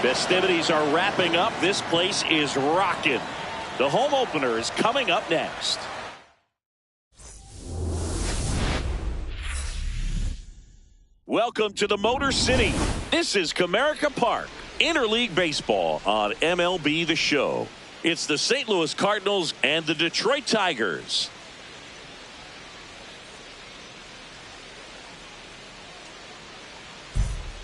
Festivities are wrapping up. This place is rocking. The home opener is coming up next. Welcome to the Motor City. This is Comerica Park, Interleague Baseball on MLB The Show. It's the St. Louis Cardinals and the Detroit Tigers.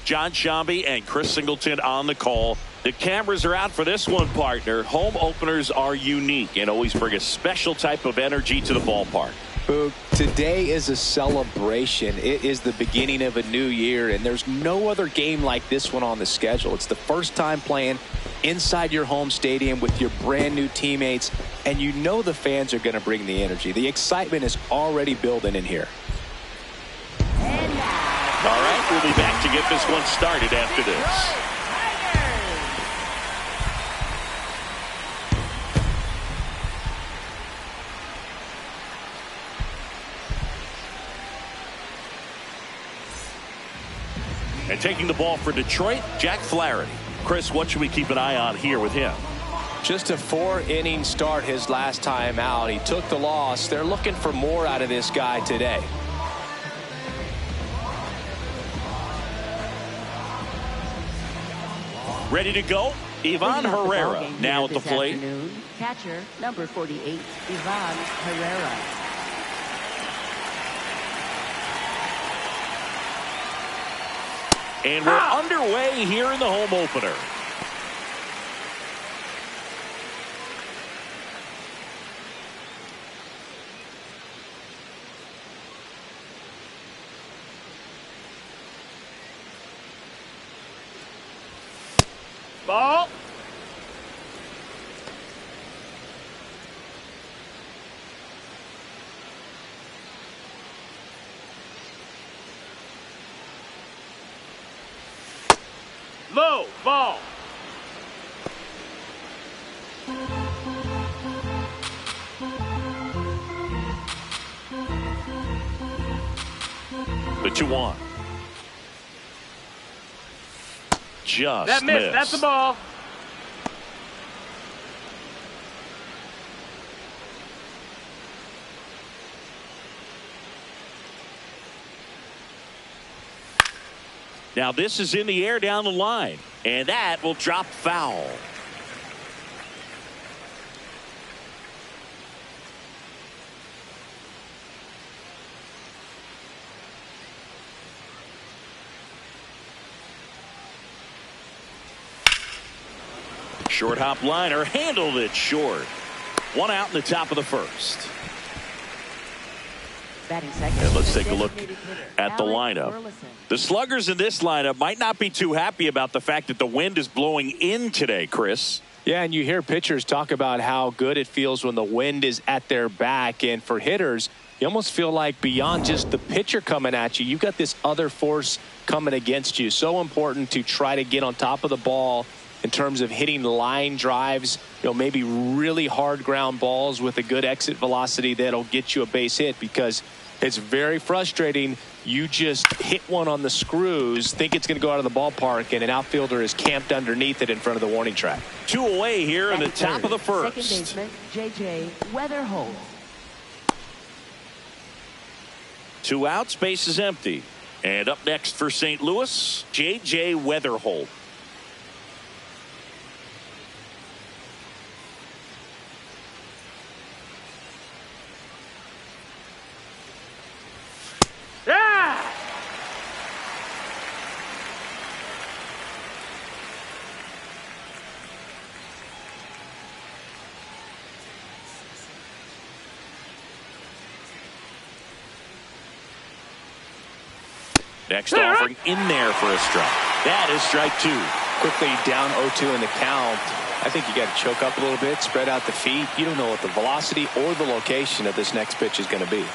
John Shambi and Chris Singleton on the call. The cameras are out for this one, partner. Home openers are unique and always bring a special type of energy to the ballpark. Boog, today is a celebration. It is the beginning of a new year, and there's no other game like this one on the schedule. It's the first time playing inside your home stadium with your brand new teammates, and you know the fans are going to bring the energy. The excitement is already building in here. All right, we'll be back to get this one started after this. And taking the ball for Detroit, Jack Flaherty. Chris, what should we keep an eye on here with him? Just a 4-inning start his last time out. He took the loss. They're looking for more out of this guy today. Ready to go? Ivan Herrera now at the plate. Catcher, number 48, Ivan Herrera. And we're underway here in the home opener. Ball. Low ball. The 2-1. Just That missed. missed. That's the ball. Now this is in the air down the line, and that will drop foul. Short hop liner handled it short. One out in the top of the first. Batting second. And let's take a look at the lineup. The sluggers in this lineup might not be too happy about the fact that the wind is blowing in today, Chris. Yeah, and you hear pitchers talk about how good it feels when the wind is at their back. And for hitters, you almost feel like beyond just the pitcher coming at you, you've got this other force coming against you. So important to try to get on top of the ball in terms of hitting line drives, maybe really hard ground balls with a good exit velocity that'll get you a base hit, because it's very frustrating. You just hit one on the screws, think it's going to go out of the ballpark, and an outfielder is camped underneath it in front of the warning track. 2 away here in the top of the first. Second baseman, J.J. Weatherholt. 2 outs, base is empty. And up next for St. Louis, J.J. Weatherholt. Next offering in there for a strike. That is strike 2. Quickly down 0-2 in the count. I think you got to choke up a little bit, spread out the feet. You don't know what the velocity or the location of this next pitch is going to be.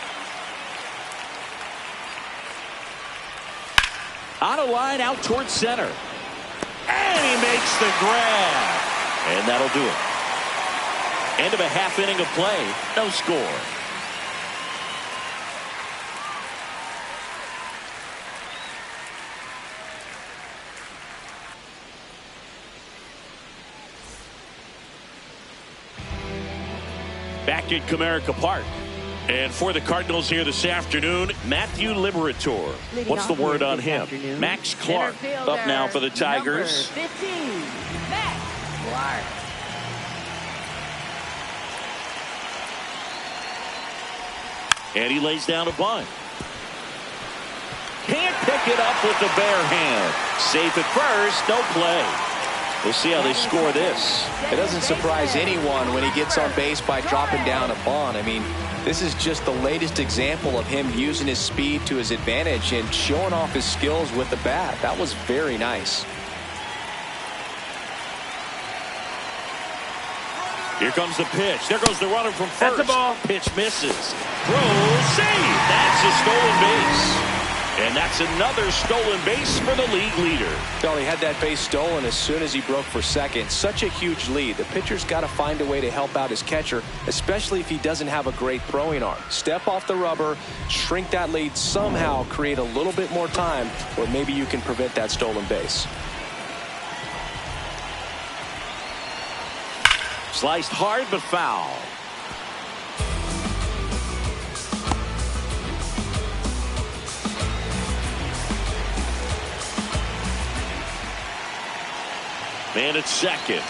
Out of line, out towards center. And he makes the grab. And that'll do it. End of a half inning of play. No score. Back at Comerica Park. And for the Cardinals here this afternoon, Matthew Liberatore. What's the word on him? Max Clark up now for the Tigers. Number 15, Max Clark. And he lays down a bunt. Can't pick it up with the bare hand. Safe at first, no play. We'll see how they score this. It doesn't surprise anyone when he gets on base by dropping down a bunt. I mean, this is just the latest example of him using his speed to his advantage and showing off his skills with the bat. That was very nice. Here comes the pitch. There goes the runner from first. That's the ball. Pitch misses. Throw, save. That's a stolen base. And that's another stolen base for the league leader. Well, he had that base stolen as soon as he broke for second. Such a huge lead. The pitcher's got to find a way to help out his catcher, especially if he doesn't have a great throwing arm. Step off the rubber, shrink that lead, somehow create a little bit more time where maybe you can prevent that stolen base. Sliced hard but foul. And it's second.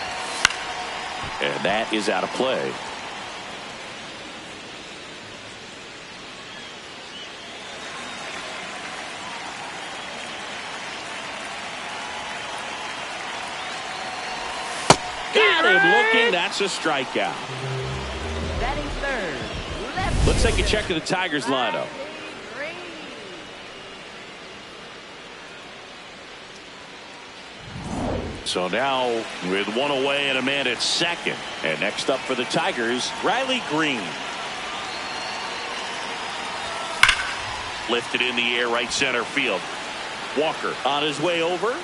And that is out of play. Got him looking. That's a strikeout. Batting third. Let's take a check of the Tigers lineup. So now with one away and a man at second. And next up for the Tigers, Riley Green. Lifted in the air, right center field. Walker on his way over.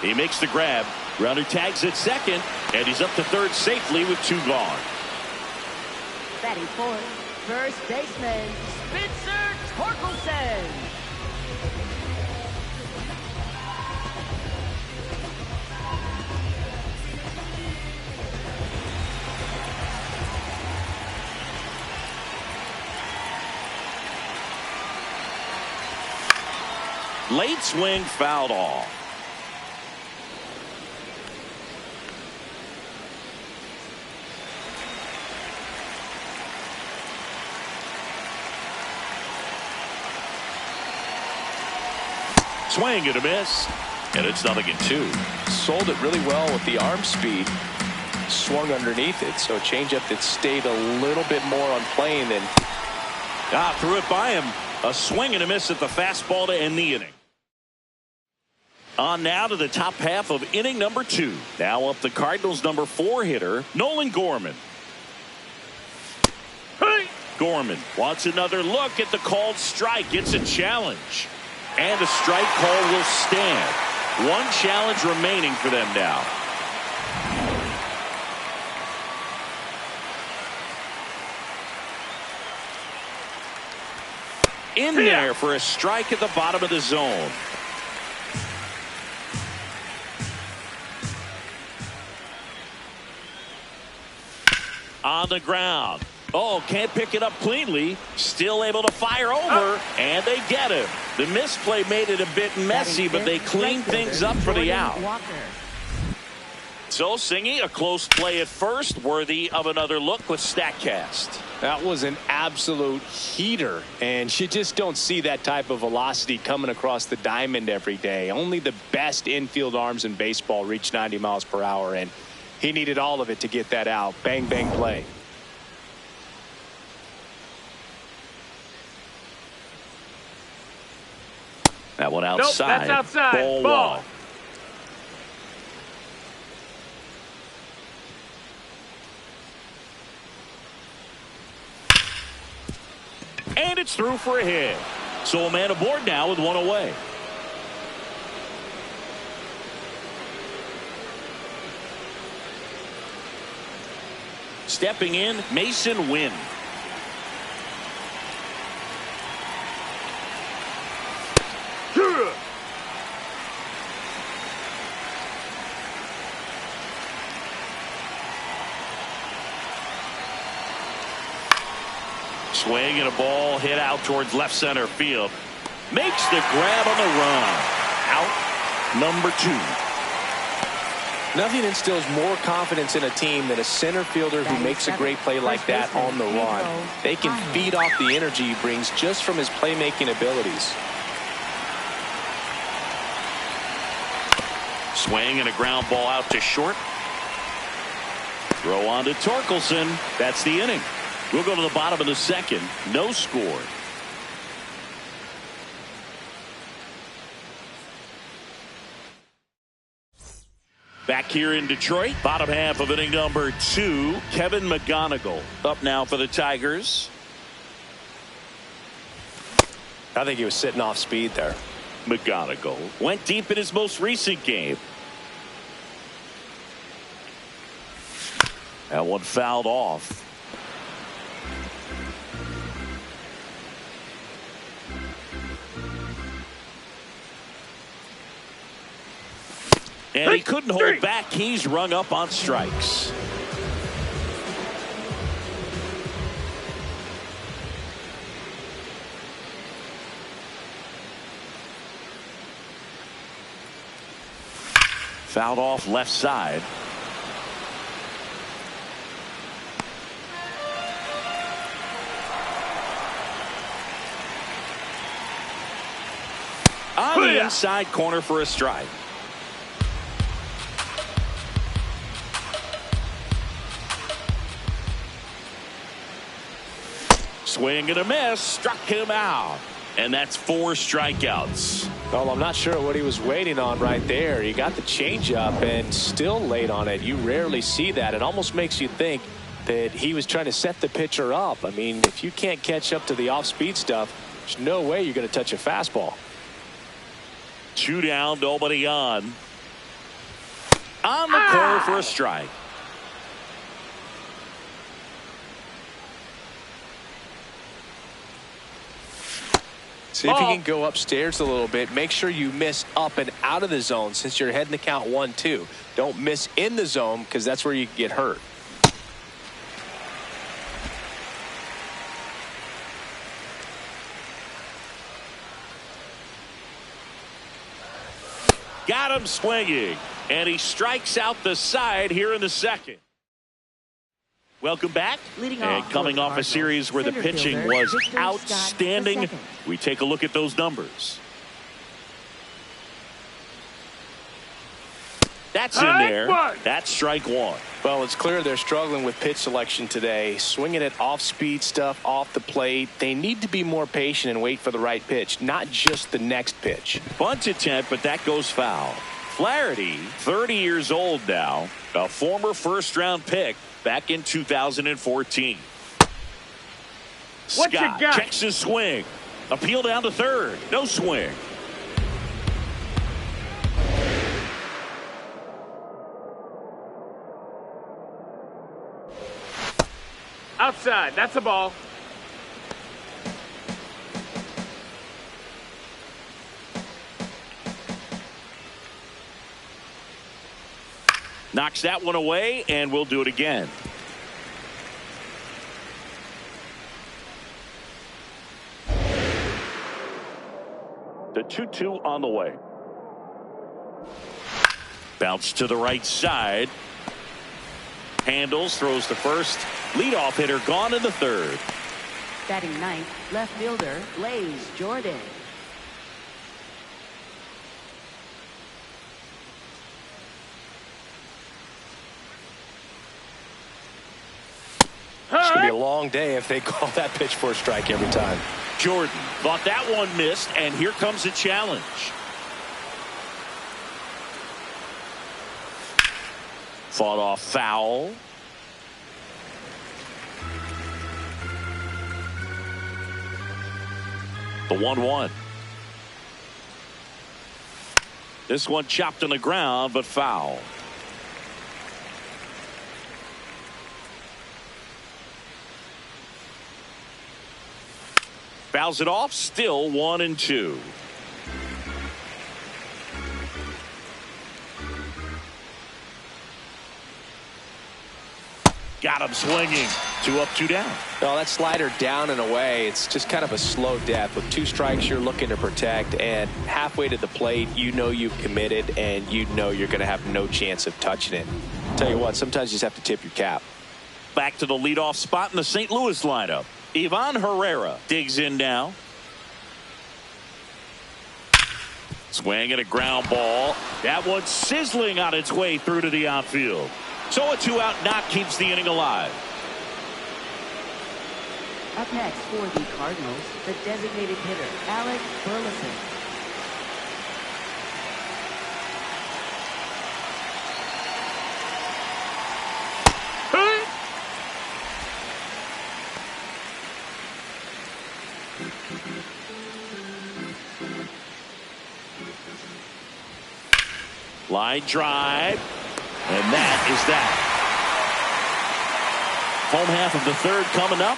He makes the grab. Runner tags at second, and he's up to third safely with 2 gone. Batting fourth, first baseman Spencer Torkelson. Late swing fouled off. Swing and a miss, and it's 0-2. Sold it really well with the arm speed. Swung underneath it, so a changeup that stayed a little bit more on plane than. Threw it by him. A swing and a miss at the fastball to end the inning. On now to the top half of inning number 2. Now up the Cardinals' number 4 hitter, Nolan Gorman. Hey! Gorman wants another look at the called strike. It's a challenge. And the strike call will stand. One challenge remaining for them now. In there for a strike at the bottom of the zone. On the ground. Oh, can't pick it up cleanly. Still able to fire over, and they get him. The misplay made it a bit messy, but they clean things up for the out. So, Singy, a close play at first, worthy of another look with StatCast. That was an absolute heater, and you just don't see that type of velocity coming across the diamond every day. Only the best infield arms in baseball reach 90 miles per hour, and he needed all of it to get that out. Bang, bang play. That one outside. Nope, that's outside. Ball 1. And it's through for a hit. So a man aboard now with 1 away. Stepping in, Mason Wynn. Swing and a ball hit out towards left center field. Makes the grab on the run. Out number 2. Nothing instills more confidence in a team than a center fielder who makes a great play like that on the run. They can feed off the energy he brings just from his playmaking abilities. Swing and a ground ball out to short. Throw on to Torkelson. That's the inning. We'll go to the bottom of the second. No score. Back here in Detroit, bottom half of inning number 2, Kevin McGonigal up now for the Tigers. I think he was sitting off speed there. McGonigal went deep in his most recent game. That one fouled off. And he couldn't hold back. He's rung up on strikes. Fouled off left side. On the inside corner for a strike. Swing and a miss, struck him out. And that's 4 strikeouts. Well, I'm not sure what he was waiting on right there. He got the changeup and still late on it. You rarely see that. It almost makes you think that he was trying to set the pitcher up. I mean, if you can't catch up to the off-speed stuff, there's no way you're going to touch a fastball. 2 down, nobody on. On the corner for a strike. See if you can go upstairs a little bit. Make sure you miss up and out of the zone since you're heading to count 1-2. Don't miss in the zone because that's where you get hurt. Got him swinging, and he strikes out the side here in the second. Welcome back. And coming off a series where the pitching was outstanding, we take a look at those numbers. That's in there. That's strike 1. Well, it's clear they're struggling with pitch selection today. Swinging at off-speed stuff off the plate. They need to be more patient and wait for the right pitch, not just the next pitch. Bunt attempt, but that goes foul. Flaherty, 30 years old now, a former first-round pick back in 2014. What Scott you got? checks his swing. Appeal down to third. No swing. Outside. That's a ball. Knocks that one away, and we'll do it again. The 2-2 on the way. Bounce to the right side. Handles, throws to first. Leadoff hitter gone in the third. Batting ninth, left fielder Blaze Jordan. It's going to be a long day if they call that pitch for a strike every time. Jordan thought that one missed, and here comes a challenge. Fought off foul. The 1-1. This one chopped on the ground, but foul. Fouls it off, still 1-2. Got him swinging. 2 up, 2 down. Well, that slider down and away, it's just kind of a slow death. With 2 strikes, you're looking to protect, and halfway to the plate, you know you've committed, and you know you're going to have no chance of touching it. Tell you what, sometimes you just have to tip your cap. Back to the leadoff spot in the St. Louis lineup. Ivan Herrera digs in now. Swing and a ground ball. That one's sizzling on its way through to the outfield. So a 2-out knock keeps the inning alive. Up next for the Cardinals, the designated hitter, Alec Burleson. Line drive. And that is that. Home half of the third coming up.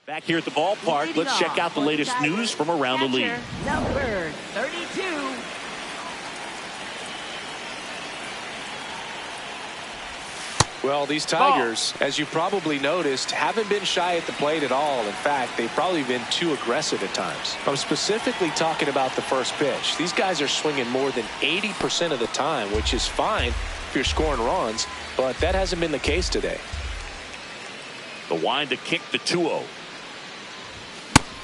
Back here at the ballpark, let's check out the latest news from around the league. Number 32. Well, these Tigers, as you probably noticed, haven't been shy at the plate at all. In fact, they've probably been too aggressive at times. I'm specifically talking about the first pitch. These guys are swinging more than 80% of the time, which is fine if you're scoring runs, but that hasn't been the case today. The wind to kick the 2-0.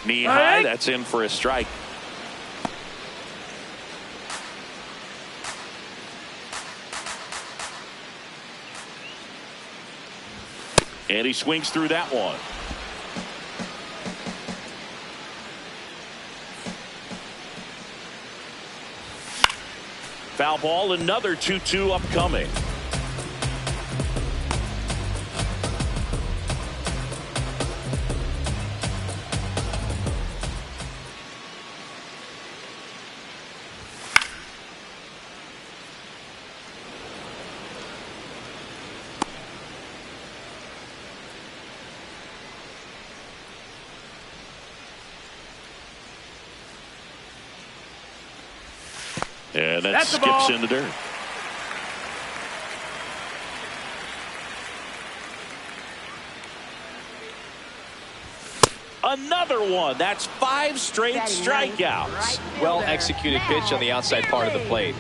Knee high, that's in for a strike. And he swings through that one. Foul ball, another 2-2 upcoming. And that skips in the dirt. Another one. That's 5 straight strikeouts. Well executed pitch on the outside part of the plate.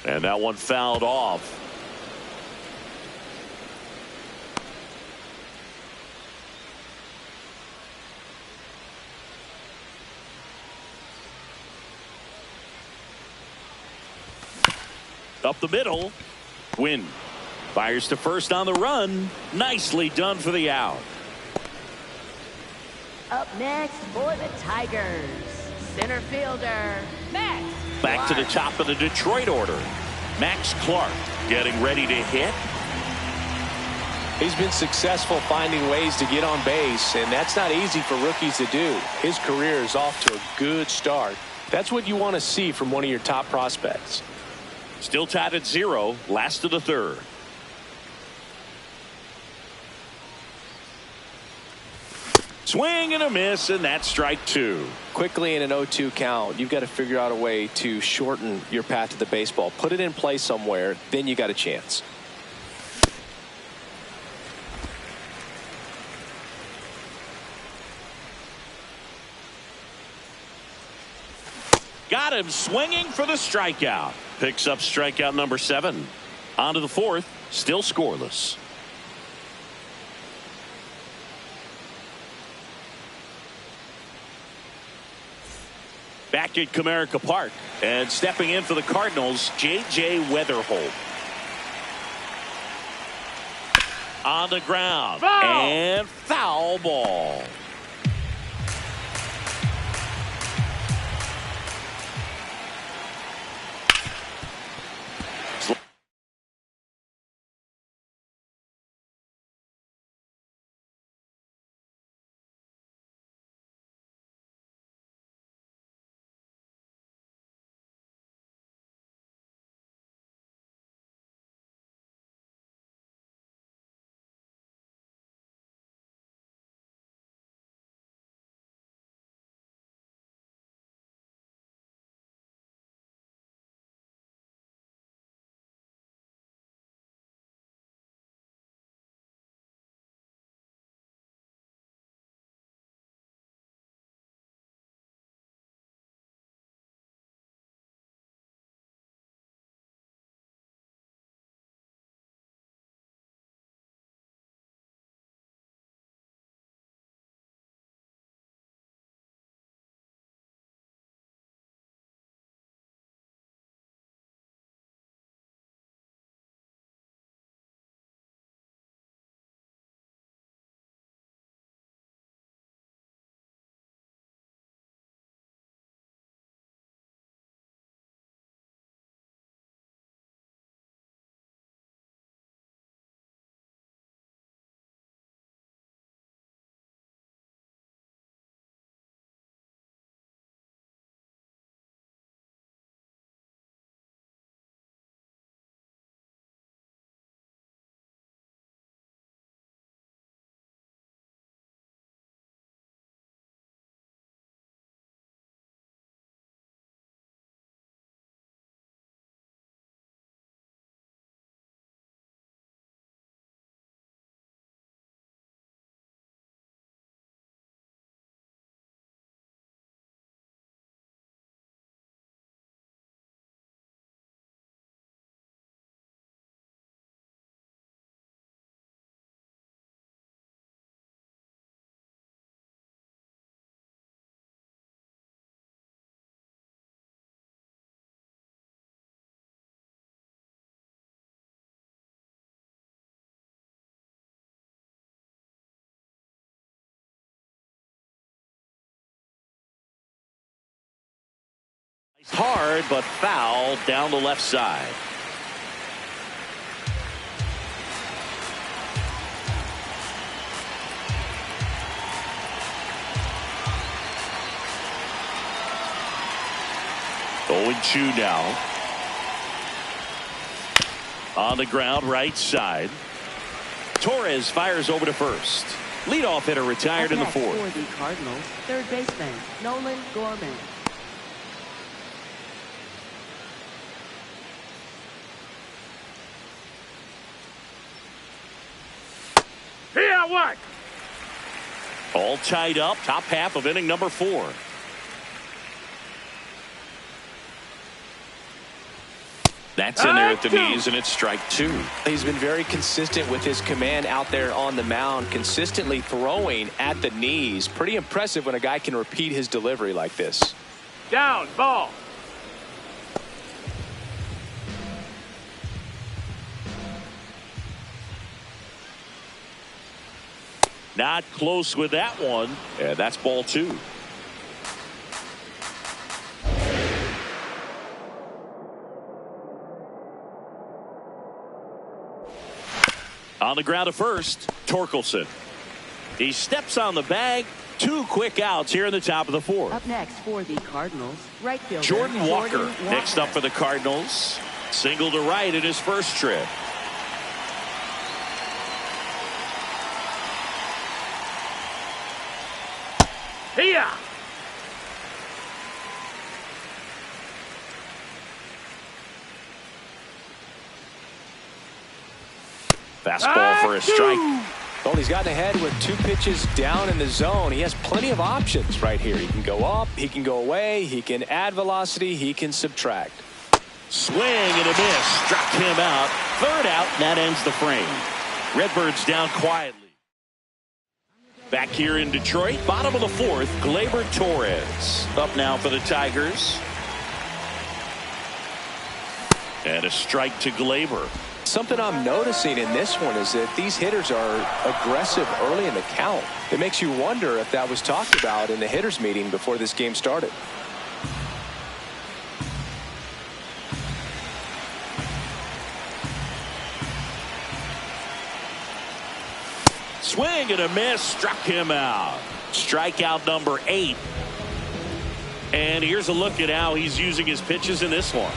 And that one fouled off. Up the middle. Win. Fires to first on the run. Nicely done for the out. Up next for the Tigers, center fielder, Max Back to the top of the Detroit order. Max Clark getting ready to hit. He's been successful finding ways to get on base, and that's not easy for rookies to do. His career is off to a good start. That's what you want to see from one of your top prospects. Still tied at 0, last of the third. Swing and a miss, and that's strike 2. Quickly in an 0-2 count, you've got to figure out a way to shorten your path to the baseball. Put it in play somewhere, then you got a chance. Got him swinging for the strikeout. Picks up strikeout number 7. On to the 4th, still scoreless. Back at Comerica Park, and stepping in for the Cardinals, J.J. Weatherholt. On the ground, and foul ball. Hard, but foul down the left side. Going 2 now. On the ground, right side. Torres fires over to first. Leadoff hitter retired in the fourth. For the Cardinals, third baseman Nolan Gorman. Here, what? All tied up, top half of inning number 4. That's in there at the knees, and it's strike 2. He's been very consistent with his command out there on the mound, consistently throwing at the knees. Pretty impressive when a guy can repeat his delivery like this. Down, ball. Not close with that one, and that's ball 2. On the ground to first, Torkelson. He steps on the bag. 2 quick outs here in the top of the 4th. Up next for the Cardinals, right fielder Jordan Walker next up for the Cardinals. Single to right in his first trip. Here. Fastball for a strike. Well, he's gotten ahead with 2 pitches down in the zone. He has plenty of options right here. He can go up, he can go away, he can add velocity, he can subtract. Swing and a miss. Struck him out. 3rd out, and that ends the frame. Redbirds down quietly. Back here in Detroit, bottom of the 4th, Gleyber Torres. Up now for the Tigers. And a strike to Gleyber. Something I'm noticing in this one is that these hitters are aggressive early in the count. It makes you wonder if that was talked about in the hitters meeting before this game started. Swing and a miss. Struck him out. Strikeout number 8. And here's a look at how he's using his pitches in this one.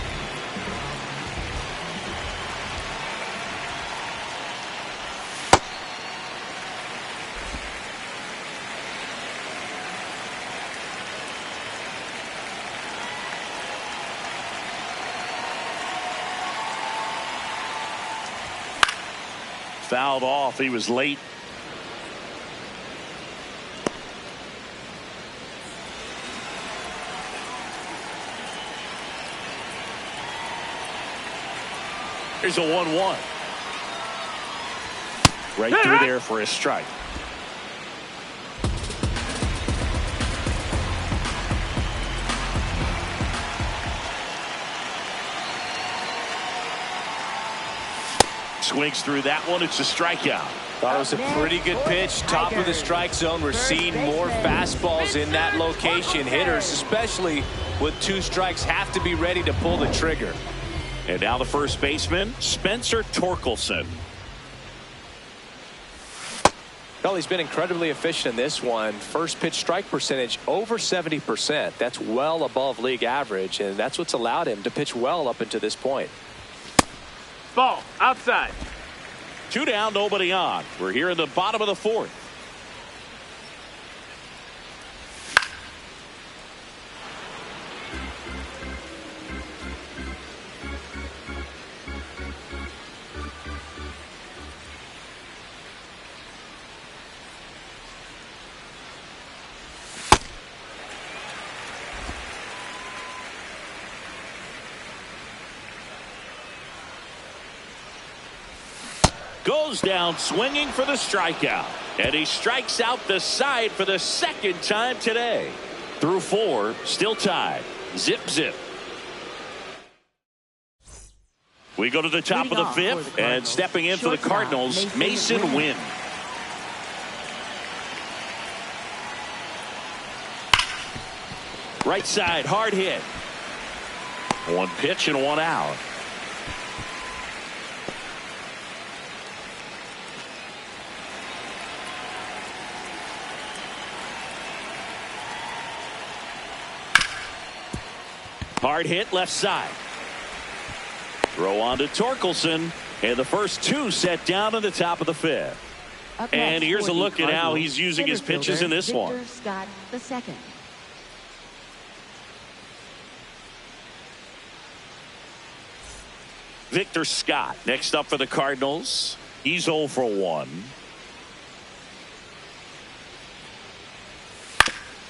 Fouled off. He was late. Here's a 1-1. Right through there for a strike. Swings through that one. It's a strikeout. Thought it was a pretty good pitch. Top of the strike zone. We're seeing more fastballs in that location. Hitters, especially with 2 strikes, have to be ready to pull the trigger. And now the first baseman, Spencer Torkelson. Well, he's been incredibly efficient in this one. First pitch strike percentage over 70%. That's well above league average, and that's what's allowed him to pitch well up until this point. Ball, outside. 2 down, nobody on. We're here in the bottom of the 4th. Goes down swinging for the strikeout. And he strikes out the side for the 2nd time today. Through 4, still tied. Zip, zip. We go to the top of the 5th, and stepping in for the Cardinals, Mason Wynn. Right side, hard hit. One pitch and one out. Hard hit left side. Throw on to Torkelson. And the first two set down in the top of the fifth. And here's a look at how he's using his pitches in this one. Victor Scott II. Victor Scott next up for the Cardinals. He's 0 for 1.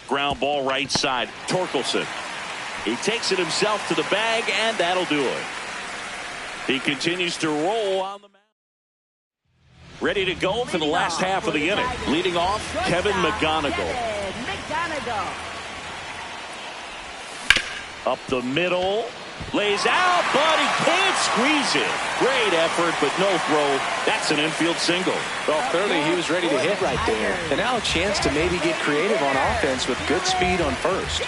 Ground ball right side. Torkelson. He takes it himself to the bag, and that'll do it. He continues to roll on the mound. Ready to go for the last half of the inning. Leading off, Kevin McGonigal. Up the middle. Lays out, but he can't squeeze it. Great effort, but no throw. That's an infield single. Well, clearly he was ready to hit right there. And now a chance to maybe get creative on offense with good speed on first.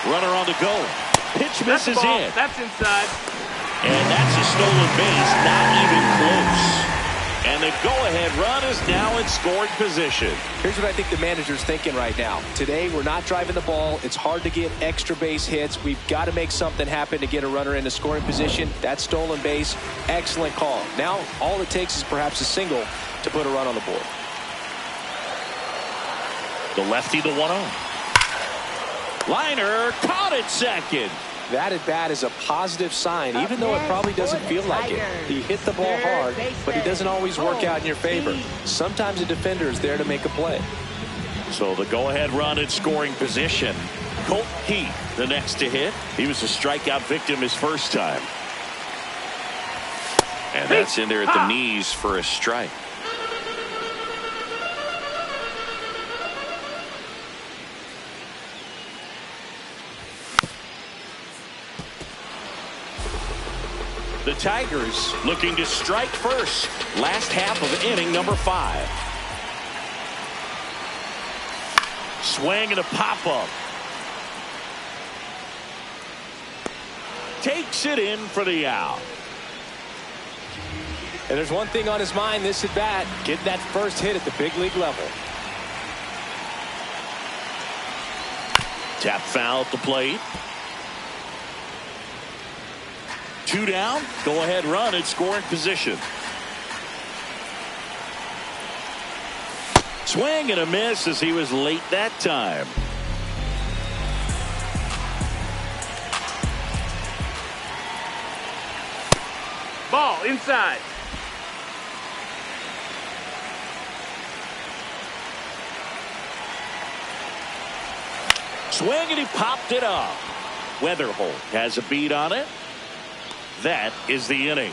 Runner on the go. Pitch misses in. That's inside. And that's a stolen base, not even close. And the go-ahead run is now in scoring position. Here's what I think the manager's thinking right now. Today, we're not driving the ball. It's hard to get extra base hits. We've got to make something happen to get a runner into scoring position. That stolen base, excellent call. Now, all it takes is perhaps a single to put a run on the board. The lefty, the 1-0. Liner caught it second. That at bat is a positive sign, even though it probably doesn't feel like it. He hit the ball hard, but it doesn't always work out in your favor. Sometimes a defender is there to make a play. So the go-ahead run in scoring position. Colt Heath, the next to hit. He was a strikeout victim his first time. And that's in there at the knees for a strike. The Tigers looking to strike first. Last half of inning number 5. Swing and a pop-up. Takes it in for the out. And there's one thing on his mind this at bat, getting that first hit at the big league level. Tap foul at the plate. 2 down. Go ahead run in scoring position. Swing and a miss as he was late that time. Ball inside. Swing and he popped it up. Weatherholt has a beat on it. That is the inning.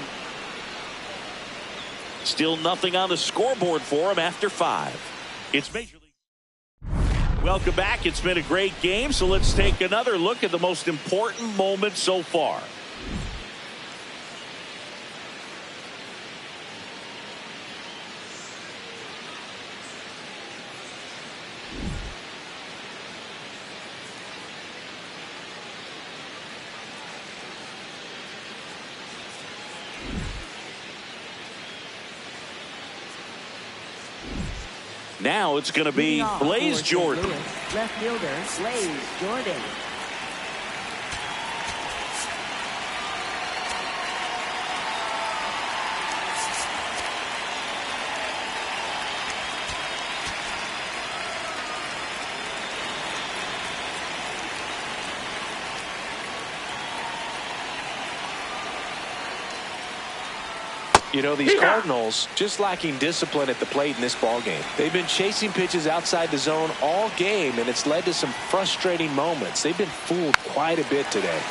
Still nothing on the scoreboard for him after 5. It's Major League. Welcome back. It's been a great game, so let's take another look at the most important moment so far. Now it's going to be Blaze Jordan. Left fielder, Blaze Jordan. You know, these Cardinals just lacking discipline at the plate in this ball game. They've been chasing pitches outside the zone all game, and it's led to some frustrating moments. They've been fooled quite a bit today.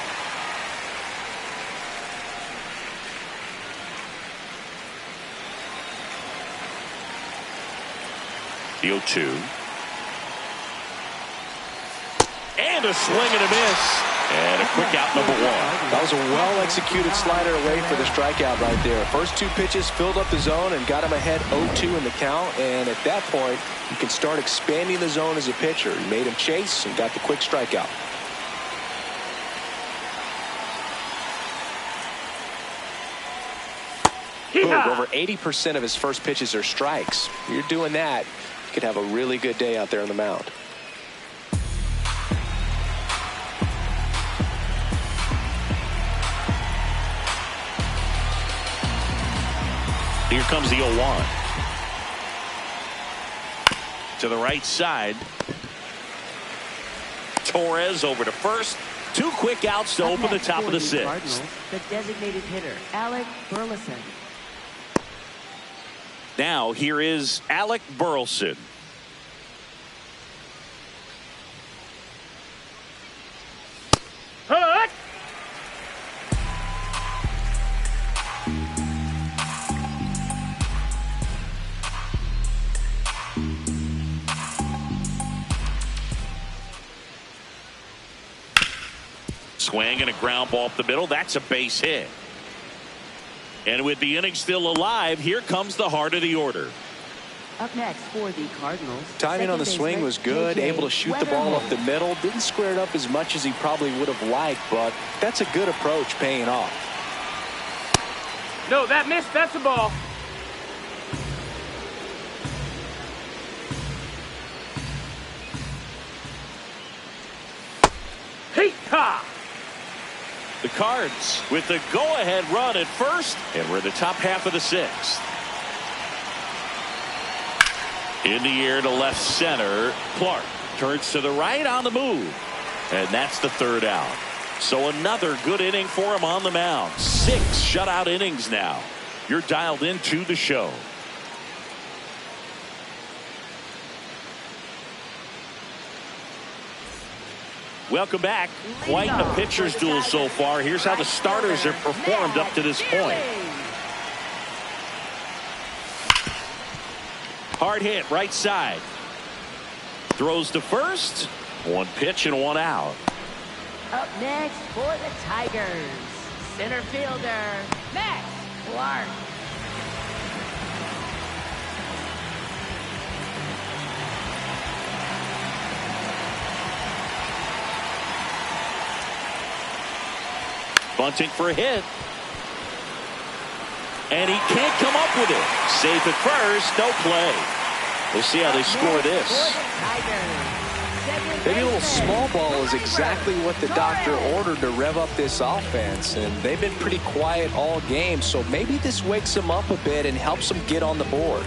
The 0-2. And a swing and a miss. And a quick out, number one. That was a well-executed slider away for the strikeout right there. First two pitches filled up the zone and got him ahead 0-2 in the count. And at that point, you can start expanding the zone as a pitcher. He made him chase and got the quick strikeout. Over 80% of his first pitches are strikes. If you're doing that, you could have a really good day out there on the mound. Here comes the 0-1. To the right side. Torres over to first. Two quick outs to open the top of the sixth. Cardinals, the designated hitter, Alec Burleson. Now here is Alec Burleson. Hut! Swing and a ground ball up the middle. That's a base hit. And with the inning still alive, here comes the heart of the order. Up next for the Cardinals. Timing on the swing was good, able to shoot the ball up the middle. Didn't square it up as much as he probably would have liked, but that's a good approach paying off. No, that missed. That's a ball. Hey, ha! The Cards with the go-ahead run at first, and we're in the top half of the sixth. In the air to left center. Clark turns to the right on the move, and that's the third out. So another good inning for him on the mound. 6 shutout innings now. You're dialed into the show. Welcome back. Quite a pitcher's duel so far. Here's how the starters have performed up to this point. Hard hit right side. Throws to first. One pitch and one out. Up next for the Tigers, center fielder, Max Clark. Bunting for a hit. And he can't come up with it. Safe at first, no play. We'll see how they score this. Maybe a little small ball is exactly what the doctor ordered to rev up this offense. And they've been pretty quiet all game, so maybe this wakes them up a bit and helps them get on the board.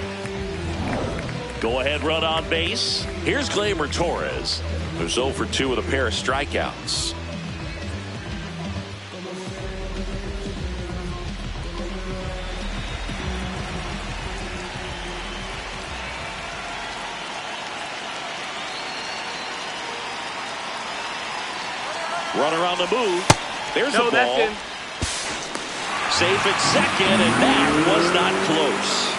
Go ahead run on base. Here's Gleyber Torres, who's 0 for 2 with a pair of strikeouts. Runner on the move. There's a ball. That's in. Safe at second, and that was not close.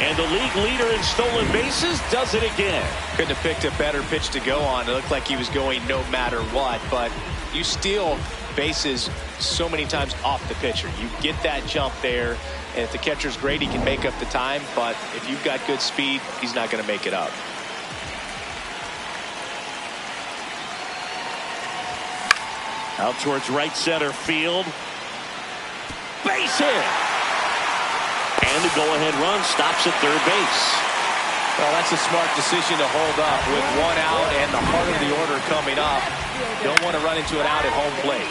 And the league leader in stolen bases does it again. Couldn't have picked a better pitch to go on. It looked like he was going no matter what, but you steal bases so many times off the pitcher. You get that jump there, and if the catcher's great, he can make up the time, but if you've got good speed, he's not going to make it up. Out towards right center field. Base hit. And the go-ahead run stops at third base. Well, that's a smart decision to hold up with one out and the heart of the order coming up. Don't want to run into an out at home plate.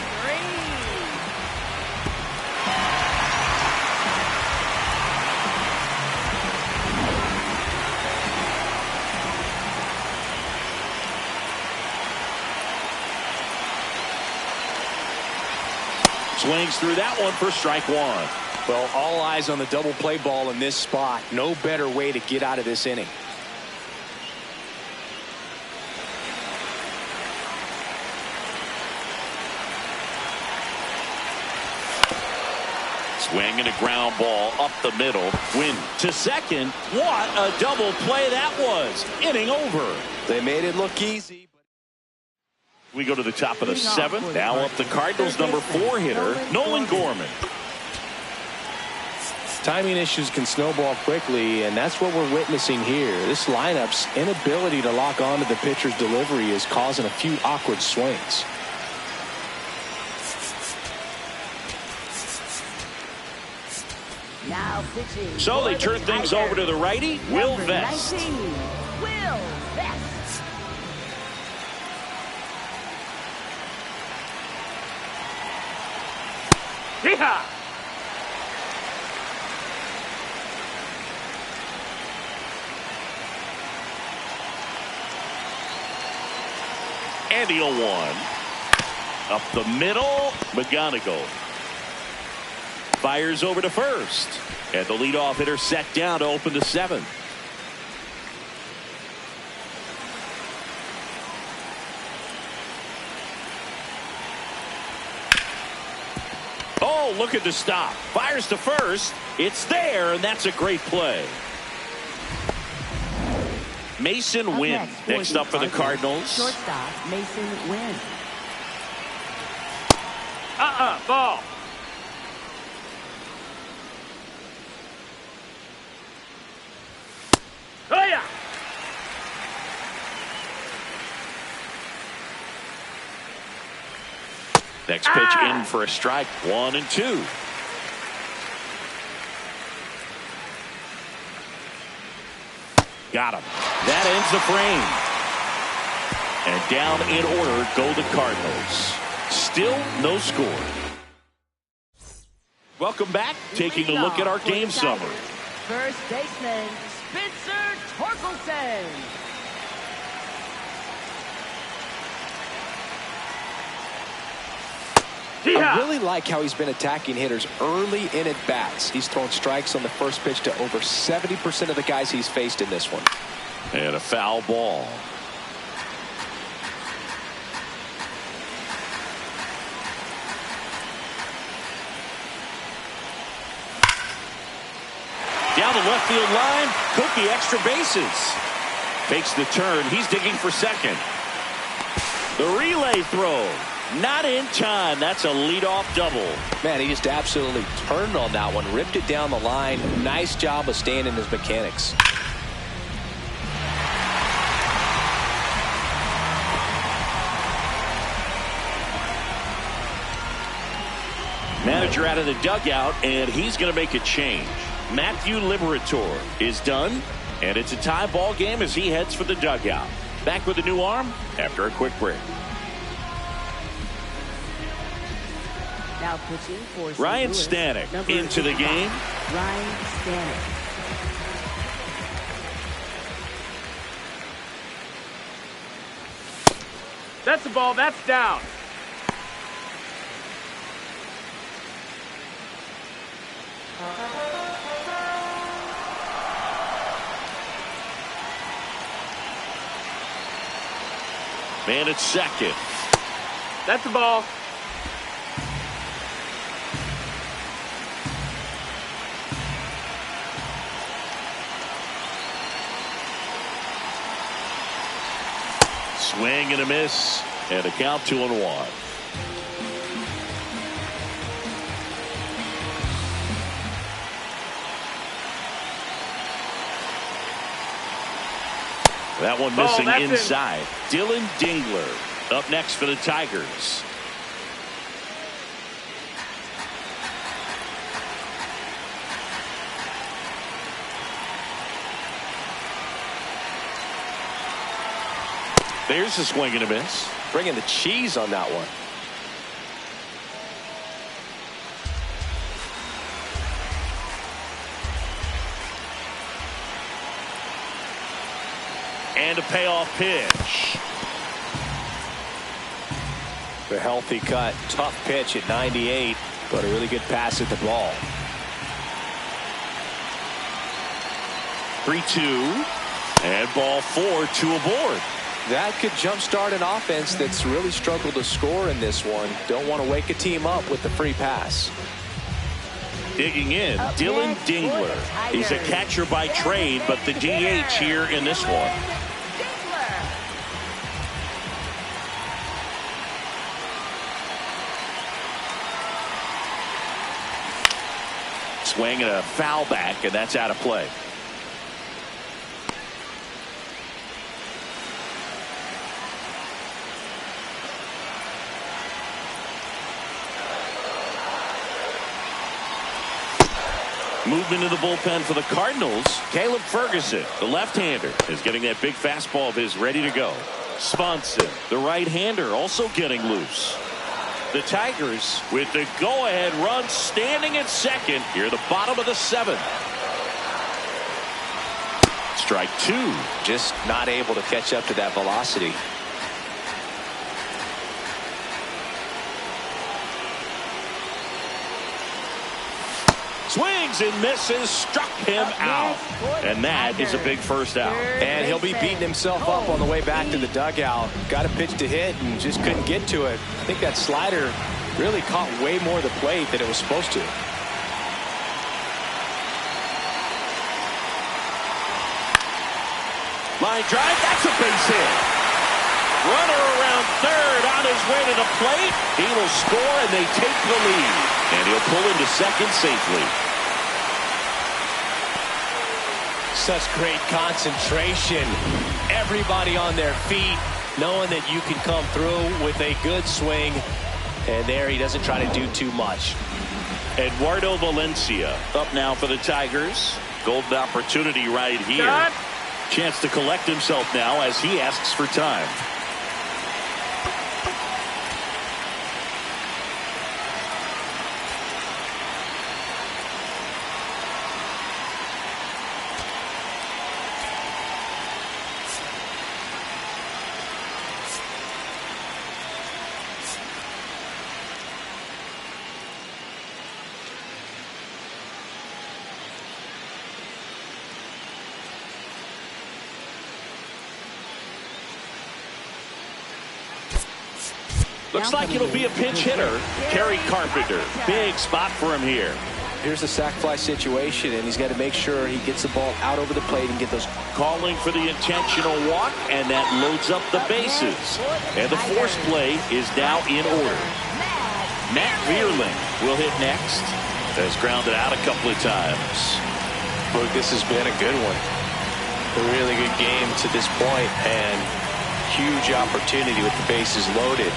Swings through that one for strike one. Well, all eyes on the double play ball in this spot. No better way to get out of this inning. Swing and a ground ball up the middle. Win to second. What a double play that was. Inning over. They made it look easy. We go to the top of the seventh. Now up the Cardinals' number 4 hitter, Nolan Gorman. Timing issues can snowball quickly, and that's what we're witnessing here. This lineup's inability to lock onto the pitcher's delivery is causing a few awkward swings. Now pitching. So they turn things over to the righty, Will Number Vest. 19, Will Vest. Yeehaw! And the 0-1. Up the middle, McGonigal. Fires over to first. And the leadoff hitter set down to open the 7th. Oh, look at the stop. Fires to first. It's there, and that's a great play. Mason Wynn next up for the Cardinals. Shortstop Mason Wynn. Ball. Oh, yeah. Next pitch in for a strike. 1-2. Got him. That ends the frame. And down in order go the Cardinals. Still no score. Welcome back. Taking a look at our game summary. First baseman Spencer Torkelson. I really like how he's been attacking hitters early in at bats. He's thrown strikes on the first pitch to over 70% of the guys he's faced in this one. And a foul ball. Down the left field line, could be extra bases. Fakes the turn. He's digging for second. The relay throw. Not in time. That's a leadoff double. Man, he just absolutely turned on that one. Ripped it down the line. Nice job of staying in his mechanics. Manager out of the dugout, and he's going to make a change. Matthew Liberator is done, and it's a tie ball game as he heads for the dugout. Back with a new arm after a quick break. Now pitching for St. Ryan Louis, Stanek number into the 85, game. Ryan Stanek. That's the ball. That's down. Man at second. That's the ball. Swing and a miss, and a count 2-1. That one missing inside. Dylan Dingler up next for the Tigers. There's a swing and a miss. Bringing the cheese on that one. And a payoff pitch. A healthy cut. Tough pitch at 98, but a really good pass at the ball. 3-2. And ball 4, 2 aboard. That could jumpstart an offense that's really struggled to score in this one. Don't want to wake a team up with the free pass. Digging in, Dylan Dingler. He's a catcher by trade, but the DH here in this one. swing and a foul back, and that's out of play. Movement in the bullpen for the Cardinals. Caleb Ferguson, the left-hander, is getting that big fastball of his ready to go. Swanson, the right-hander, also getting loose. The Tigers with the go-ahead run standing at second here, the bottom of the seventh. Strike two. Just not able to catch up to that velocity. Swings and misses, struck him out. And that is a big first out. And he'll be beating himself up on the way back to the dugout. Got a pitch to hit and just couldn't get to it. I think that slider really caught way more of the plate than it was supposed to. Line drive, that's a base hit. Runner around third on his way to the plate. He will score and they take the lead. And he'll pull into second safely. Such great concentration. Everybody on their feet, knowing that you can come through with a good swing. And there he doesn't try to do too much. Eduardo Valencia up now for the Tigers. Golden opportunity right here. Done. Chance to collect himself now as he asks for time. Looks like it'll be a pinch hitter. Kerry Carpenter. Big spot for him here. Here's the sac fly situation, and he's got to make sure he gets the ball out over the plate and get those. Calling for the intentional walk, and that loads up the bases. And the force play is now in order. Matt Vierling will hit next. Has grounded out a couple of times. Look, this has been a good one. A really good game to this point, and huge opportunity with the bases loaded.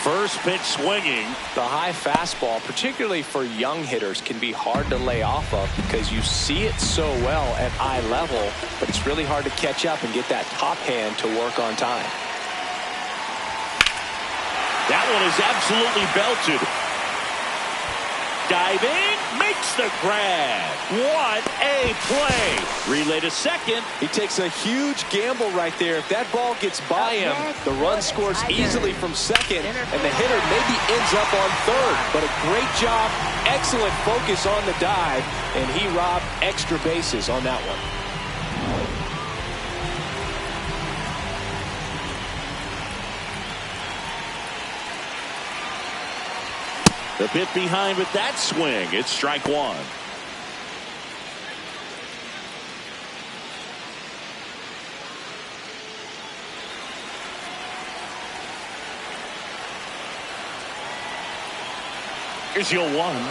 First pitch swinging. The high fastball, particularly for young hitters, can be hard to lay off of because you see it so well at eye level, but it's really hard to catch up and get that top hand to work on time. That one is absolutely belted. Diving, makes the grab. What a play. Relay to second. He takes a huge gamble right there. If that ball gets by him, the run scores easily from second, and the hitter maybe ends up on third. But a great job, excellent focus on the dive, and he robbed extra bases on that one. The bit behind with that swing. It's strike one. Here's your one.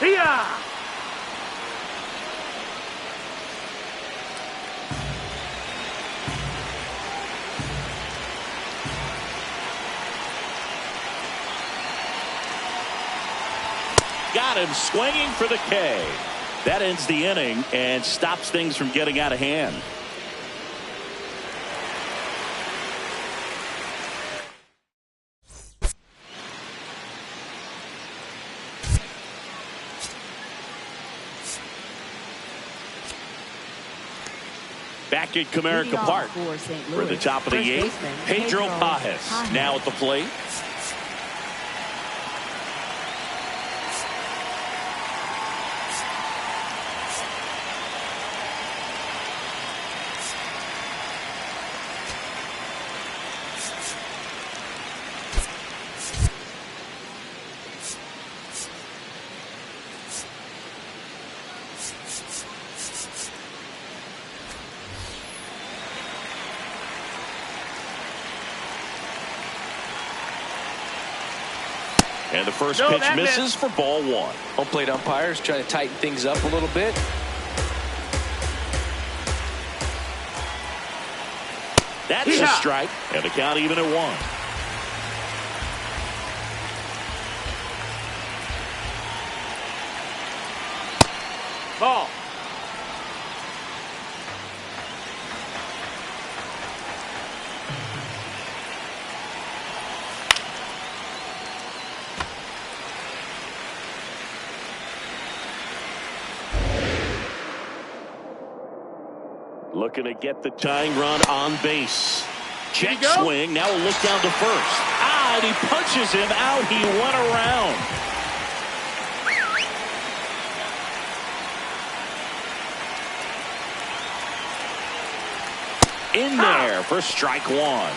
Yeah. Got him swinging for the K. That ends the inning and stops things from getting out of hand. Back at Comerica Park for the top of the eighth. Pedro Pajes now at the plate. And the first pitch misses for ball one. Home plate umpires trying to tighten things up a little bit. That's a strike, and the count even at one. Ball. Looking to get the tying run on base. Check swing. Now a look down to first. And he punches him out. He went around. In there for strike one.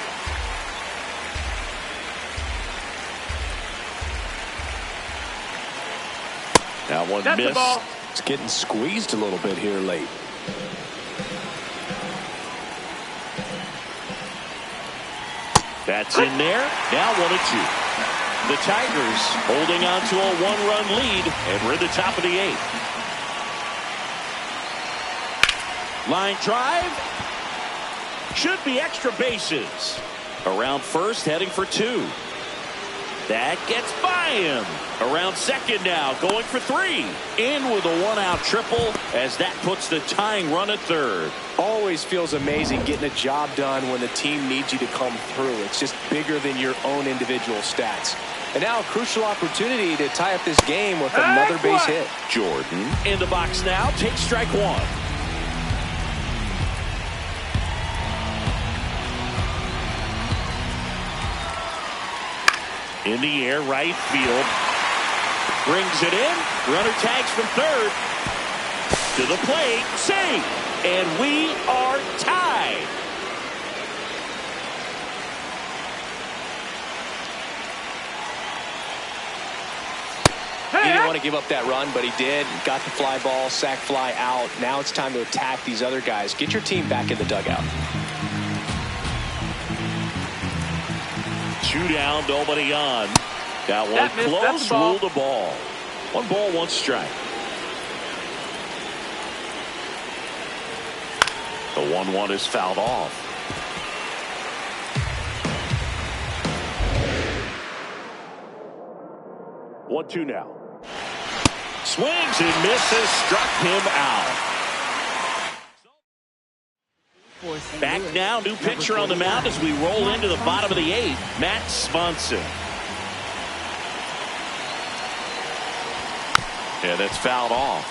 That one missed. It's getting squeezed a little bit here late. That's in there. Now 1-2. The Tigers holding on to a one-run lead, and we're at the top of the eighth. Line drive. Should be extra bases. Around first, heading for two. That gets by him. Around second now, going for three. In with a one-out triple as that puts the tying run at third. Always feels amazing getting a job done when the team needs you to come through. It's just bigger than your own individual stats. And now a crucial opportunity to tie up this game with another base hit. Jordan in the box now, takes strike one. In the air, right field. Brings it in. Runner tags from third. To the plate. Save. And we are tied. He didn't want to give up that run, but he did. Got the fly ball, sac fly out. Now it's time to attack these other guys. Get your team back in the dugout. Two down, nobody on. That one close, ruled the ball. 1 ball, 1 strike. The 1-1 is fouled off. One, two now. Swings and misses, struck him out. Back now, new pitcher on the mound as we roll into the bottom of the eighth, Matt Swanson. Yeah, that's fouled off.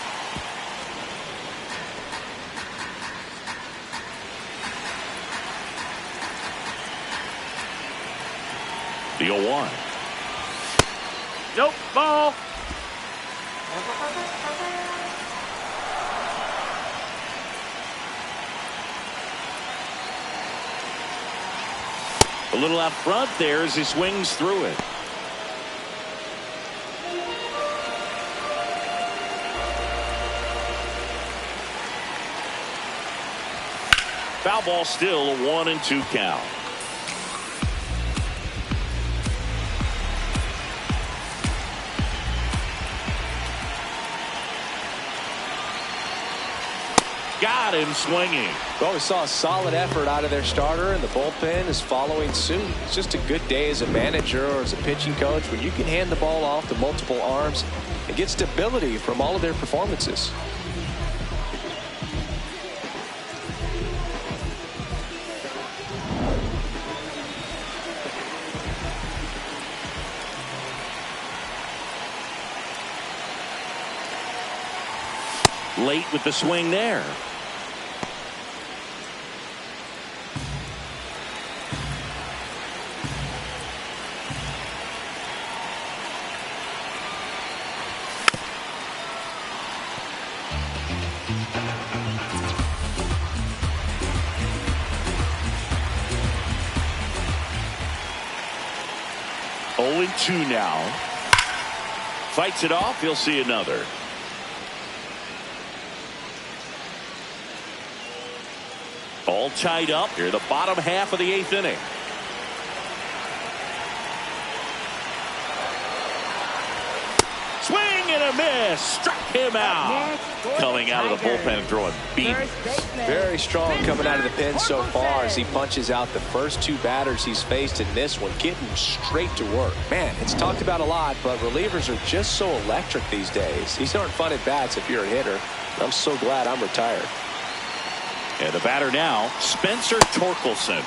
The 0-1. Nope, ball. A little out front there as he swings through it. Foul ball still, a 1-2 count. Got him swinging. Well, we saw a solid effort out of their starter, and the bullpen is following suit. It's just a good day as a manager or as a pitching coach when you can hand the ball off to multiple arms and get stability from all of their performances. Late with the swing there. Oh, 0-2 now. Fights it off. He'll see another. All tied up here, the bottom half of the eighth inning. and a miss. Struck him out. Coming out of the bullpen and throwing beat. Very strong coming out of the pen so far as he punches out the first two batters he's faced in this one, getting straight to work. Man, it's talked about a lot, but relievers are just so electric these days. These aren't fun at bats if you're a hitter. I'm so glad I'm retired. And the batter now, Spencer Torkelson.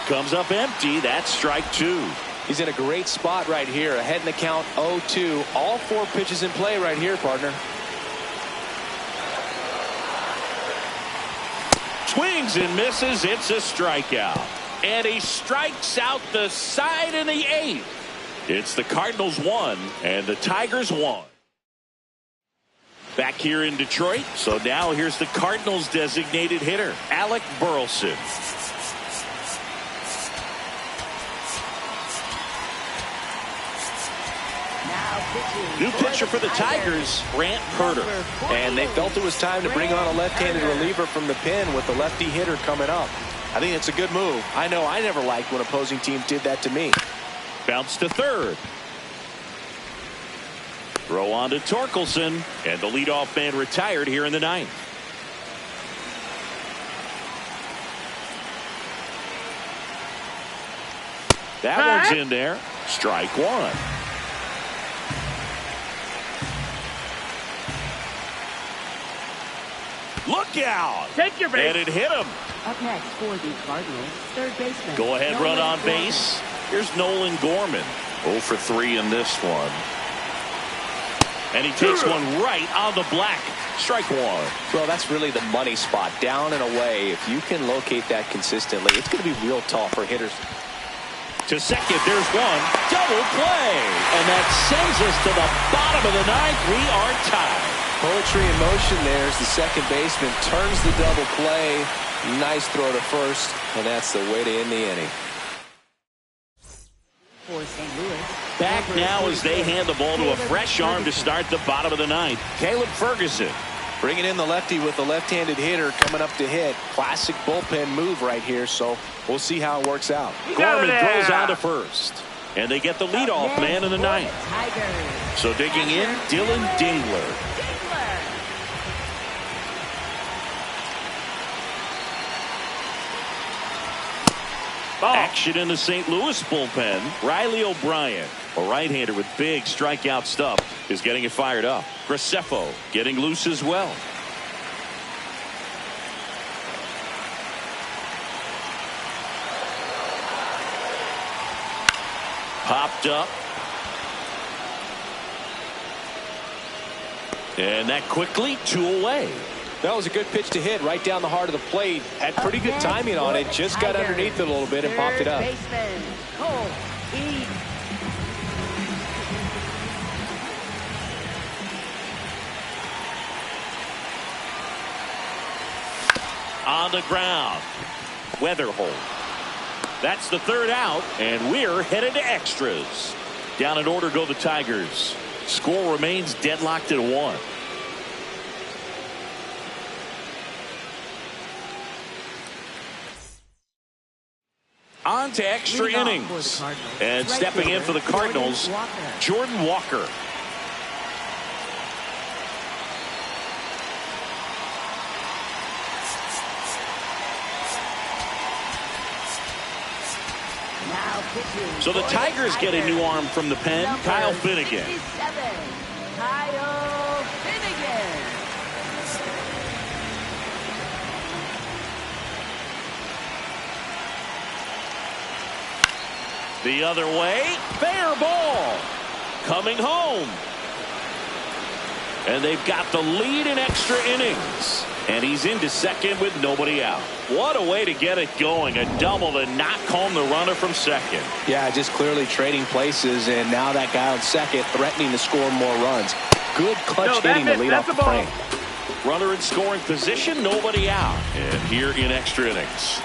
Comes up empty. That's strike two. He's in a great spot right here. Ahead in the count 0-2. All four pitches in play right here, partner. Swings and misses. It's a strikeout. And he strikes out the side in the eighth. It's the Cardinals 1 and the Tigers 1. Back here in Detroit. So now here's the Cardinals designated hitter, Alec Burleson. New pitcher for the Tigers, Grant Herter. And they felt it was time to bring on a left-handed reliever from the pen with the lefty hitter coming up. I think it's a good move. I know I never liked when opposing teams did that to me. Bounce to third. Throw on to Torkelson, and the leadoff man retired here in the ninth. That one's in there. Strike one. Look out! Take your base. And it hit him. Up next for the Cardinals, third baseman. Go ahead, run on base. Here's Nolan Gorman. 0 for 3 in this one. And he takes one right on the black. Strike one. Well, that's really the money spot. Down and away. If you can locate that consistently, it's going to be real tough for hitters. To second, there's one. Double play. And that sends us to the bottom of the ninth. We are tied. Poetry in motion there as the second baseman turns the double play. Nice throw to first, and that's the way to end the inning. For St. Louis. Back now as they hand the ball to a fresh arm to start the bottom of the ninth. Caleb Ferguson. Bringing in the lefty with the left-handed hitter coming up to hit. Classic bullpen move right here, so we'll see how it works out. Gorman throws on to first. And they get the leadoff man in the ninth. So digging in, Dylan Dingler. Action in the St. Louis bullpen. Riley O'Brien, a right-hander with big strikeout stuff, is getting it fired up. Graceffo getting loose as well. Popped up. And that quickly, 2 away. That was a good pitch to hit right down the heart of the plate. Had pretty good timing on it. Just got underneath it a little bit and popped it up. On the ground. Weatherholt. That's the third out, and we're headed to extras. Down in order go the Tigers. Score remains deadlocked at 1. On to extra innings. And stepping in for the Cardinals, Jordan Walker. So the Tigers get a new arm from the pen, Kyle Finnegan. Kyle Finnegan. The other way, fair ball. Coming home. And they've got the lead in extra innings. And he's into second with nobody out. What a way to get it going. A double to knock home the runner from second. Yeah, just clearly trading places, and now that guy on second threatening to score more runs. Good clutch hitting to lead off the frame. Runner in scoring position, nobody out. And here in extra innings.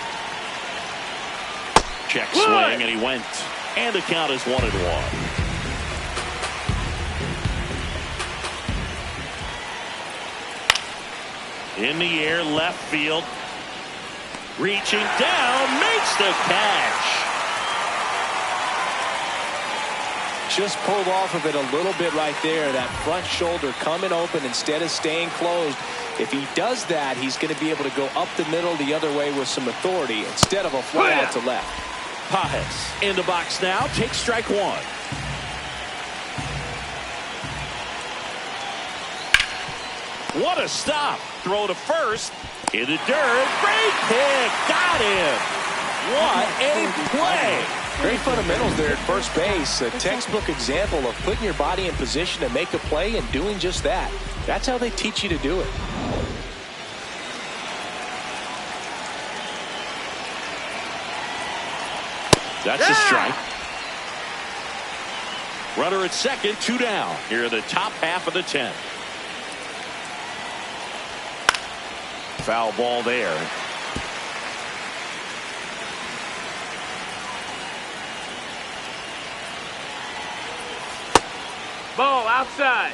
Check swing, and he went. And the count is 1-1. In the air, left field. Reaching down, makes the catch. Just pulled off of it a little bit right there. That front shoulder coming open instead of staying closed. If he does that, he's going to be able to go up the middle the other way with some authority instead of a fly out to left. Pajes in the box now, takes strike one. What a stop. Throw to first. In the dirt. Great pick. Got him. What a play. Great fundamentals there at first base. A textbook example of putting your body in position to make a play and doing just that. That's how they teach you to do it. That's a strike. Runner at second, 2 down. Here in the top half of the 10th. Foul ball there. Ball outside.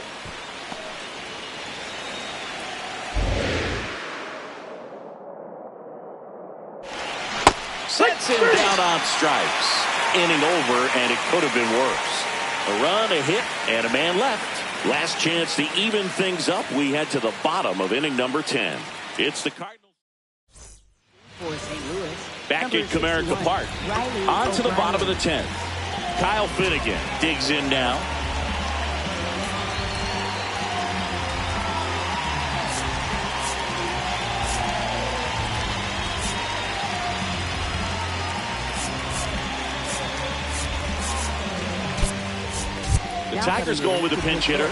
Sets him down on strikes. Inning over, and it could have been worse. A run, a hit, and a man left. Last chance to even things up. We head to the bottom of inning number 10. It's the Cardinals. For St. Louis. Back at Comerica Park. On to the bottom of the 10th. Kyle Finnegan digs in now. The Tigers going with the pinch hitter,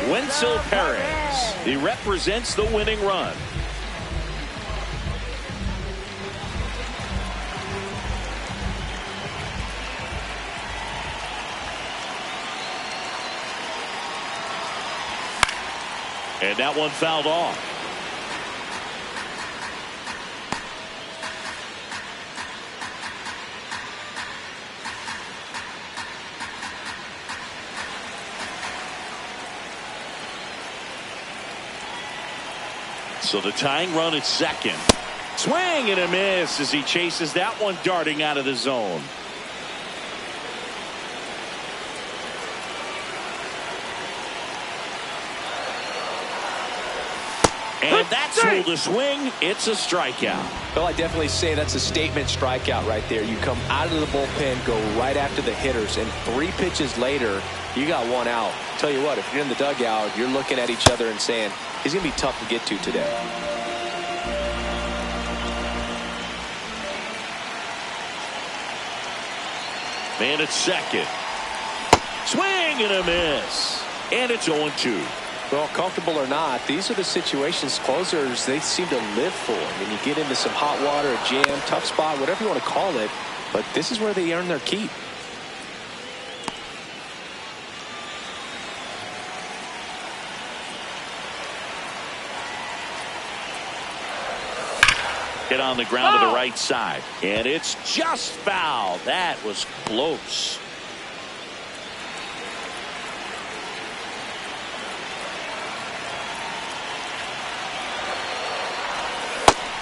Wenzel Perez. He represents the winning run. And that one fouled off. So the tying run at second. Swing and a miss as he chases that one darting out of the zone. And that's ruled a swing. It's a strikeout. Well, I definitely say that's a statement strikeout right there. You come out of the bullpen, go right after the hitters, and 3 pitches later, you got 1 out. Tell you what, if you're in the dugout, you're looking at each other and saying, he's going to be tough to get to today. Man at second. Swing and a miss. And it's 0-2. Well, comfortable or not, these are the situations closers they seem to live for. I mean, you get into some hot water, a jam, tough spot, whatever you want to call it, but this is where they earn their keep. Hit on the ground to the right side. And it's just foul. That was close.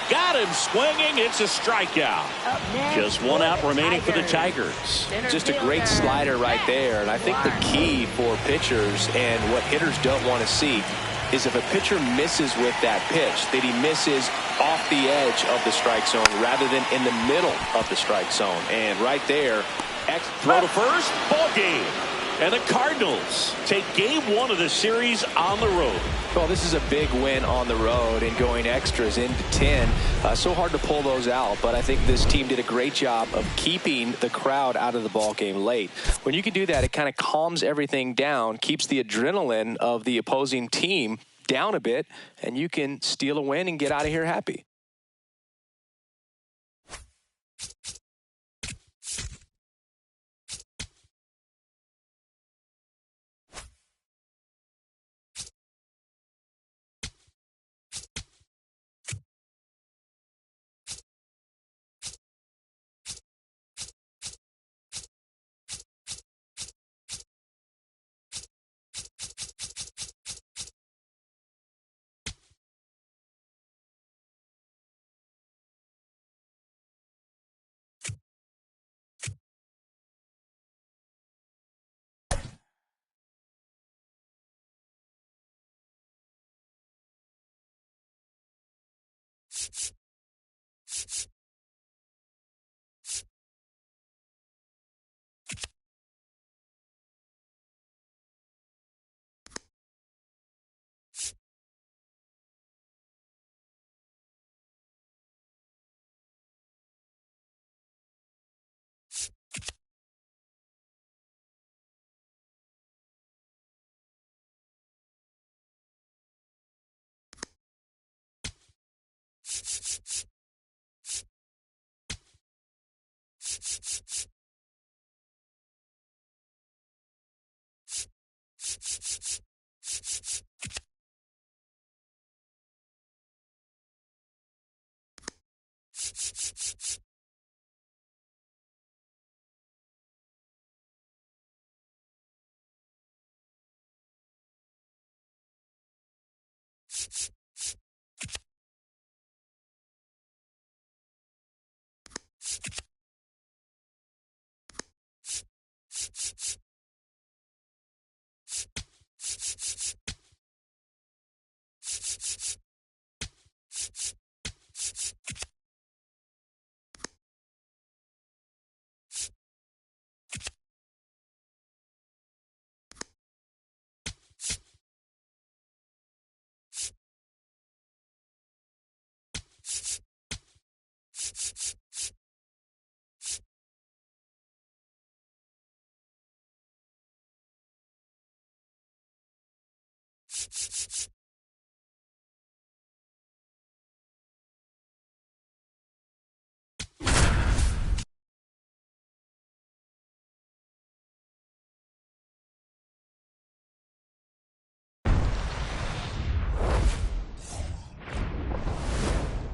Got him swinging. It's a strikeout. Just 1 out remaining for the Tigers. Just a great slider right there. And I think the key for pitchers and what hitters don't want to see is if a pitcher misses with that pitch, that he misses off the edge of the strike zone rather than in the middle of the strike zone. And right there, throw to first, ball game. And the Cardinals take game 1 of the series on the road. Well, this is a big win on the road and going extras into 10. So hard to pull those out, but I think this team did a great job of keeping the crowd out of the ball game late. When you can do that, it kind of calms everything down, keeps the adrenaline of the opposing team down a bit, and you can steal a win and get out of here happy.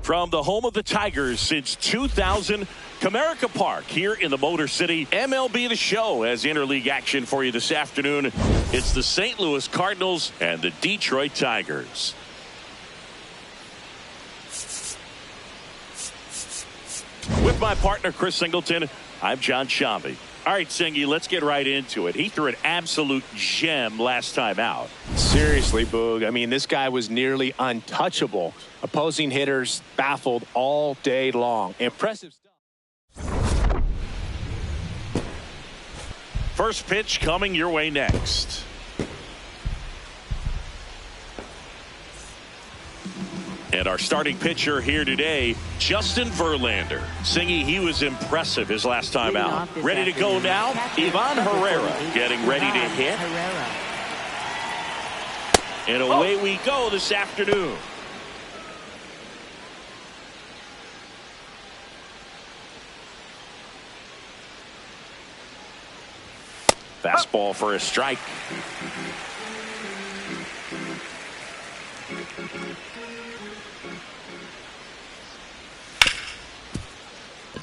From the home of the Tigers since 2000, Comerica Park here in the Motor City. MLB The Show has interleague action for you this afternoon. It's the St. Louis Cardinals and the Detroit Tigers. With my partner, Chris Singleton, I'm John Shambi. All right, Singy, let's get right into it. He threw an absolute gem last time out. Seriously, Boog. I mean, this guy was nearly untouchable. Opposing hitters baffled all day long. Impressive stuff. First pitch coming your way next. And our starting pitcher here today, Justin Verlander. Singy, he was impressive his last time out. Ready to go now? Ivan Herrera getting ready to hit. And away we go this afternoon. Fastball for a strike.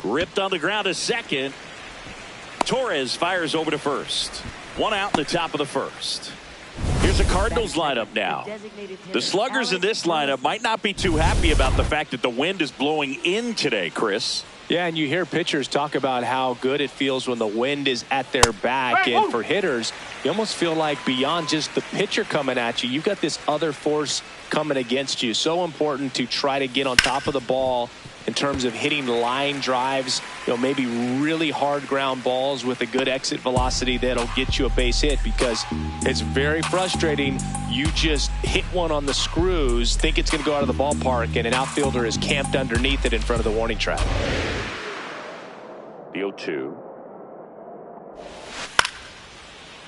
Ripped on the ground to second. Torres fires over to first. One out in the top of the first. Here's the Cardinals lineup now. The sluggers in this lineup might not be too happy about the fact that the wind is blowing in today, Chris. Yeah, and you hear pitchers talk about how good it feels when the wind is at their back. And for hitters, you almost feel like beyond just the pitcher coming at you, you've got this other force coming against you. So important to try to get on top of the ball in terms of hitting line drives, maybe really hard ground balls with a good exit velocity that'll get you a base hit, because it's very frustrating. You just hit one on the screws, think it's going to go out of the ballpark, and an outfielder is camped underneath it in front of the warning track. The 0-2.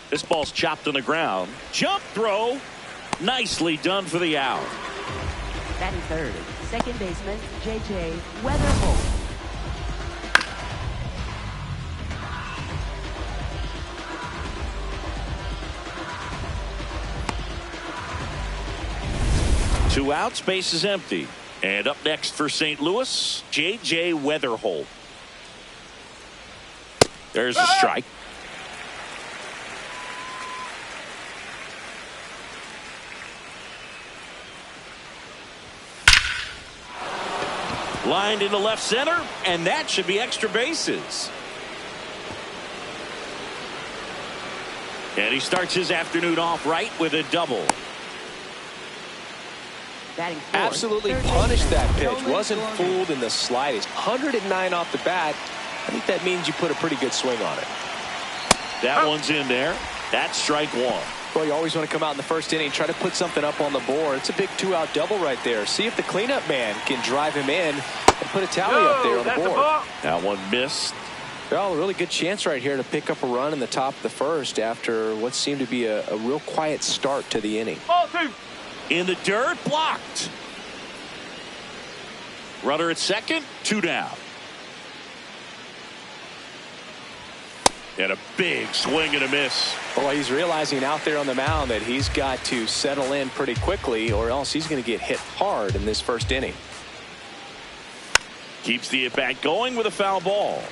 This ball's chopped on the ground. Jump throw. Nicely done for the out. Batting third, second baseman J.J. Weatherholt. Two outs, base is empty. And up next for St. Louis, J.J. Weatherholt. There's a strike. Lined into left center, and that should be extra bases. And he starts his afternoon off right with a double. Absolutely punished that pitch. Wasn't fooled in the slightest. 109 off the bat. I think that means you put a pretty good swing on it. That one's in there. That's strike one. Well, you always want to come out in the first inning, try to put something up on the board. It's a big two-out double right there. See if the cleanup man can drive him in and put a tally up there on the board. That one missed. Well, a really good chance right here to pick up a run in the top of the first after what seemed to be a real quiet start to the inning. In the dirt, blocked. Runner at second, two down. And a big swing and a miss. Well, he's realizing out there on the mound that he's got to settle in pretty quickly, or else he's going to get hit hard in this first inning. Keeps the at-bat going with a foul ball.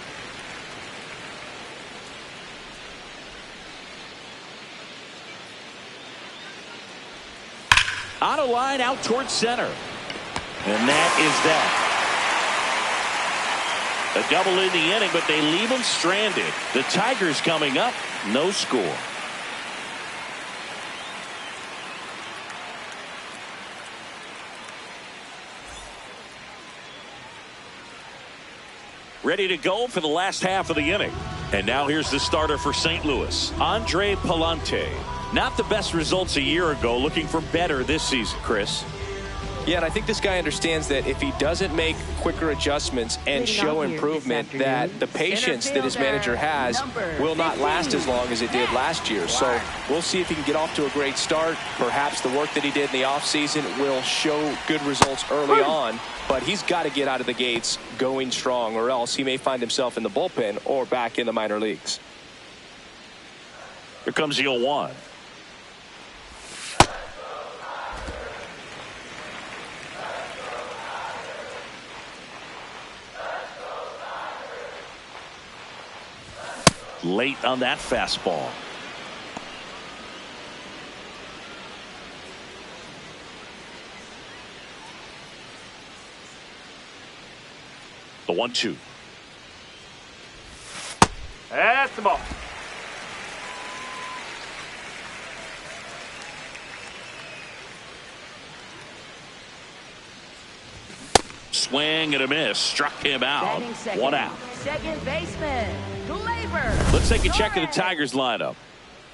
On a line out towards center. And that is that. A double in the inning, but they leave him stranded. The Tigers coming up, no score. Ready to go for the last half of the inning. And now here's the starter for St. Louis, Andre Palante. Not the best results a year ago, looking for better this season, Chris. Yeah, and I think this guy understands that if he doesn't make quicker adjustments and show improvement, that the patience that his manager has will not last as long as it did last year. So we'll see if he can get off to a great start. Perhaps the work that he did in the offseason will show good results early on, but he's got to get out of the gates going strong, or else he may find himself in the bullpen or back in the minor leagues. Here comes the 0-1. late on that fastball. The 1-2. That's the ball. Swing and a miss. Struck him out. One out. Second baseman, Glaber. Let's take a check of the Tigers lineup.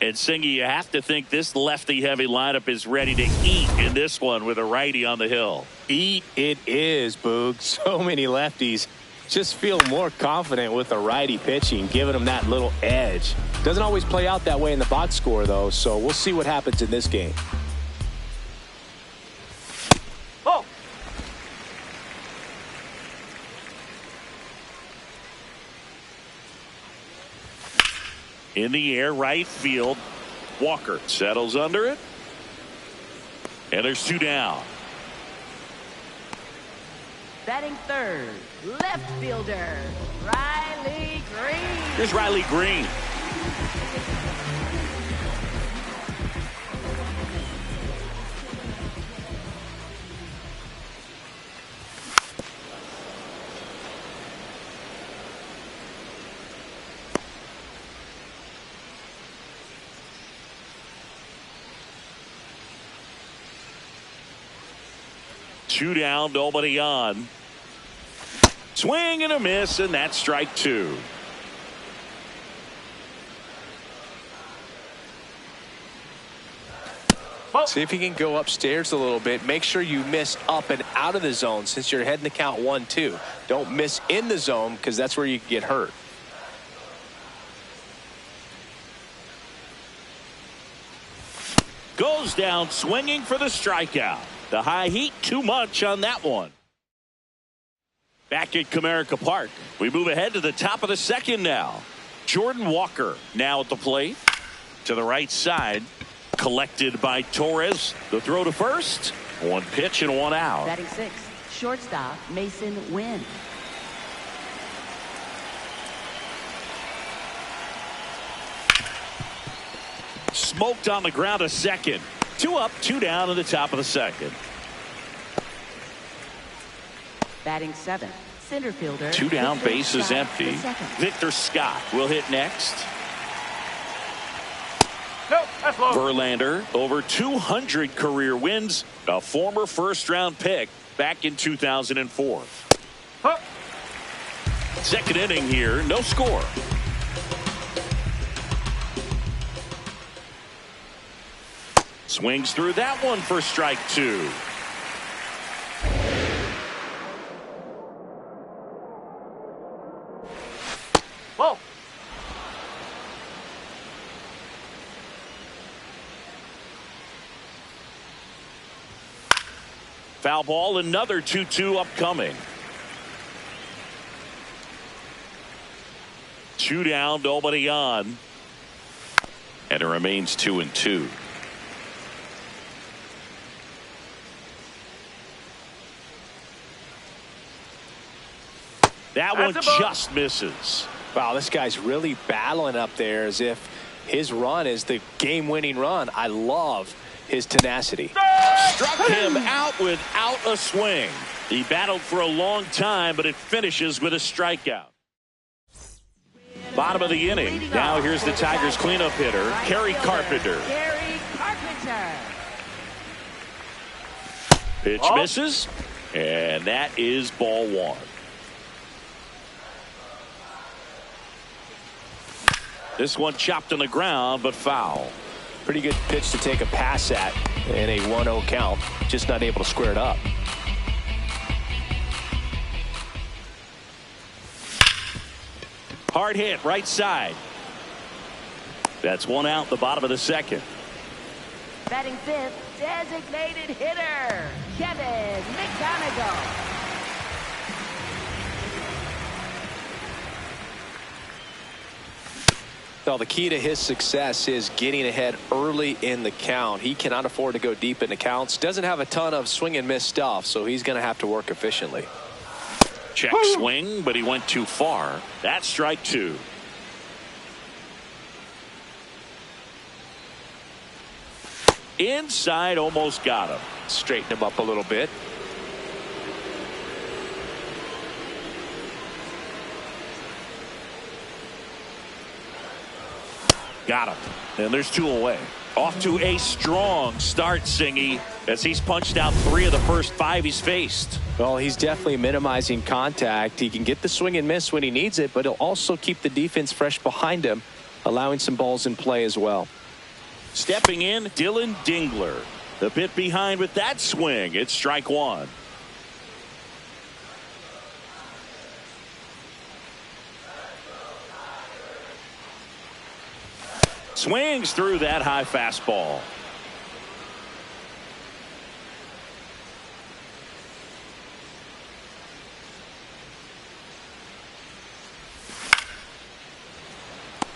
And Singy, you have to think this lefty-heavy lineup is ready to eat in this one with a righty on the hill. Eat it is, Boog. So many lefties just feel more confident with the righty pitching, giving them that little edge. Doesn't always play out that way in the box score, though, so we'll see what happens in this game. Oh. In the air, right field. Walker settles under it. And there's 2 down. Batting third, left fielder, Riley Green. Here's Riley Green. Two down, nobody on. Swing and a miss, and that's strike 2. See if you can go upstairs a little bit. Make sure you miss up and out of the zone since you're heading to count 1-2. Don't miss in the zone because that's where you get hurt. Goes down swinging for the strikeout. The high heat too much on that one. Back at Comerica Park, we move ahead to the top of the second now. Jordan Walker now at the plate. To the right side. Collected by Torres. The throw to first. 1 pitch and 1 out. Batting 6, shortstop Mason Wynn. Smoked on the ground to second. 2 up, 2 down in the top of the second. Batting 7, center fielder. 2 down, Victor base is Scott empty. II. Victor Scott will hit next. No, that's low. Verlander, over 200 career wins, a former first-round pick back in 2004. Huh. Second inning here, no score. Swings through that one for strike 2. Whoa. Foul ball, another 2-2 upcoming. 2 down, nobody on. And it remains 2-2. That one just misses. Wow, this guy's really battling up there as if his run is the game-winning run. I love his tenacity. Struck him out without a swing. He battled for a long time, but it finishes with a strikeout. Bottom of the inning. Now here's the Tigers cleanup hitter, Kerry Carpenter. Kerry Carpenter. Pitch misses, and that is ball 1. This one chopped on the ground, but foul. Pretty good pitch to take a pass at in a 1-0 count. Just not able to square it up. Hard hit, right side. That's 1 out, the bottom of the second. Batting 5th, designated hitter, Kevin McGonigal. Well, the key to his success is getting ahead early in the count. He cannot afford to go deep in the counts. Doesn't have a ton of swing and miss stuff, so he's going to have to work efficiently. Check swing, but he went too far. That's strike 2. Inside, almost got him. Straighten him up a little bit. Got him. And there's 2 away. Off to a strong start, Singy, as he's punched out 3 of the first 5 he's faced. Well, he's definitely minimizing contact. He can get the swing and miss when he needs it, but he'll also keep the defense fresh behind him, allowing some balls in play as well. Stepping in, Dylan Dingler. A bit behind with that swing. It's strike 1. Swings through that high fastball.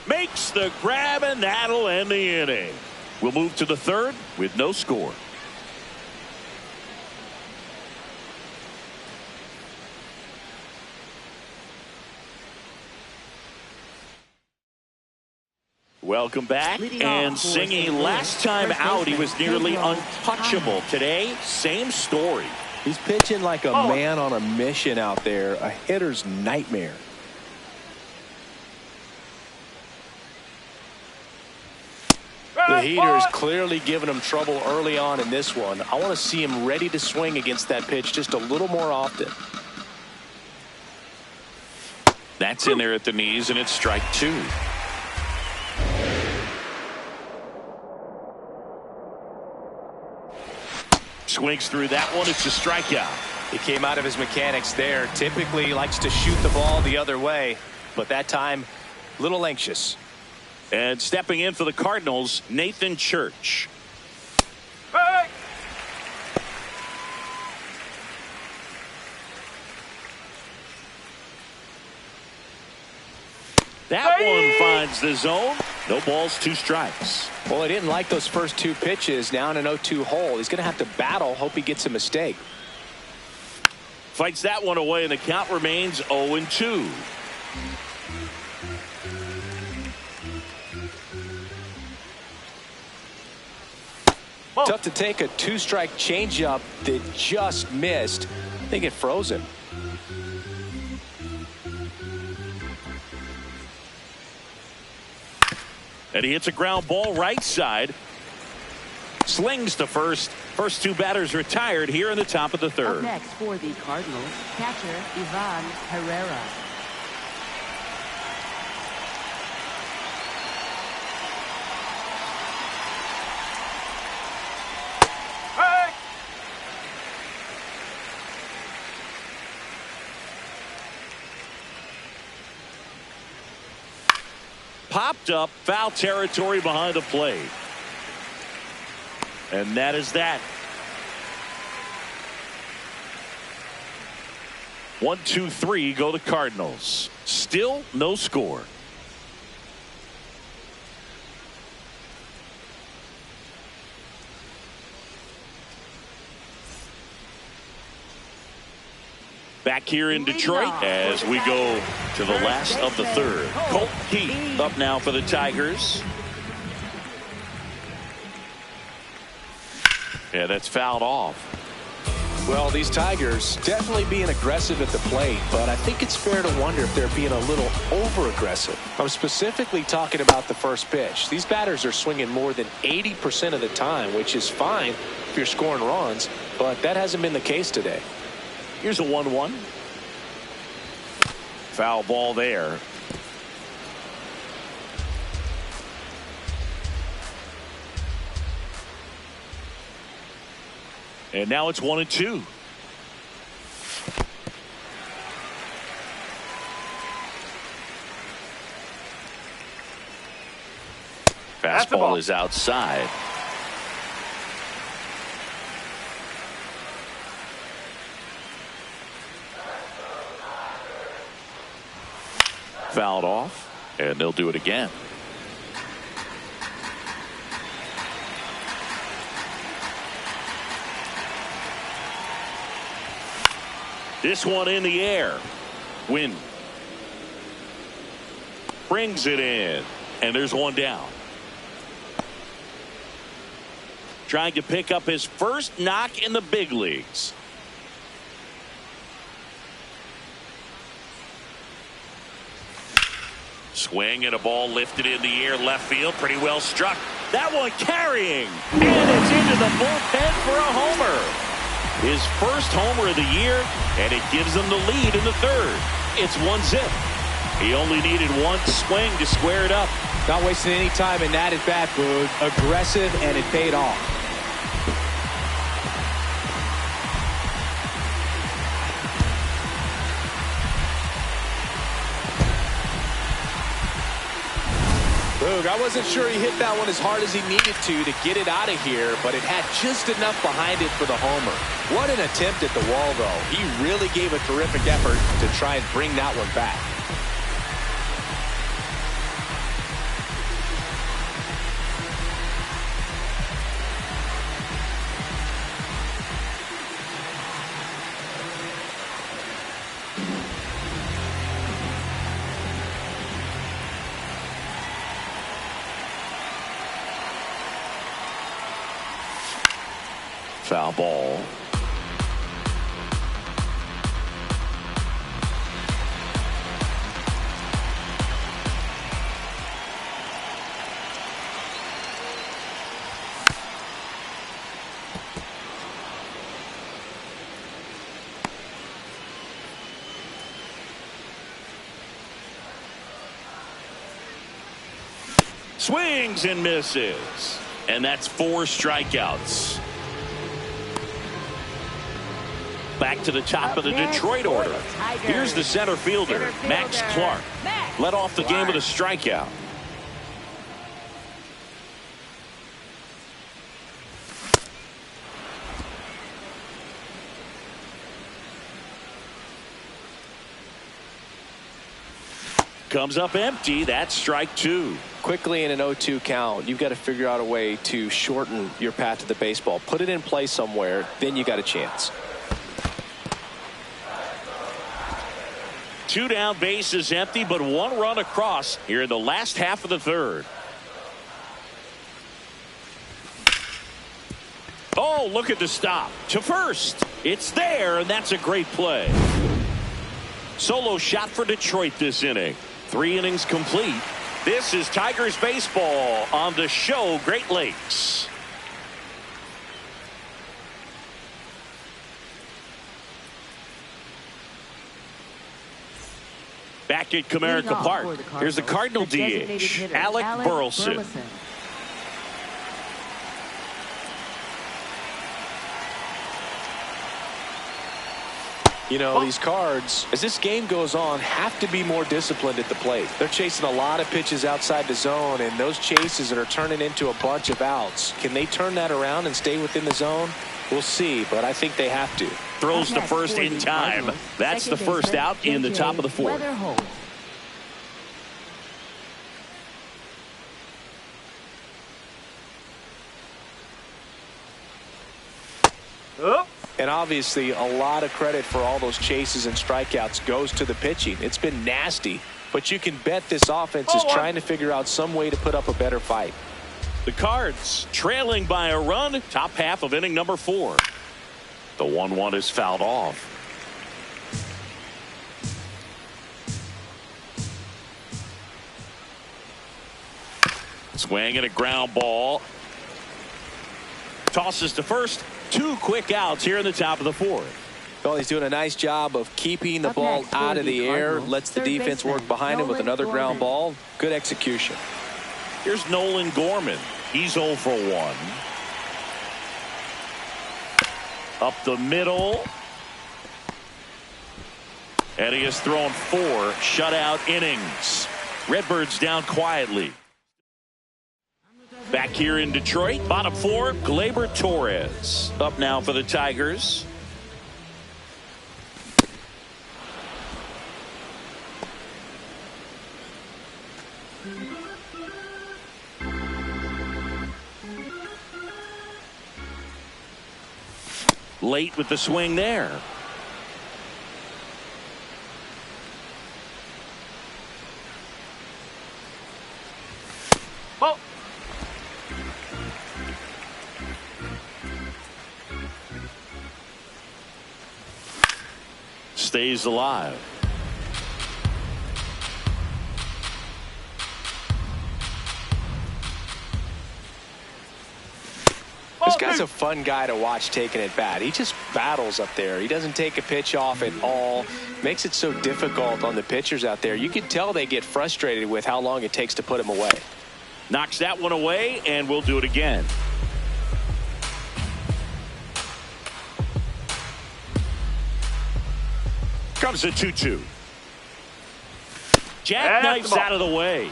Makes the grab, and that'll end the inning. We'll move to the 3rd with no score. Welcome back. And Singy, last time out he was nearly untouchable. Today, same story. He's pitching like a man on a mission out there, a hitter's nightmare. The heater is clearly giving him trouble early on in this one. I want to see him ready to swing against that pitch just a little more often. That's in there at the knees, and it's strike 2. Swings through that one. It's a strikeout. He came out of his mechanics there. Typically he likes to shoot the ball the other way, but that time a little anxious. And stepping in for the Cardinals, Nathan Church. Hey! That one finds the zone. No balls, 2 strikes. Well, he didn't like those first 2 pitches. Now in an 0-2 hole. He's going to have to battle. Hope he gets a mistake. Fights that one away, and the count remains 0-2. Tough to take a 2-strike changeup that just missed. I think it froze him. And he hits a ground ball right side. Slings to first. First 2 batters retired here in the top of the 3rd. Up next for the Cardinals, catcher Ivan Herrera. Hey! Popped up, foul territory behind the plate. And that is that. 1, 2, 3 go the Cardinals. Still no score. Back here in Detroit as we go to the last of the 3rd. Colt Keith up now for the Tigers. Yeah, that's fouled off. Well, these Tigers definitely being aggressive at the plate, but I think it's fair to wonder if they're being a little over-aggressive. I'm specifically talking about the first pitch. These batters are swinging more than 80% of the time, which is fine if you're scoring runs, but that hasn't been the case today. Here's a 1-1. Foul ball there. And now it's 1-2. Fastball is outside. Fouled off, and they'll do it again. This one in the air. Win. Brings it in, and there's one down. trying to pick up his first knock in the big leagues. Swing and a ball lifted in the air left field. Pretty well struck. That one carrying. And it's into the bullpen for a homer. His first homer of the year, and it gives them the lead in the third. It's 1-0. He only needed one swing to square it up. Not wasting any time in that at bat, Boog. Aggressive, and it paid off. Boog, I wasn't sure he hit that one as hard as he needed to get it out of here, but it had just enough behind it for the homer. What an attempt at the wall, though. He really gave a terrific effort to try and bring that one back. Foul ball. Swings and misses. And that's 4 strikeouts. Back to the top of the Detroit order. Here's the center fielder, Max Clark. Led off the game with a strikeout. Comes up empty. That's strike 2. Quickly in an 0-2 count, you've got to figure out a way to shorten your path to the baseball. Put it in play somewhere, then you got a chance. 2 down, base is empty, but 1 run across here in the last half of the third. Oh, look at the stop to first. It's there, and that's a great play. Solo shot for Detroit this inning. 3 innings complete. This is Tigers baseball on the show Great Lakes. Back at Comerica Park, here's the Cardinal DH, Alec Burleson. You know, these Cards, as this game goes on, have to be more disciplined at the plate. They're chasing a lot of pitches outside the zone, and those chases are turning into a bunch of outs. Can they turn that around and stay within the zone? We'll see, but I think they have to. Throws to first in time. That's the first out in the top of the fourth. And obviously, a lot of credit for all those chases and strikeouts goes to the pitching. It's been nasty, but you can bet this offense is trying to figure out some way to put up a better fight. The Cards trailing by a run, top half of inning number 4. The 1-1 is fouled off. Swing and a ground ball. Tosses to first. 2 quick outs here in the top of the 4th. Well, he's doing a nice job of keeping the ball out of the air. Lets the defense work behind him with another ground ball. Good execution. Here's Nolan Gorman. He's 0 for 1. Up the middle. And he has thrown 4 shutout innings. Redbirds down quietly. Back here in Detroit, bottom 4, Gleyber Torres. Up now for the Tigers. Late with the swing there. stays alive. This guy's a fun guy to watch taking at bat. He just battles up there. He doesn't take a pitch off at all. Makes it so difficult on the pitchers out there. You can tell they get frustrated with how long it takes to put him away. Knocks that one away, and we'll do it again. Comes a 2-2. Jackknifes out of the way.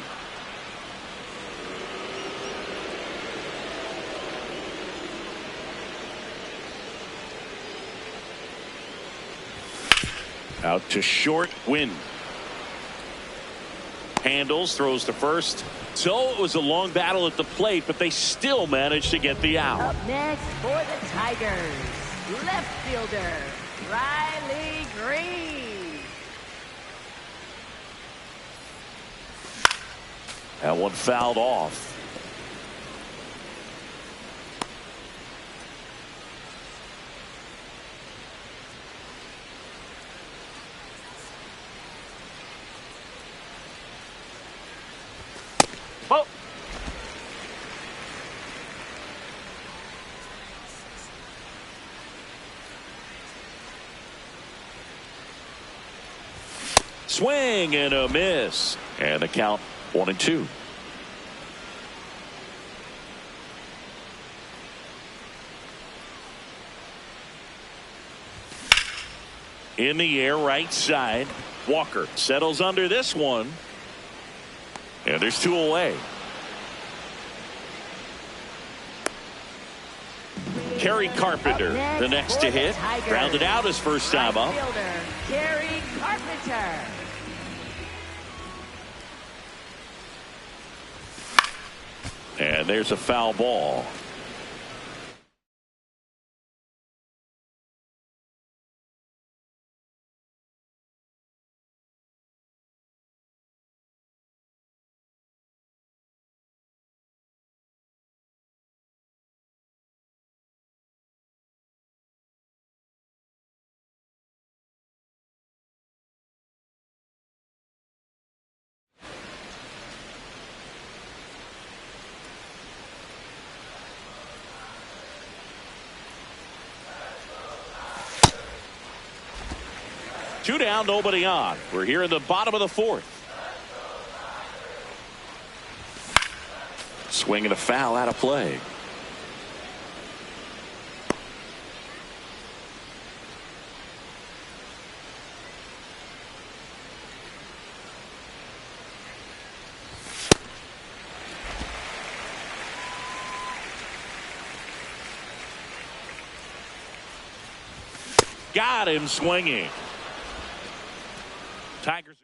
Out to short, Win. Handles, throws to first. So it was a long battle at the plate, but they still managed to get the out. Up next for the Tigers, left fielder, Riley Green. That one fouled off. Ball. Swing and a miss. And the count 1-2. In the air, right side. Walker settles under this one. And there's two away. Kerry Carpenter, the next to hit. Grounded out his first time up. Kerry Carpenter. And there's a foul ball. Two down, nobody on. We're here in the bottom of the fourth. Swing and a foul out of play. Got him swinging. Tigers.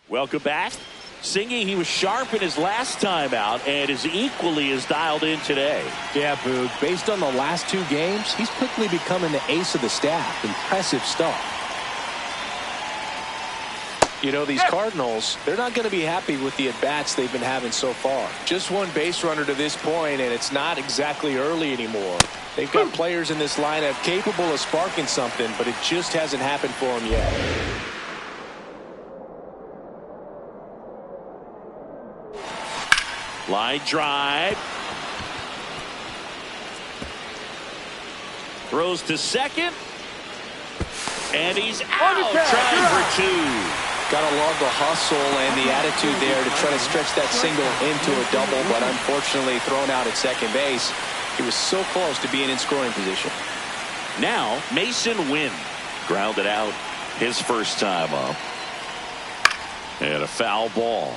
Welcome back. Singing he was sharp in his last time out and is equally as dialed in today. Yeah, Boog. Based on the last two games, he's quickly becoming the ace of the staff. Impressive stuff. You know, these Cardinals, they're not going to be happy with the at-bats they've been having so far. Just one base runner to this point, and it's not exactly early anymore. They've got players in this lineup capable of sparking something, but it just hasn't happened for them yet. Line drive. Throws to second. And he's out. Trying for two. Got to love the hustle and the attitude there to try to stretch that single into a double, but unfortunately thrown out at second base. He was so close to being in scoring position. Now Mason Wynn grounded out his first time up. And a foul ball.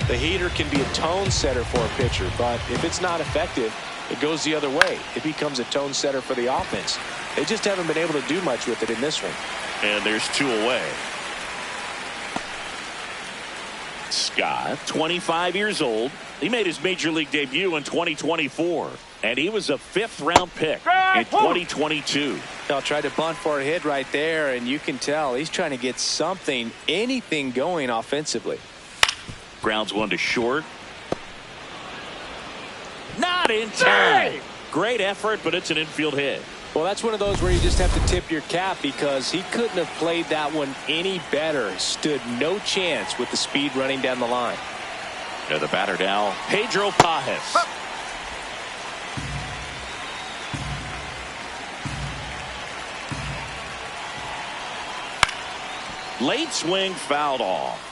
The heater can be a tone setter for a pitcher, but if it's not effective, it goes the other way. It becomes a tone setter for the offense. They just haven't been able to do much with it in this one. And there's two away. Scott, 25 years old. He made his major league debut in 2024. And he was a fifth-round pick in 2022. They'll try to bunt for a hit right there, and you can tell he's trying to get something, anything going offensively. Grounds one to short. Not in time. Great effort, but it's an infield hit. Well, that's one of those where you just have to tip your cap because he couldn't have played that one any better. Stood no chance with the speed running down the line. Yeah, the batter now, Pedro Pajes. Late swing fouled off.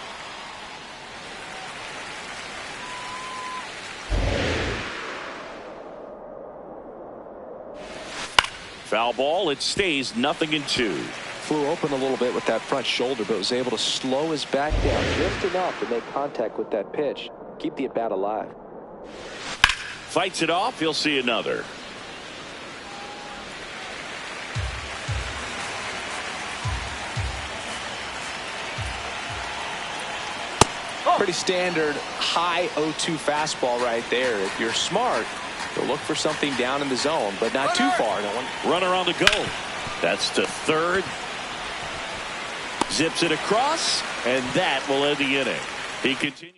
Foul ball. It stays 0-2. Flew open a little bit with that front shoulder, but was able to slow his back down just enough to make contact with that pitch. Keep the at-bat alive. Fights it off. He'll see another. Pretty standard high 0-2 fastball right there. If you're smart, you'll look for something down in the zone, but not too far. No one. Runner on the go. That's to third. Zips it across, and that will end the inning. He continues.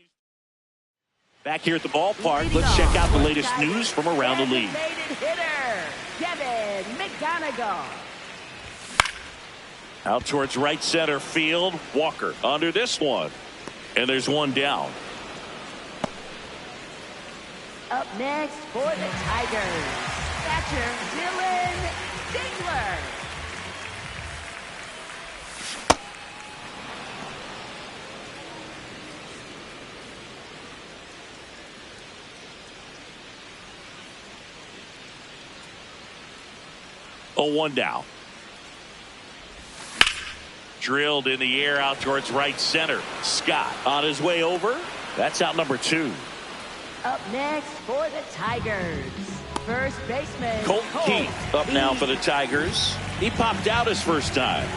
Back here at the ballpark, let's check out the latest news from around the league. Out towards right center field. Walker under this one. And there's one down. Up next for the Tigers, catcher Dylan Dingler. Oh, one down. Drilled in the air out towards right center. Scott on his way over. That's out number 2. Up next for the Tigers, first baseman Colt Keith up now for the Tigers. He popped out his first time.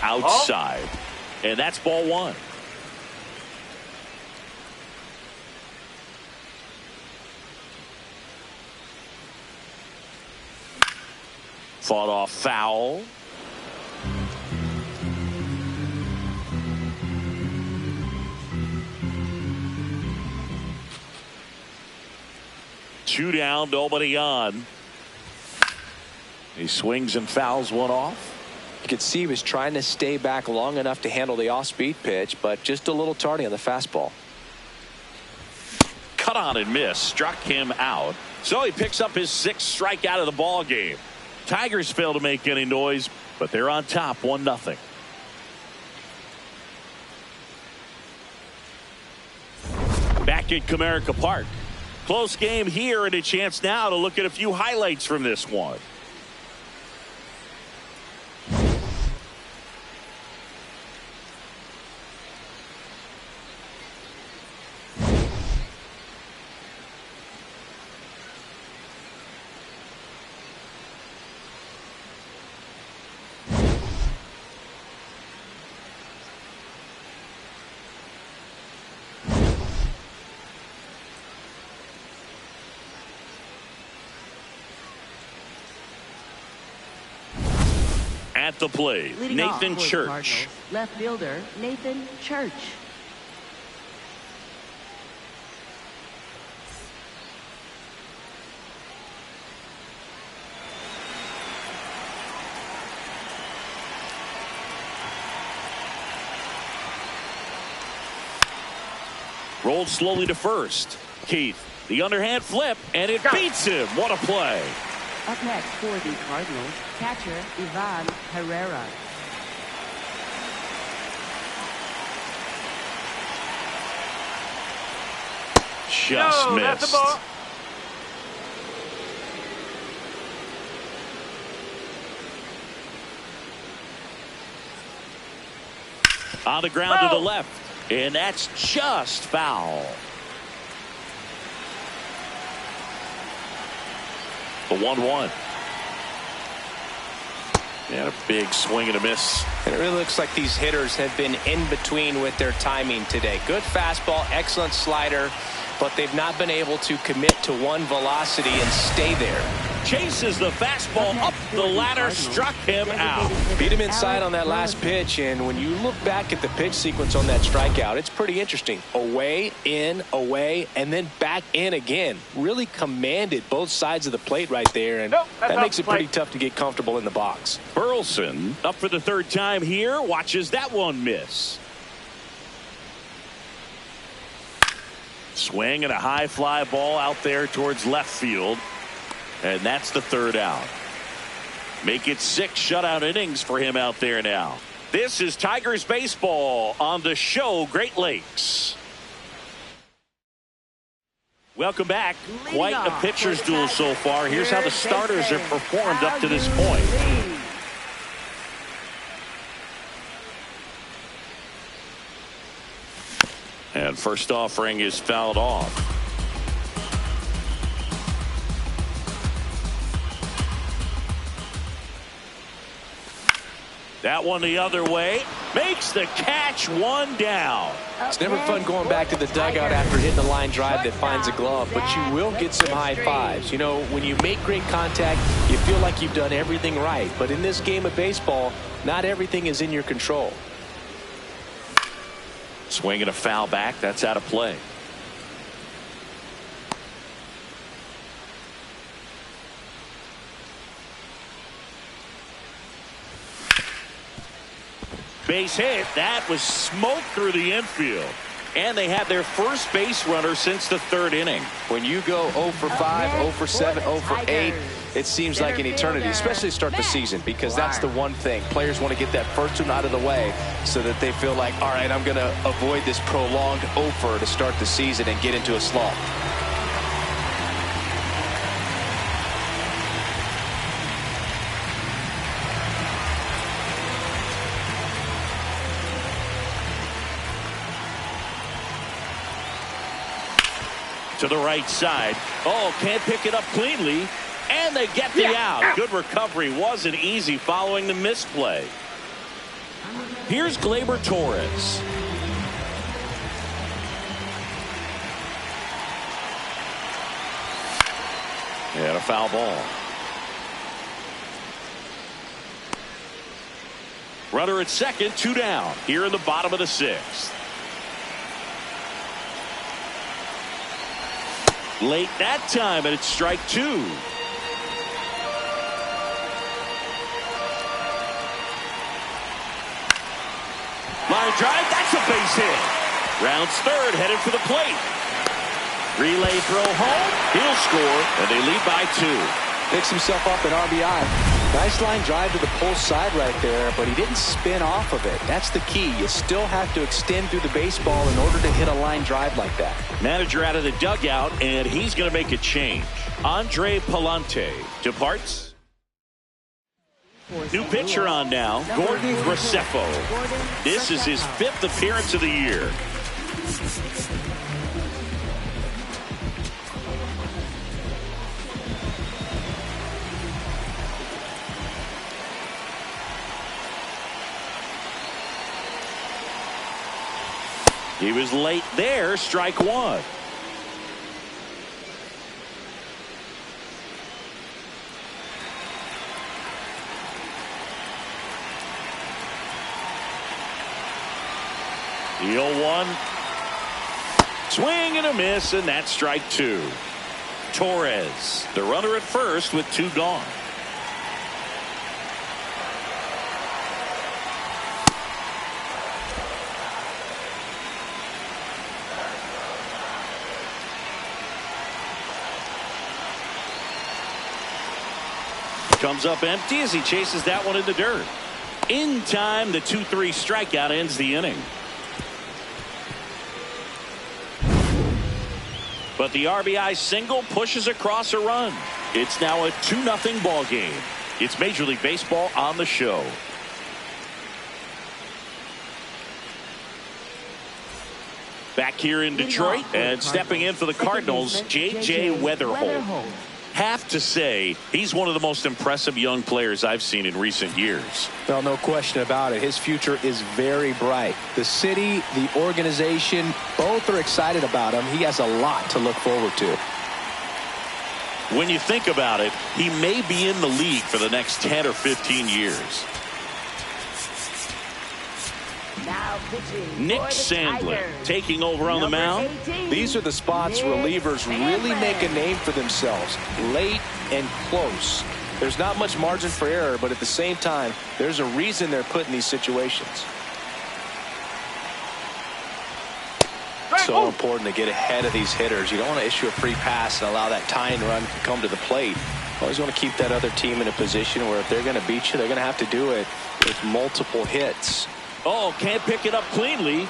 Outside. And that's ball 1. Fought off foul. Two down, nobody on. He swings and fouls one off. You could see he was trying to stay back long enough to handle the off-speed pitch, but just a little tardy on the fastball. Cut on and miss. Struck him out. So he picks up his 6th strikeout of the ball game. Tigers fail to make any noise, but they're on top 1-0. Back at Comerica Park. Close game here, and a chance now to look at a few highlights from this one. At the plate, Leading Nathan off for the Church. Cardinals, left fielder Nathan Church. Rolled slowly to first. Keith, the underhand flip, and it beats him. What a play. Up next for the Cardinals, catcher Ivan Herrera. Just missed. That's the ball. On the ground to the left, and that's just foul. The 1-1. And a big swing and a miss. And it really looks like these hitters have been in between with their timing today. Good fastball, excellent slider, but they've not been able to commit to one velocity and stay there. Chases the fastball up the ladder, struck him out. Beat him inside on that last pitch, and when you look back at the pitch sequence on that strikeout, it's pretty interesting. Away, in, away, and then back in again. Really commanded both sides of the plate right there, and that makes it pretty tough to get comfortable in the box. Burleson up for the third time here, watches that one miss. Swing and a high fly ball out there towards left field. And that's the third out. Make it 6 shutout innings for him out there now. This is Tigers baseball on the show Great Lakes. Welcome back. Quite a pitcher's duel so far. Here's how the starters have performed up to this point. And first offering is fouled off. That one the other way. Makes the catch, 1 down. It's never fun going back to the dugout after hitting a line drive that finds a glove, but you will get some high fives. You know, when you make great contact, you feel like you've done everything right. But in this game of baseball, not everything is in your control. Swing and a foul back. That's out of play. Base hit. That was smoke through the infield. And they had their first base runner since the 3rd inning. When you go 0 for 5, 0 for 7, 0 for 8, it seems like an eternity, especially to start the season, because that's the one thing. Players want to get that first one out of the way so that they feel like, all right, I'm going to avoid this prolonged 0 for to start the season and get into a slump. To the right side. Oh, can't pick it up cleanly. And they get the out. Good recovery. Wasn't easy following the misplay. Here's Gleyber Torres. And a foul ball. Runner at second, 2 down. Here in the bottom of the 6th. Late that time, and it's strike 2. Line drive, that's a base hit. Rounds third, headed for the plate. Relay throw home, he'll score, and they lead by 2. Picks himself up an RBI. Nice line drive to the pull side right there, but he didn't spin off of it. That's the key. You still have to extend through the baseball in order to hit a line drive like that. Manager out of the dugout, and he's going to make a change. Andre Palante departs. New pitcher on now, Gordon Graceffo. This is his 5th appearance of the year. He was late there, strike 1. The 0-1. Swing and a miss, and that's strike 2. Torres, the runner at first with 2 gone. Comes up empty as he chases that one in the dirt. In time, the 2-3 strikeout ends the inning. But the RBI single pushes across a run. It's now a 2-0 ball game. It's Major League Baseball on the show. Back here in Detroit, and stepping in for the Cardinals, J.J. Weatherholt. Have to say, he's one of the most impressive young players I've seen in recent years. Well, no question about it. His future is very bright. The city, the organization, both are excited about him. He has a lot to look forward to. When you think about it, he may be in the league for the next 10 or 15 years. Now pitching Nick for the Sandlin Tigers. taking over on the Number mound. 18, These are the spots Nick relievers really Sandlin. make a name for themselves. Late and close. There's not much margin for error, but at the same time, there's a reason they're put in these situations. So important to get ahead of these hitters. You don't want to issue a free pass and allow that tying run to come to the plate. Always want to keep that other team in a position where if they're going to beat you, they're going to have to do it with multiple hits. Oh, can't pick it up cleanly.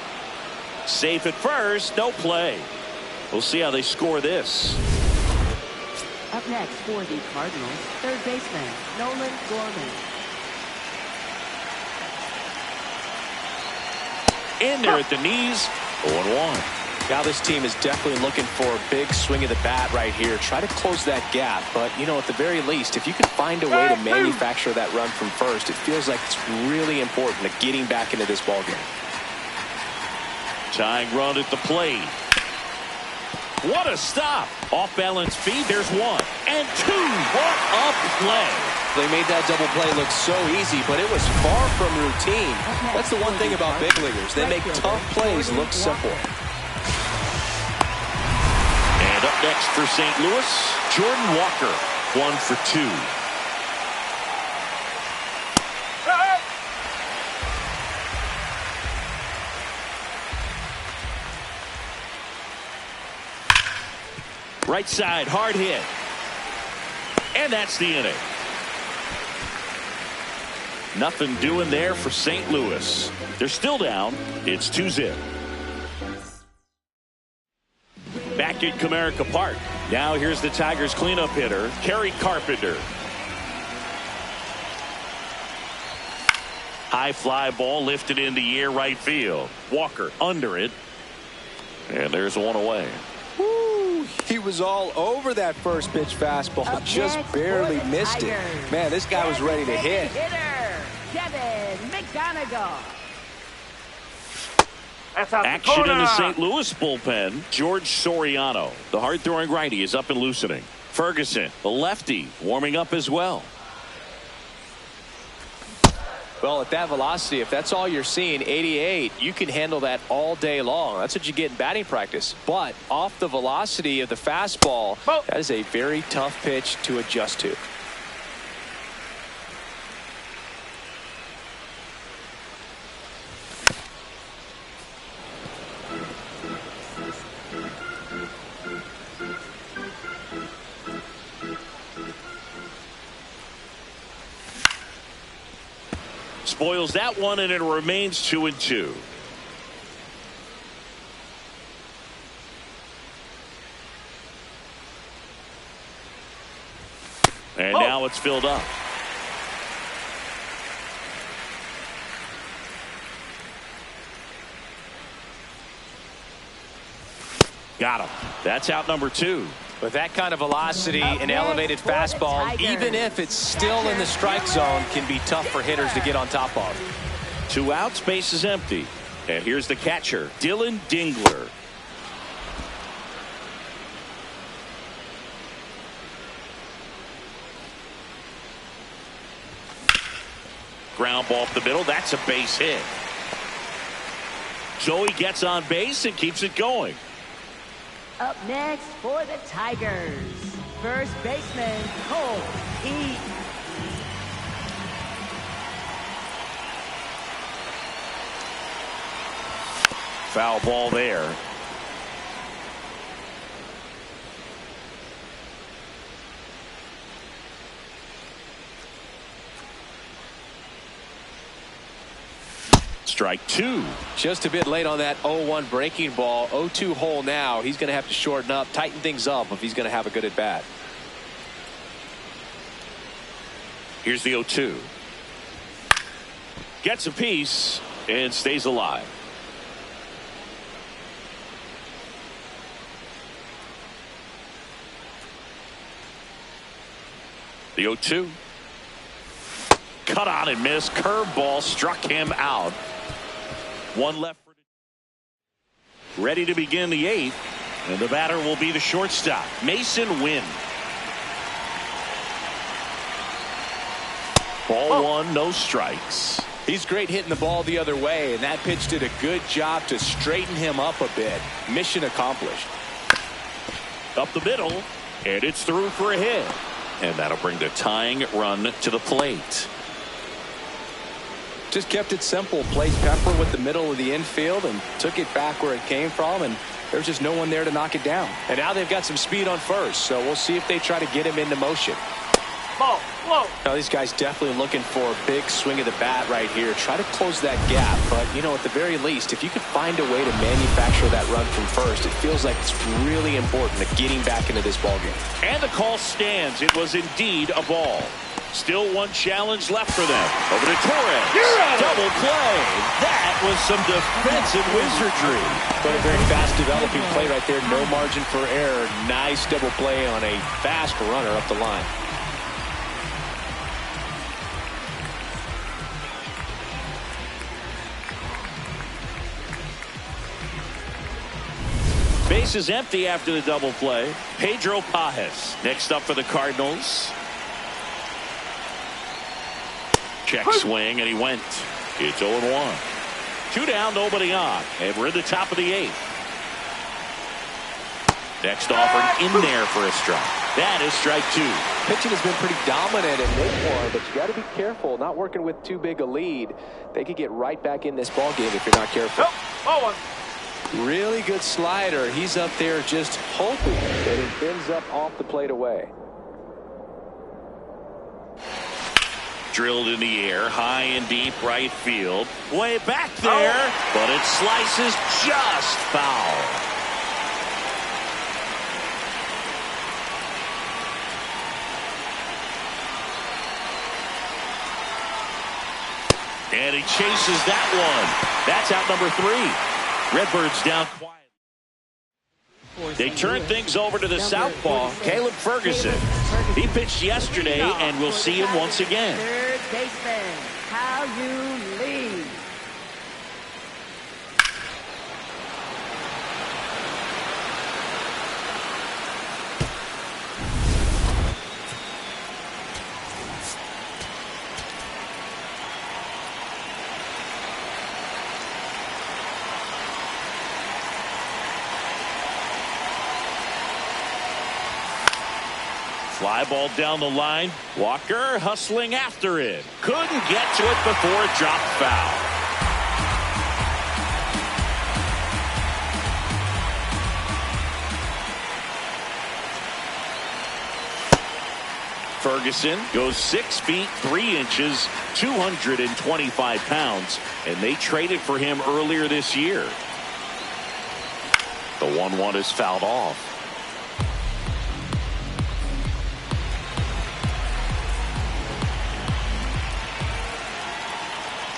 Safe at first, no play. We'll see how they score this. Up next for the Cardinals, third baseman Nolan Gorman. In there at the knees, 0-1. Now this team is definitely looking for a big swing of the bat right here. Try to close that gap. But, you know, at the very least, if you can find a way to manufacture that run from first, it feels like it's really important to getting back into this ballgame. Tying run at the plate. What a stop. Off balance feed. There's one. And two. What a play. They made that double play look so easy, but it was far from routine. That's the one thing about big leaguers. They make tough plays look simple. And up next for St. Louis, Jordan Walker, 1 for 2. Right side, hard hit. And that's the inning. Nothing doing there for St. Louis. They're still down. It's 2-0. Back at Comerica Park. Now here's the Tigers cleanup hitter, Kerry Carpenter. High fly ball lifted in the air right field. Walker under it. And there's one away. Woo, he was all over that first pitch fastball. Just barely missed it. Man, this guy was ready to hit. Kevin McGonigal. That's out Action the in the St. Louis bullpen. George Soriano, the hard-throwing righty, is up and loosening. Ferguson, the lefty, warming up as well. Well, at that velocity, if that's all you're seeing, 88, you can handle that all day long. That's what you get in batting practice. But off the velocity of the fastball, that is a very tough pitch to adjust to. Spoils that one, and it remains 2-2. And now it's filled up. Got him. That's out number 2. With that kind of velocity, an elevated fastball, even if it's still in the strike zone, can be tough for hitters to get on top of. 2 outs, base is empty. And here's the catcher, Dylan Dingler. Ground ball up the middle. That's a base hit. Joey gets on base and keeps it going. Up next for the Tigers, first baseman Cole Eaton. Foul ball there. Strike 2. Just a bit late on that 0-1 breaking ball. 0-2 hole now. He's going to have to shorten up, tighten things up if he's going to have a good at bat. Here's the 0-2. Gets a piece and stays alive. The 0-2. Cut on and miss. Curveball struck him out. One left. Ready to begin the 8th. And the batter will be the shortstop, Mason Wynn. Ball one, no strikes. He's great hitting the ball the other way, and that pitch did a good job to straighten him up a bit. Mission accomplished. Up the middle, and it's through for a hit. And that'll bring the tying run to the plate. Just kept it simple. Played pepper with the middle of the infield and took it back where it came from, and there's just no one there to knock it down. And now they've got some speed on first, so we'll see if they try to get him into motion. Ball, whoa. Now these guys definitely looking for a big swing of the bat right here. Try to close that gap, but you know, at the very least, if you could find a way to manufacture that run from first, it feels like it's really important to getting back into this ball game. And the call stands. It was indeed a ball. Still one challenge left for them. Over to Torres. Double play. That was some defensive wizardry. But a very fast developing play right there. No margin for error. Nice double play on a fast runner up the line. Base is empty after the double play. Pedro Pajes next up for the Cardinals. Check swing, and he went. It's 0-1. 2 down, nobody on. And we're in the top of the 8th. Next offering in there for a strike. That is strike 2. Pitching has been pretty dominant in this one, but you got to be careful. Not working with too big a lead. They could get right back in this ball game if you're not careful. Ball one. Really good slider. He's up there just hoping that it ends up off the plate away. Drilled in the air, high and deep right field. Way back there, but it slices just foul. And he chases that one. That's out number 3. Redbirds down quiet. They turn things over to the southpaw, Caleb Ferguson. He pitched yesterday, and we'll see him once again. Third baseman, how you lead. Fly ball down the line. Walker hustling after it. Couldn't get to it before it dropped foul. Ferguson goes 6 feet 3 inches, 225 pounds, and they traded for him earlier this year. The 1-1 is fouled off.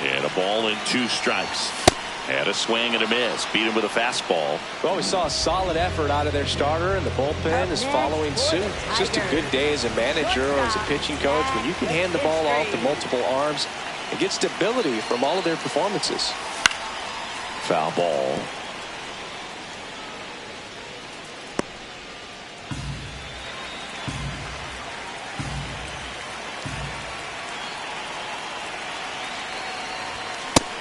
And a ball and 2 strikes. Had a swing and a miss. Beat him with a fastball. Well, we saw a solid effort out of their starter, and the bullpen is following suit. It's just a good day as a manager or as a pitching coach when you can hand the ball off to multiple arms and get stability from all of their performances. Foul ball.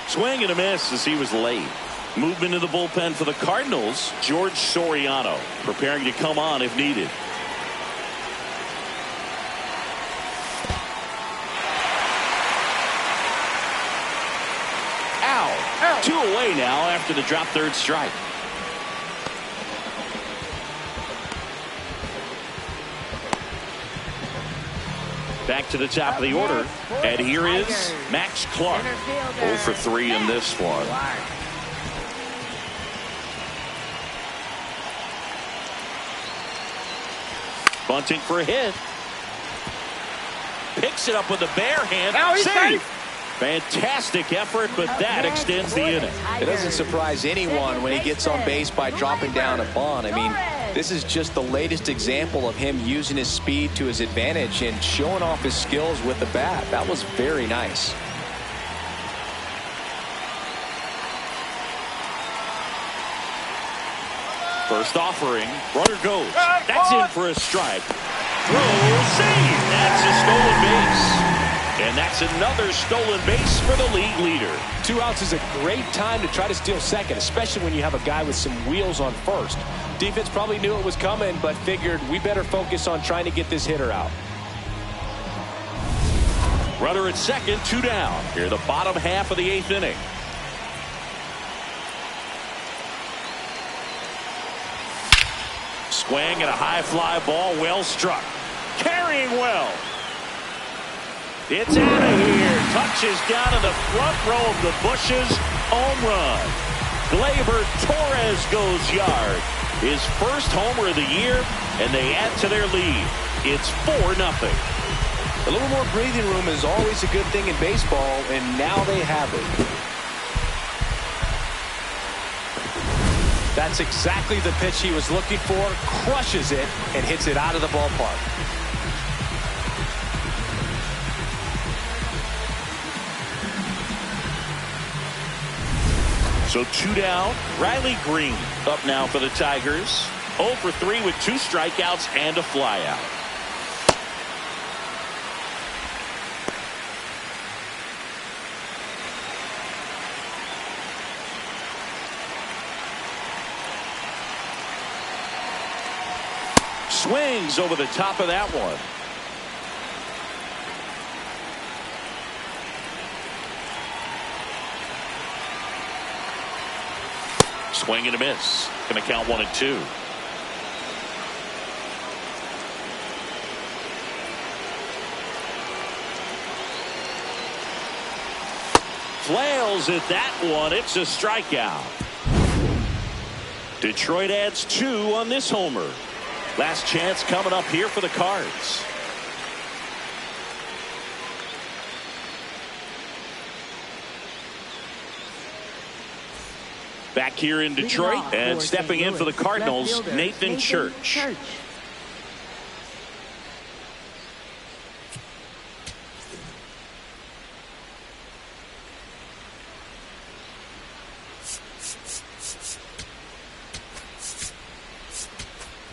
Swing and a miss as he was late. Movement in the bullpen for the Cardinals. George Soriano preparing to come on if needed. Ow. 2 away now after the drop third strike. Back to the top of the order. And here is Max Clark. 0 for 3 in this one. Bunting for a hit. Picks it up with a bare hand. Now he's Save. Fantastic effort, but that extends the inning. It doesn't surprise anyone when he gets on base by dropping down a bunt. I mean, this is just the latest example of him using his speed to his advantage and showing off his skills with the bat. That was very nice. First offering. Runner goes. That's in for a strike. Throw, save. That's a stolen base. And that's another stolen base for the league leader. 2 outs is a great time to try to steal second, especially when you have a guy with some wheels on first. Defense probably knew it was coming, but figured we better focus on trying to get this hitter out. Runner at second, 2 down. Here the bottom half of the 8th inning. Swing and a high fly ball, well struck. Carrying well. It's out of here. Touches down in the front row of the bushes. Home run. Gleyber Torres goes yard. His first homer of the year, and they add to their lead. It's 4-0. A little more breathing room is always a good thing in baseball, and now they have it. That's exactly the pitch he was looking for. Crushes it and hits it out of the ballpark. So 2 down. Riley Green up now for the Tigers. 0 for 3 with 2 strikeouts and a flyout. Swings over the top of that one. Swing and a miss. Going to count 1-2. Flails at that one. It's a strikeout. Detroit adds 2 on this homer. Last chance coming up here for the Cards. Back here in Detroit, and stepping in for the Cardinals, Nathan Church.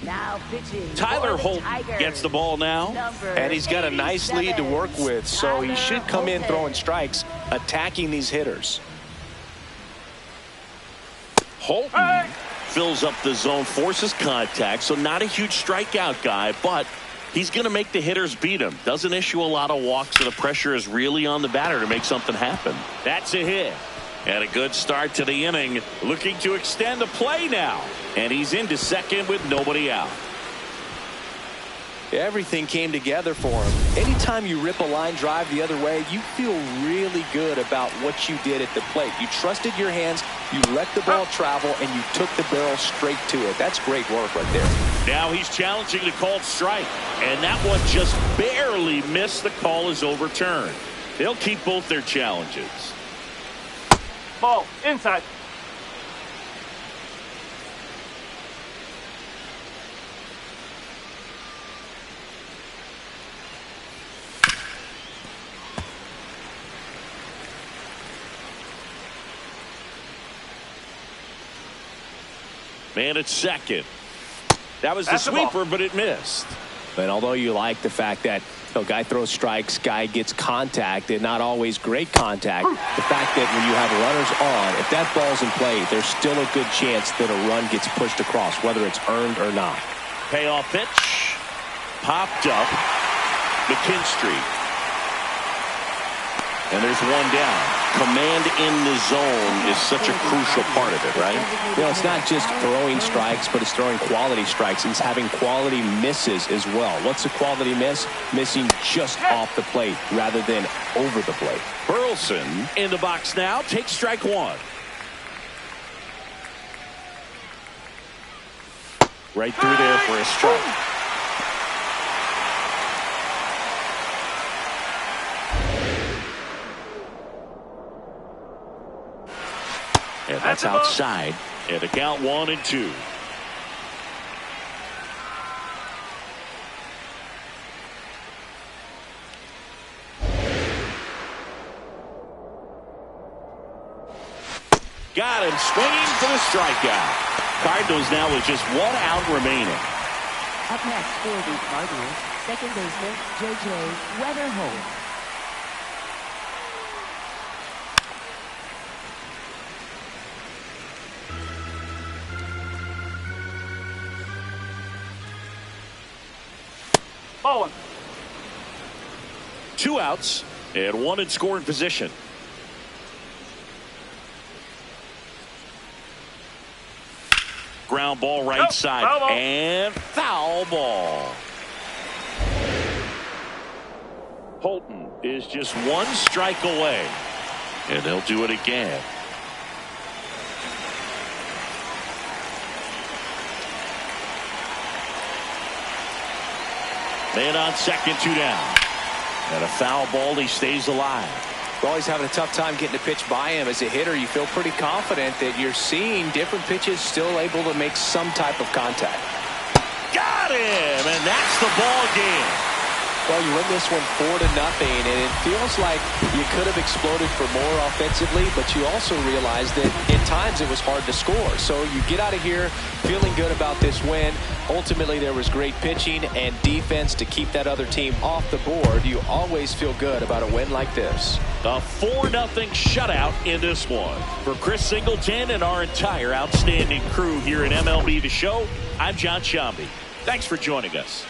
Now pitching. Tyler Holt gets the ball now. And he's got a nice lead to work with, so he should come in throwing strikes, attacking these hitters. Holton fills up the zone, forces contact, so not a huge strikeout guy, but he's going to make the hitters beat him. Doesn't issue a lot of walks, so the pressure is really on the batter to make something happen. That's a hit. And a good start to the inning, looking to extend the play now. And he's into second with nobody out. Everything came together for him. Anytime you rip a line drive the other way, you feel really good about what you did at the plate. You trusted your hands, you let the ball travel, and you took the barrel straight to it. That's great work right there. Now he's challenging the called strike, and that one just barely missed. The call is overturned. They'll keep both their challenges. Ball inside. Man at second. That was the sweeper, but it missed. And although you like the fact that guy throws strikes, guy gets contact, and not always great contact, the fact that when you have runners on, if that ball's in play, there's still a good chance that a run gets pushed across, whether it's earned or not. Payoff pitch. Popped up. McKinstry. And there's one down. Command in the zone is such a crucial part of it, right? It's not just throwing strikes, but it's throwing quality strikes. He's having quality misses as well. What's a quality miss? Missing just off the plate rather than over the plate. Burleson in the box now. Takes strike one. Right through there for a strike. And that's outside. And the count 1-2. Got him swinging for the strikeout. Cardinals now with just 1 out remaining. Up next for the Cardinals, second baseman J.J. Weatherholt. Ball one. 2 outs and 1 in scoring position. Ground ball right side. Foul ball. And foul ball. Holton is just 1 strike away. And they'll do it again. Man on second, 2 down. And a foul ball, he stays alive. Well, he's having a tough time getting a pitch by him. As a hitter, you feel pretty confident that you're seeing different pitches still able to make some type of contact. Got him, and that's the ball game. Well, you win this one 4-0, and it feels like you could have exploded for more offensively, but you also realize that at times it was hard to score. So you get out of here feeling good about this win. Ultimately, there was great pitching and defense to keep that other team off the board. You always feel good about a win like this. A 4-0 shutout in this one. For Chris Singleton and our entire outstanding crew here at MLB The Show, I'm John Shambi. Thanks for joining us.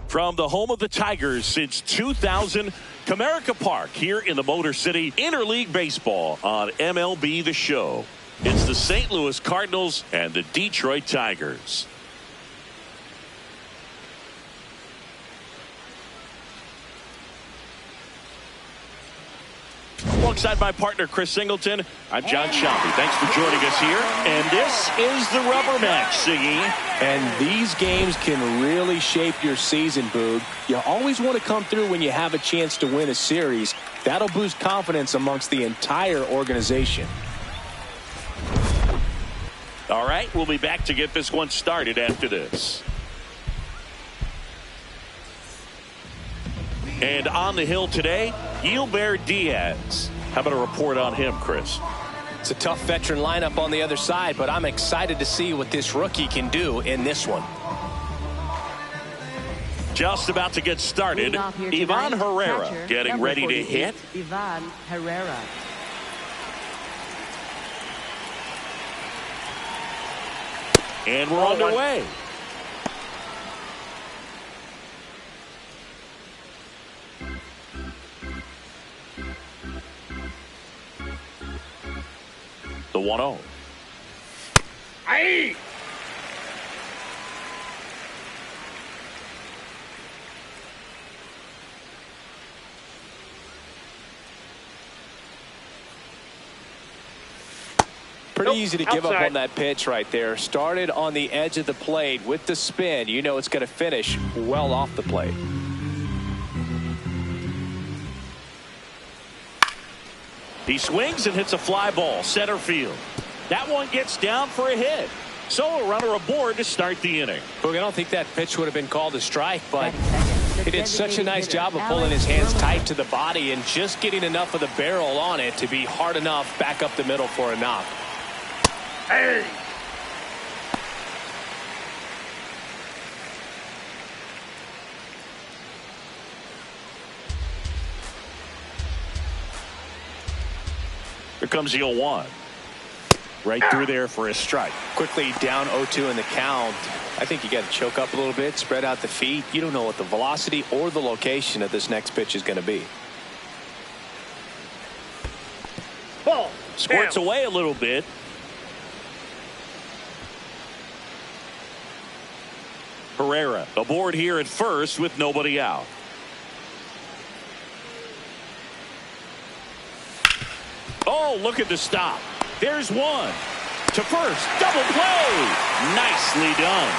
From the home of the Tigers since 2000, Comerica Park here in the Motor City, Interleague Baseball on MLB The Show. It's the St. Louis Cardinals and the Detroit Tigers. Alongside my partner Chris Singleton, I'm John Shelby. Thanks for joining us here. And this is the rubber match, Siggy. And these games can really shape your season, Boog. You always want to come through when you have a chance to win a series. That'll boost confidence amongst the entire organization. All right, we'll be back to get this one started after this. And on the hill today, Gilbert Diaz. How about a report on him, Chris? It's a tough veteran lineup on the other side, but I'm excited to see what this rookie can do in this one. Just about to get started, Ivan Herrera getting ready to hit. Ivan Herrera. And we're underway. The 1-0. Aye. Pretty easy to give up outside. on that pitch right there. Started on the edge of the plate with the spin. You know it's going to finish well off the plate. He swings and hits a fly ball, center field. That one gets down for a hit. So a runner aboard to start the inning. Look, I don't think that pitch would have been called a strike, but he did such a nice job of pulling his hands tight to the body and just getting enough of the barrel on it to be hard enough back up the middle for a knock. Hey. Here comes the 0-1. Right through there for a strike. Quickly down 0-2 in the count. I think you got to choke up a little bit, spread out the feet. You don't know what the velocity or the location of this next pitch is going to be. Ball. Squirts Down. away a little bit. Herrera aboard here at first with nobody out. Oh, look at the stop. There's one. To first. Double play. Nicely done.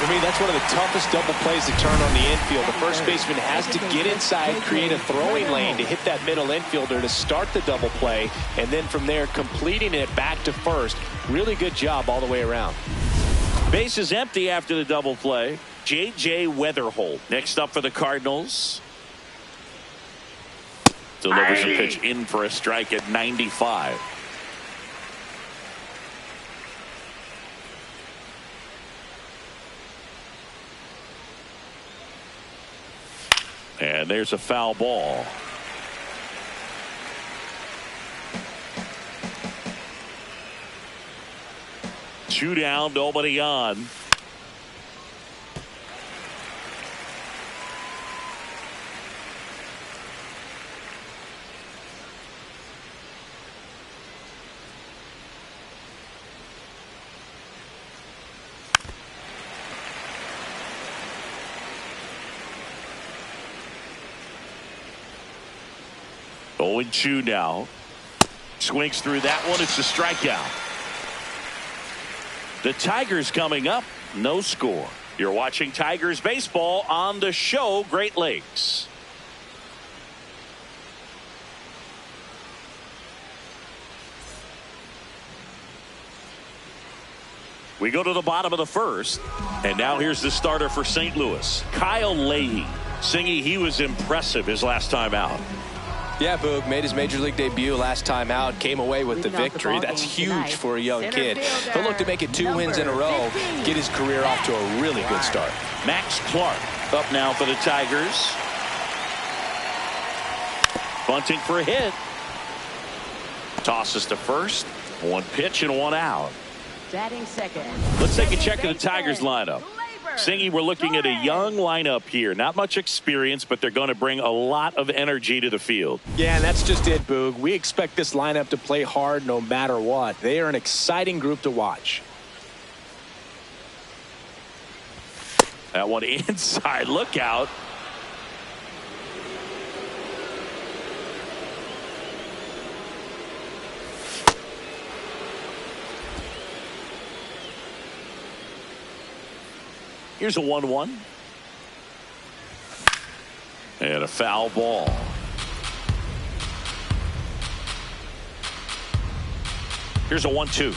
For me, that's one of the toughest double plays to turn on the infield. The first baseman has to get inside, create a throwing lane to hit that middle infielder to start the double play, and then from there completing it back to first. Really good job all the way around. Base is empty after the double play. J.J. Weatherholt next up for the Cardinals. Delivers a pitch in for a strike at 95. And there's a foul ball. Two down, nobody on. Oh, 0-2 now. Swings through that one. It's a strikeout. The Tigers coming up. No score. You're watching Tigers baseball on the show Great Lakes. We go to the bottom of the first. And now here's the starter for St. Louis, Kyle Leahy. Singy, he was impressive his last time out. Yeah, Boog made his major league debut last time out, came away with the victory. That's huge for a young kid. He'll look to make it 2 wins in a row, get his career off to a really good start. Max Clark up now for the Tigers. Bunting for a hit. Tosses to first. One pitch and one out. Batting second. Let's take a check of the Tigers lineup. Singy, we're looking at a young lineup here. Not much experience, but they're going to bring a lot of energy to the field. Yeah, and that's just it, Boog. We expect this lineup to play hard no matter what. They are an exciting group to watch. That one inside. Look out. Here's a 1-1. And a foul ball. Here's a 1-2.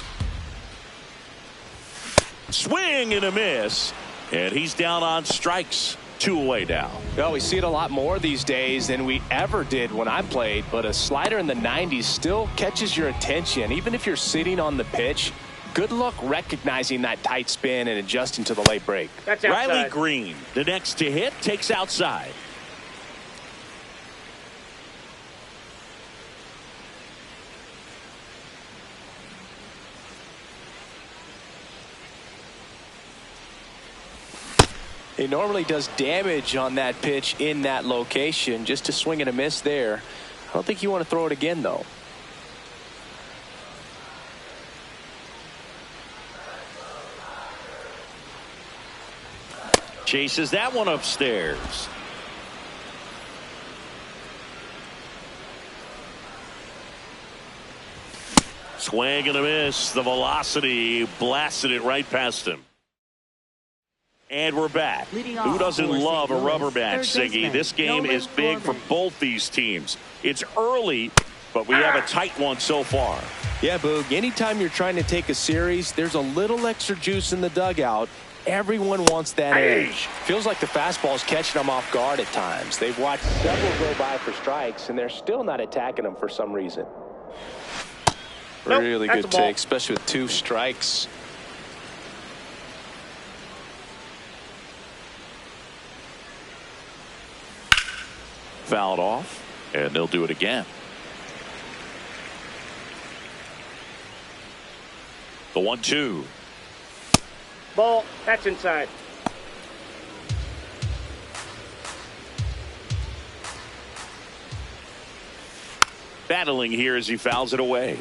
Swing and a miss. And he's down on strikes. 2 away now. Well, we see it a lot more these days than we ever did when I played, but a slider in the 90s still catches your attention. Even if you're sitting on the pitch, good luck recognizing that tight spin and adjusting to the late break. That's outside. Riley Green, the next to hit, takes outside. He normally does damage on that pitch in that location. Just a swing and a miss there. I don't think you want to throw it again, though. Chases that one upstairs. Swing and a miss. The velocity blasted it right past him. And we're back. Who doesn't love a rubber match, Siggy? This game is big for both these teams. It's early, but we have a tight one so far. Yeah, Boog, anytime you're trying to take a series, there's a little extra juice in the dugout. Everyone wants that edge. Feels like the fastball's catching them off guard at times. They've watched several go by for strikes, and they're still not attacking them for some reason. Nope, really good take, especially with 2 strikes. Fouled off, and they'll do it again. The 1-2. Ball. That's inside. Battling here as he fouls it away.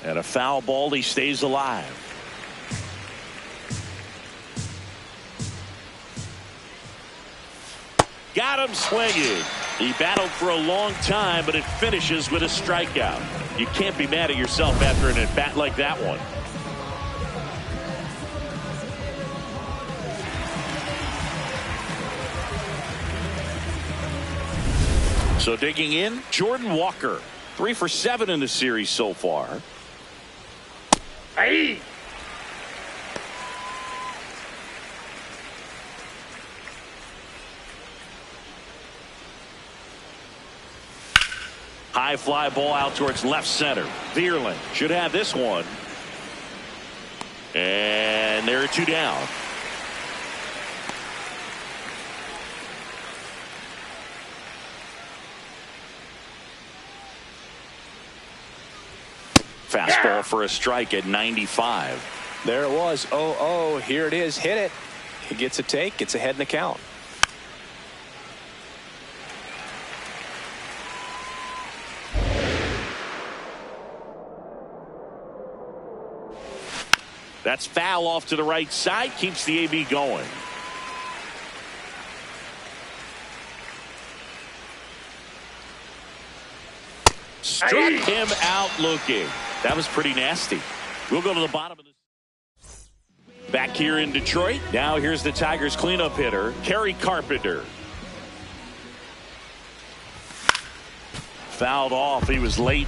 And a foul ball. He stays alive. Got him swinging. He battled for a long time, but it finishes with a strikeout. You can't be mad at yourself after an at-bat like that one. So digging in, Jordan Walker. 3 for 7 in the series so far. Hey. High fly ball out towards left center. Vierland should have this one. And there are 2 down. Fastball for a strike at 95. There it was. 0-0. Here it is. Hit it. He gets a take. Gets ahead in the count. That's foul off to the right side. Keeps the AB going. Struck him out looking. That was pretty nasty. We'll go to the bottom of this. Back here in Detroit. Now here's the Tigers cleanup hitter, Kerry Carpenter. Fouled off. He was late.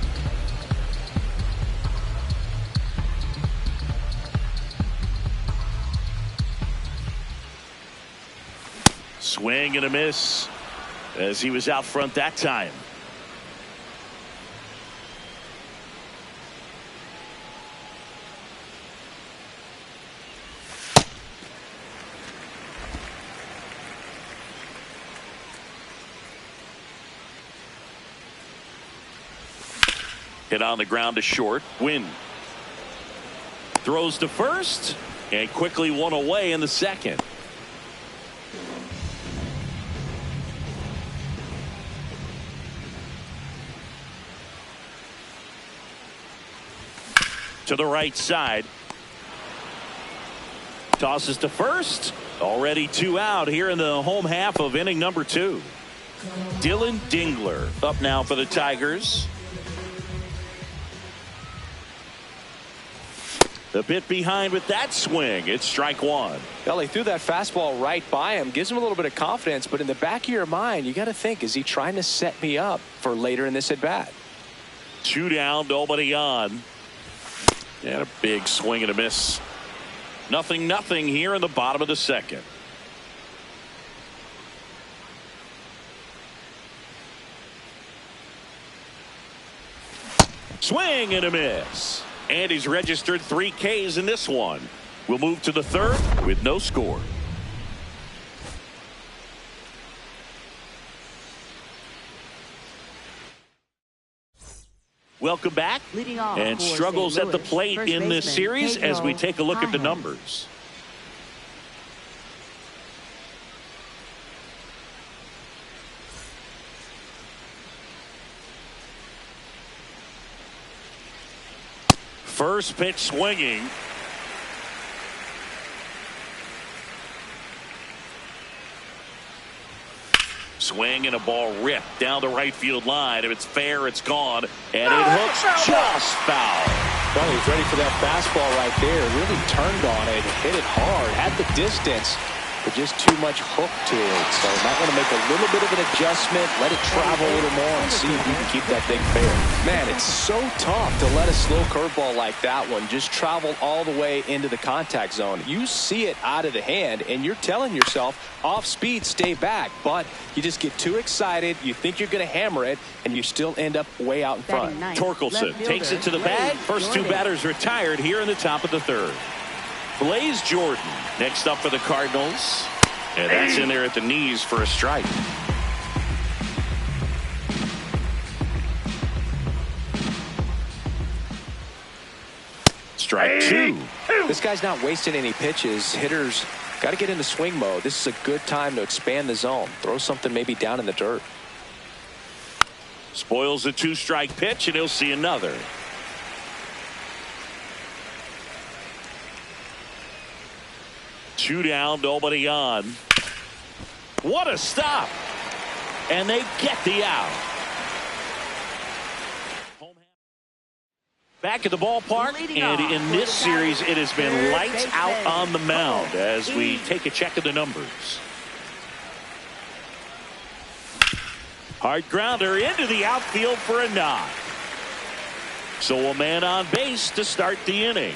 Swing and a miss as he was out front that time. Hit on the ground to short. Win. Throws to first and quickly one away in the second. To the right side. Tosses to first. Already 2 out here in the home half of inning number 2. Dylan Dingler up now for the Tigers. A bit behind with that swing. It's strike 1. Well, he threw that fastball right by him. Gives him a little bit of confidence, but in the back of your mind, you got to think, is he trying to set me up for later in this at bat? 2 down, nobody on. And a big swing and a miss. 0-0 here in the bottom of the second. Swing and a miss. And he's registered 3 Ks in this one. We'll move to the third with no score. Welcome back. Leading off And for struggles St. at the Louis, plate first in this baseman, series as we Pedro take a look at the Paez. numbers. First pitch swinging. Swing and a ball ripped down the right field line. If it's fair, it's gone. And it hooks just foul. Well, he was ready for that fastball right there. Really turned on it, hit it hard, had the distance, but just too much hook to it. So might want to make a little bit of an adjustment, let it travel a little more, and see if you can keep that thing fair. Man, it's so tough to let a slow curveball like that one just travel all the way into the contact zone. You see it out of the hand, and you're telling yourself, off speed, stay back. But you just get too excited, you think you're going to hammer it, and you still end up way out in front. Torkelson takes it to the bag. First 2 batters retired here in the top of the third. Blaze Jordan next up for the Cardinals. And that's in there at the knees for a strike. Strike 2. This guy's not wasting any pitches. Hitters got to get into swing mode. This is a good time to expand the zone. Throw something maybe down in the dirt. Spoils a 2-strike pitch, and he'll see another. Two down, nobody on. What a stop. And they get the out. Back at the ballpark, and in this series, it has been lights out on the mound as we take a check of the numbers. Hard grounder into the outfield for a knock. So a man on base to start the inning.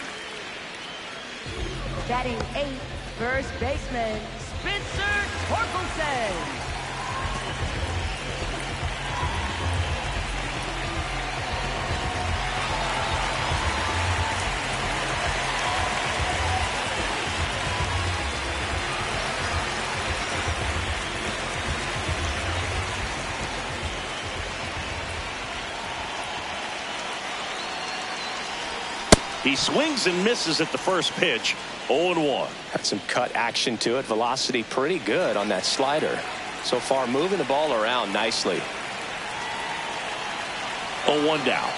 Batting 8th, first baseman, Spencer Torkelson. He swings and misses at the first pitch. 0-1. Had some cut action to it. Velocity pretty good on that slider. So far moving the ball around nicely. 0-1 down.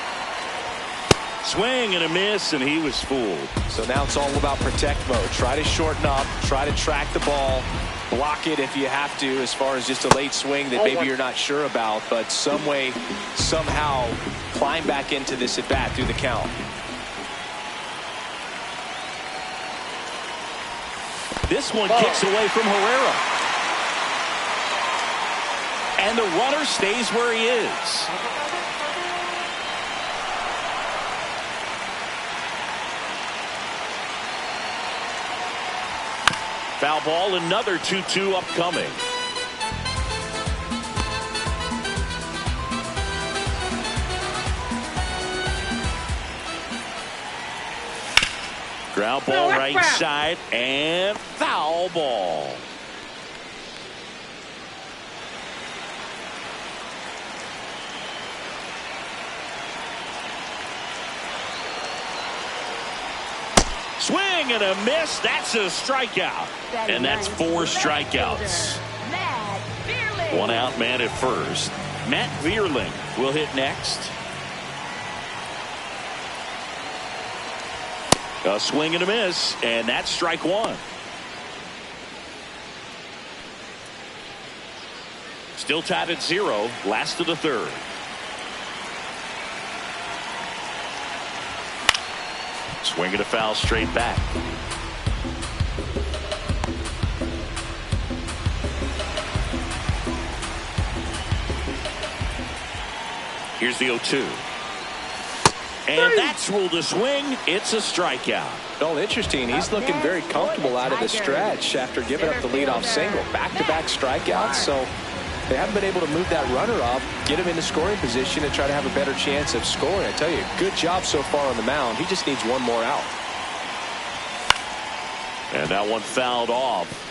Swing and a miss, and he was fooled. So now it's all about protect mode. Try to shorten up. Try to track the ball. Block it if you have to, as far as just a late swing that maybe you're not sure about. But some way, somehow, climb back into this at bat through the count. This one kicks away from Herrera. And the runner stays where he is. Foul ball, another 2-2 upcoming. Ground ball right side and foul ball. Swing and a miss. That's a strikeout. And that's 4 strikeouts. One out, man at first. Matt Vierling will hit next. A swing and a miss, and that's strike 1. Still tied at 0, last of the 3rd. Swing and a foul straight back. Here's the 0-2. And that's ruled a swing. It's a strikeout. Well, interesting. He's looking very comfortable out of the stretch after giving up the leadoff single. Back-to-back strikeouts, so they haven't been able to move that runner up, get him into scoring position, and try to have a better chance of scoring. I tell you, good job so far on the mound. He just needs one more out. And that one fouled off.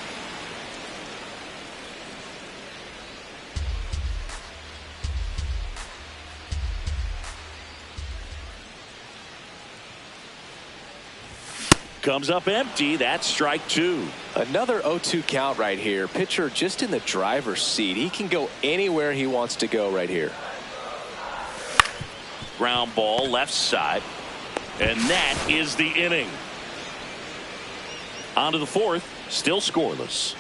Comes up empty. That's strike 2. Another 0-2 count right here. Pitcher just in the driver's seat. He can go anywhere he wants to go right here. Ground ball left side. And that is the inning. On to the 4th. Still scoreless.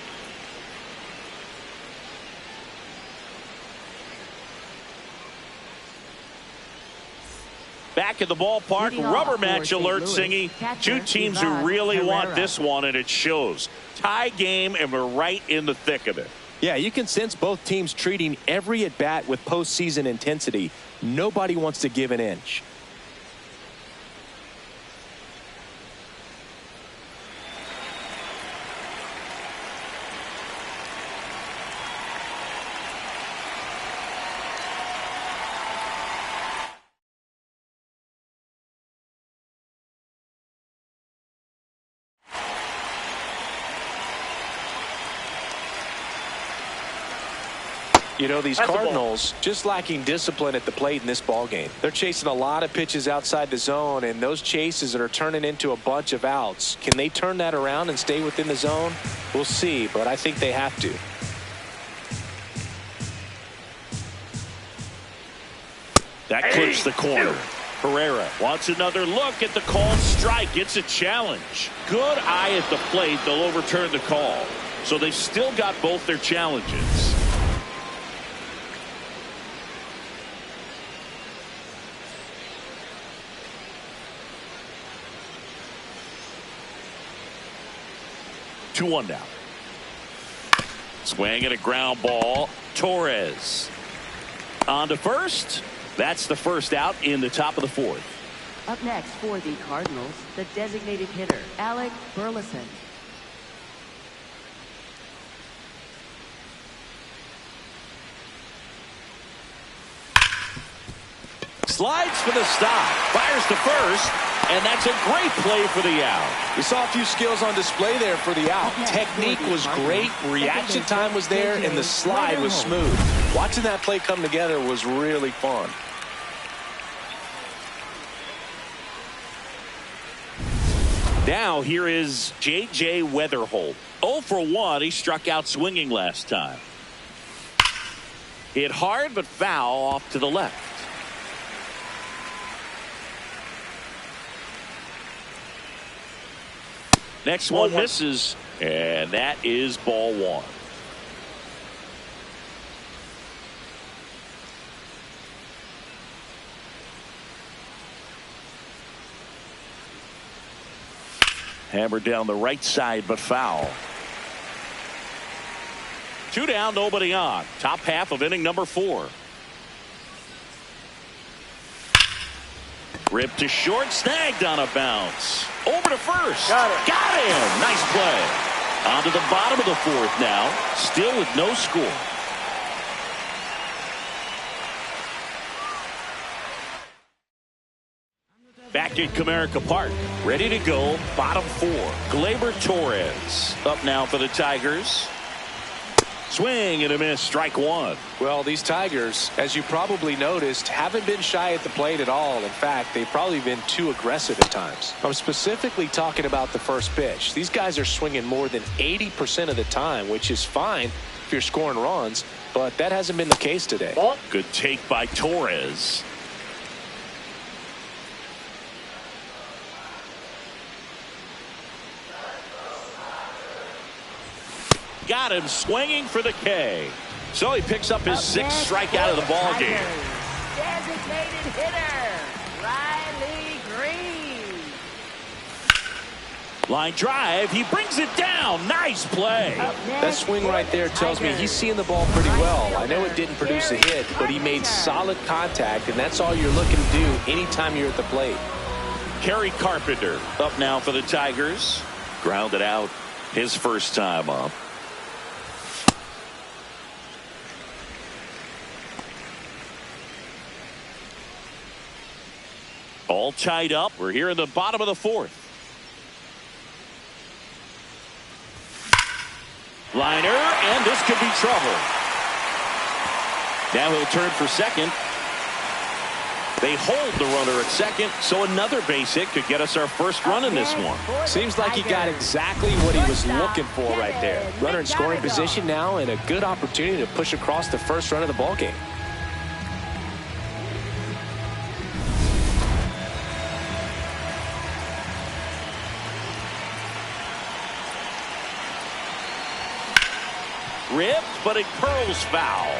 Back at the ballpark, rubber match alert, Singy. 2 teams who really want this one, and it shows. Tie game, and we're right in the thick of it. Yeah, you can sense both teams treating every at-bat with postseason intensity. Nobody wants to give an inch. You know, these Cardinals just lacking discipline at the plate in this ballgame. They're chasing a lot of pitches outside the zone, and those chases that are turning into a bunch of outs. Can they turn that around and stay within the zone? We'll see, but I think they have to. That clips the corner. Herrera wants another look at the called strike. It's a challenge. Good eye at the plate. They'll overturn the call. So they've still got both their challenges. Two one now. Swing and a ground ball. Torres on to first. That's the first out in the top of the 4th. Up next for the Cardinals, the designated hitter, Alec Burleson. Slides for the stop. Fires to first. And that's a great play for the out. We saw a few skills on display there for the out. Technique was great. Reaction time was there. And the slide was smooth. Watching that play come together was really fun. Now here is J.J. Weatherholt. 0 for 1. He struck out swinging last time. Hit hard but foul off to the left. Next one misses, and that is ball 1. Hammered down the right side, but foul. 2 down, nobody on. Top half of inning number 4. Ripped to short, snagged on a bounce. Over to first. Got it. Got him. Nice play. On to the bottom of the 4th now. Still with no score. Back at Comerica Park. Ready to go. Bottom 4. Gleyber Torres. Up now for the Tigers. Swing and a miss, strike one. Well, these Tigers, as you probably noticed, haven't been shy at the plate at all. In fact, they've probably been too aggressive at times. I'm specifically talking about the first pitch. These guys are swinging more than 80% of the time, which is fine if you're scoring runs, but that hasn't been the case today. Good take by Torres. Got him swinging for the K. So he picks up his sixth strikeout of the ball game. Designated hitter, Riley Green. Line drive. He brings it down. Nice play. That swing right there tells me he's seeing the ball pretty well. I know it didn't produce a hit, but he made solid contact, and that's all you're looking to do anytime you're at the plate. Kerry Carpenter up now for the Tigers. Grounded out his first time up. All tied up. We're here in the bottom of the fourth. Liner, and this could be trouble. Now he'll turn for second. They hold the runner at second, so another base hit could get us our first run in this one. Seems like he got exactly what he was looking for right there. Runner in scoring position now, and a good opportunity to push across the first run of the ball game. Ripped, but it curls foul.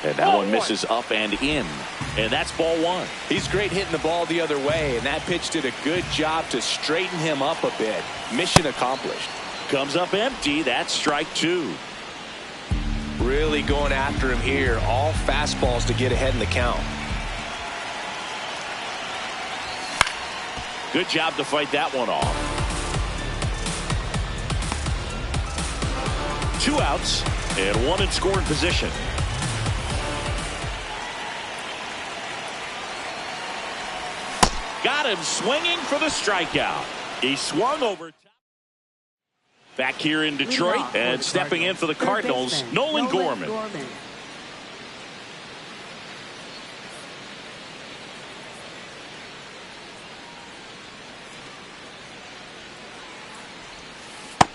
And that one misses up and in. And that's ball one. He's great hitting the ball the other way, and that pitch did a good job to straighten him up a bit. Mission accomplished. Comes up empty. That's strike two. Really going after him here. All fastballs to get ahead in the count. Good job to fight that one off. 2 outs and 1 in scoring position. Got him swinging for the strikeout. He swung over. Back here in Detroit and stepping in for the Cardinals, Nolan Gorman.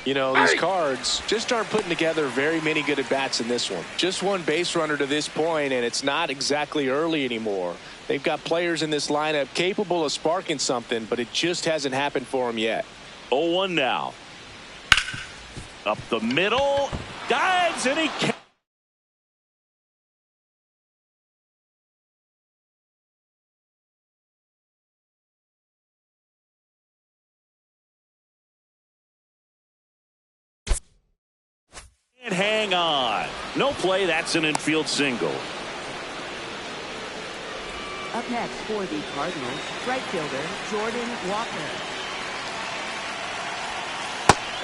You know, these Cards just aren't putting together very many good at-bats in this one. Just one base runner to this point, and it's not exactly early anymore. They've got players in this lineup capable of sparking something, but it just hasn't happened for them yet. 0-1 now. Up the middle. Dives, and he can't. And hang on. No play. That's an infield single. Up next for the Cardinals, right fielder Jordan Walker.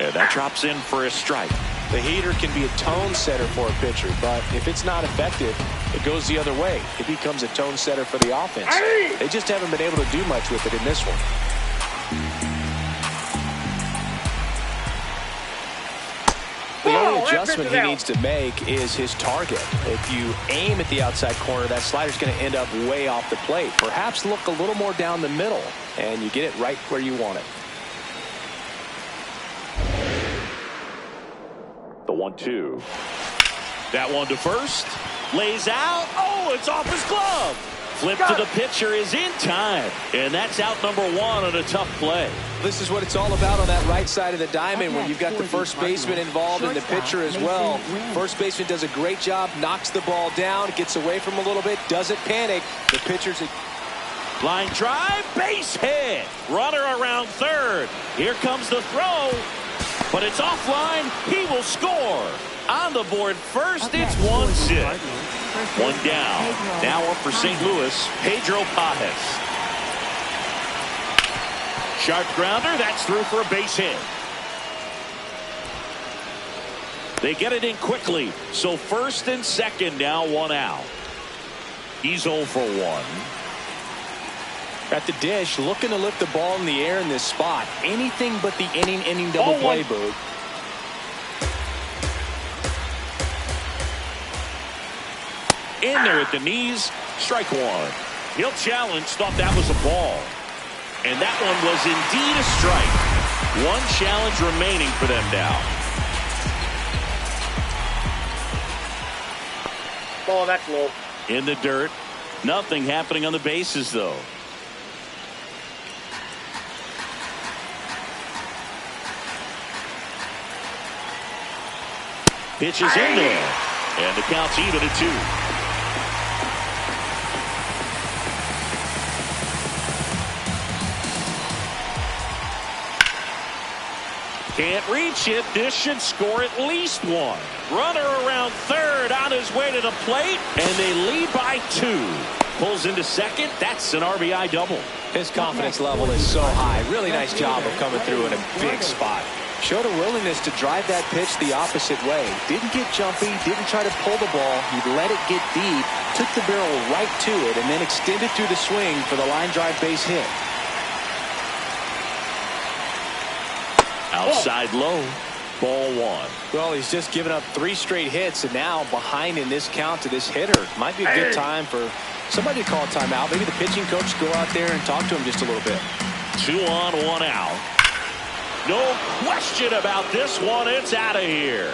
And that drops in for a strike. The heater can be a tone setter for a pitcher, but if it's not effective, it goes the other way. It becomes a tone setter for the offense. They just haven't been able to do much with it in this one. The only adjustment he needs to make is his target. If you aim at the outside corner, that slider's going to end up way off the plate. Perhaps look a little more down the middle, and you get it right where you want it. The 1-2. That one to first. Lays out. Oh, it's off his glove. Flip to the pitcher is in time. And that's out number 1 on a tough play. This is what it's all about on that right side of the diamond, where you've got the first baseman involved and the pitcher as well. First baseman does a great job, knocks the ball down, gets away from him a little bit, doesn't panic. The pitcher's... Line drive, base hit. Runner around third. Here comes the throw. But it's offline. He will score. On the board first, it's 1-0. 1 down. Now up for St. Louis, Pedro Pajes. Sharp grounder. That's through for a base hit. They get it in quickly. So first and second now, 1 out. He's 0 for 1. At the dish, looking to lift the ball in the air in this spot. Anything but the inning double play, Boog. In there at the knees, strike one. He'll challenge, thought that was a ball. And that one was indeed a strike. One challenge remaining for them now. Ball, that's low. In the dirt. Nothing happening on the bases, though. Pitch is in there. And the count's even at 2. Can't reach it. This should score at least one. Runner around third on his way to the plate, and they lead by 2. Pulls into second. That's an RBI double. His confidence level is so high. Really nice job of coming through in a big spot. Showed a willingness to drive that pitch the opposite way. Didn't get jumpy, didn't try to pull the ball. He let it get deep, took the barrel right to it, and then extended through the swing for the line drive base hit. Outside low. Ball 1. Well, he's just given up 3 straight hits, and now behind in this count to this hitter. Might be a good time for somebody to call a timeout. Maybe the pitching coach go out there and talk to him just a little bit. 2 on, 1 out. No question about this one. It's out of here.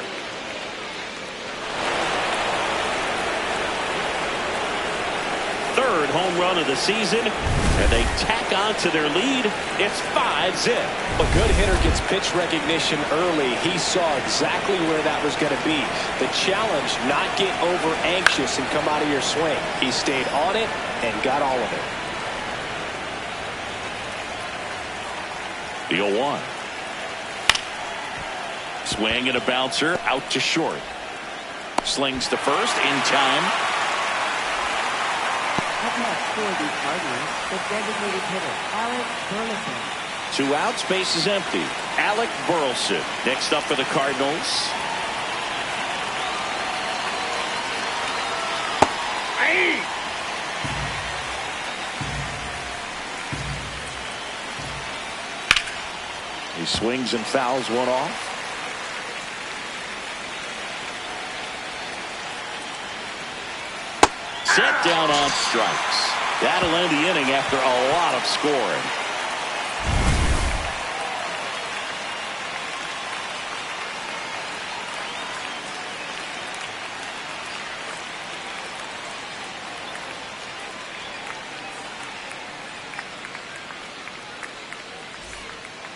Third home run of the season, and they tack on to their lead. It's 5-zip. A good hitter gets pitch recognition early. He saw exactly where that was going to be. The challenge, not get over anxious and come out of your swing. He stayed on it and got all of it. The 0-1. Swing and a bouncer out to short. Slings to first in time. Up next for the Cardinals, the designated hitter, Alec Burleson. 2 outs, base is empty. Alec Burleson next up for the Cardinals. Hey! He swings and fouls one off. Set down on strikes. That'll end the inning after a lot of scoring.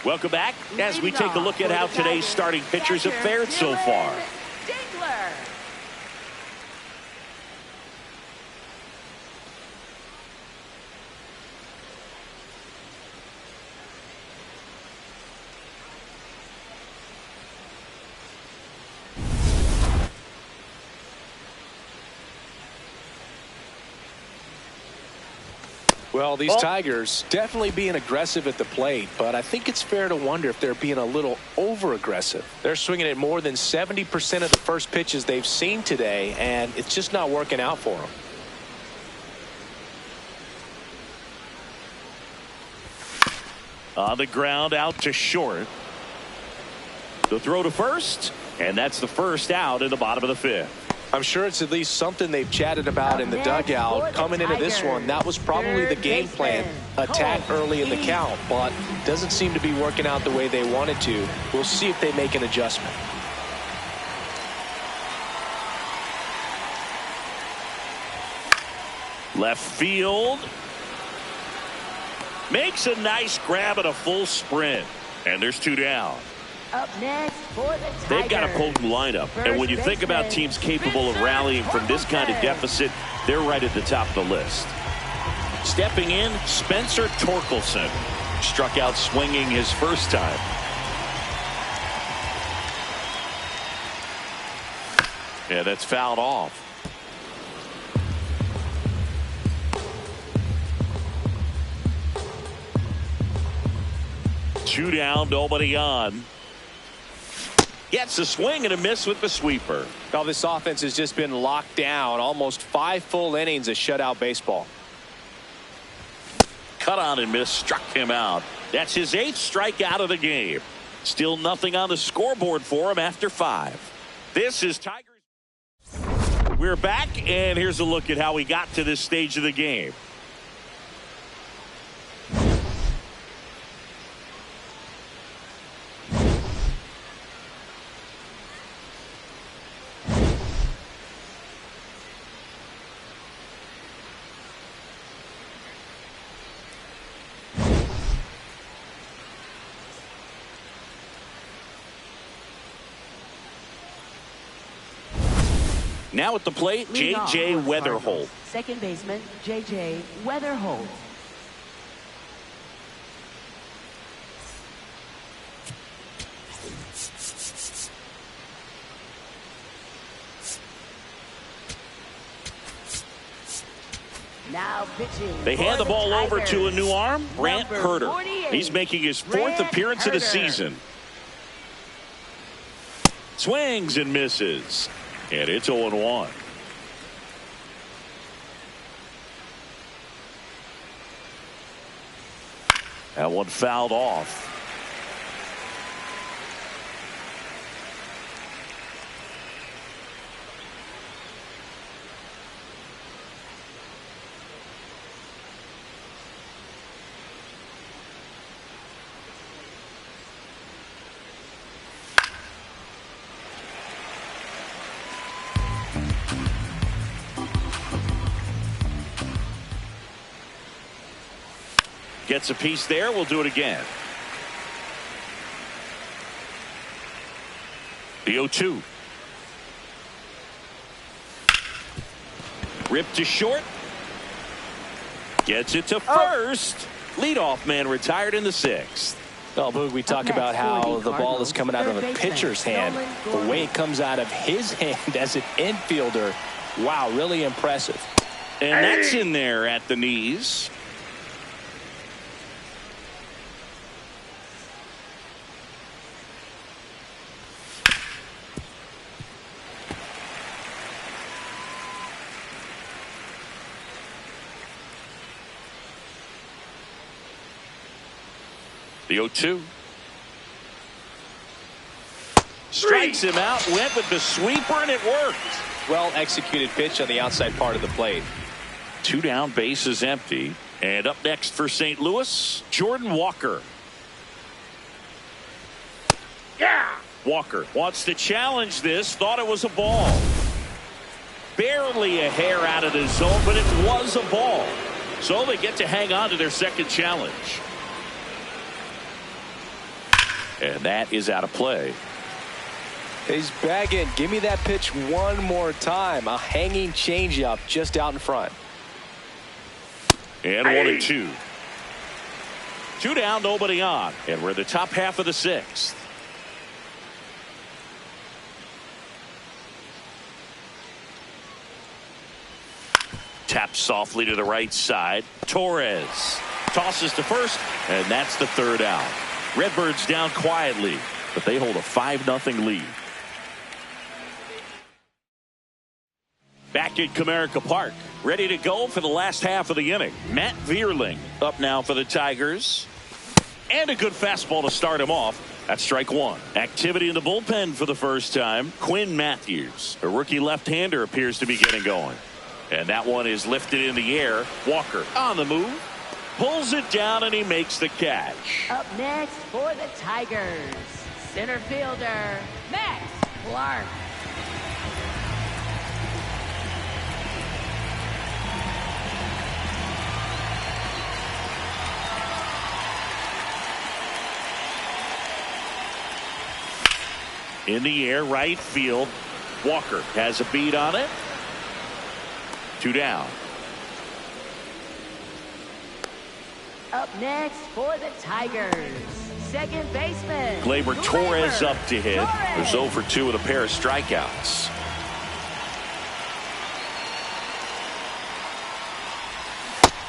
Welcome back as we take a look at how today's starting pitchers have fared so far. Well, these Tigers definitely being aggressive at the plate, but I think it's fair to wonder if they're being a little over-aggressive. They're swinging at more than 70% of the first pitches they've seen today, and it's just not working out for them. On the ground, out to short. The throw to first, and that's the first out in the bottom of the 5th. I'm sure it's at least something they've chatted about in the dugout. Coming into this one, that was probably the game plan. Attack early in the count, but doesn't seem to be working out the way they wanted to. We'll see if they make an adjustment. Left field. Makes a nice grab and a full sprint. And there's 2 down. Up next for the Tigers. They've got a potent lineup. And when you think about teams capable of rallying from this kind of deficit, they're right at the top of the list. Stepping in, Spencer Torkelson. Struck out swinging his first time. Yeah, that's fouled off. Two down, nobody on. Gets a swing and a miss with the sweeper. Well, this offense has just been locked down. Almost 5 full innings of shutout baseball. cut on and miss, struck him out. That's his 8th strikeout of the game. Still nothing on the scoreboard for him after 5. This is Tigers. We're back, and here's a look at how we got to this stage of the game. Now at the plate, J.J. Weatherholt. Second baseman, J.J. Weatherholt. Now pitching. They hand the ball over to a new arm, Brant Herter. 48. He's making his 4th appearance of the season. Swings and misses. And it's 0-1. That one fouled off. Gets a piece there. We'll do it again. The 0-2. Ripped to short. Gets it to first. Leadoff man retired in the 6th. Well, Boog, we talk about how the ball is coming out of a pitcher's hand. The way it comes out of his hand as an infielder, wow, really impressive. And that's in there at the knees. The 0-2. Strikes him out, went with the sweeper, and it worked. Well executed pitch on the outside part of the plate. 2 down, base is empty. And up next for St. Louis, Jordan Walker. Yeah. Walker wants to challenge this, thought it was a ball. Barely a hair out of the zone, but it was a ball. So they get to hang on to their second challenge. And that is out of play. He's bagging. Give me that pitch one more time. A hanging changeup just out in front. And 1-2. 2 down, nobody on. And we're in the top half of the 6th. Taps softly to the right side. Torres tosses to first, and that's the 3rd out. Redbirds down quietly, but they hold a 5-0 lead. Back at Comerica Park, ready to go for the last half of the inning. Matt Vierling up now for the Tigers. And a good fastball to start him off. That's strike 1. Activity in the bullpen for the first time. Quinn Matthews, a rookie left-hander, appears to be getting going. And that one is lifted in the air. Walker on the move. Pulls it down, and he makes the catch. Up next for the Tigers, center fielder, Max Clark. In the air, right field. Walker has a beat on it. 2 down. Up next for the Tigers, second baseman, Gleyber Torres up to hit. There's 0 for 2 with a pair of strikeouts.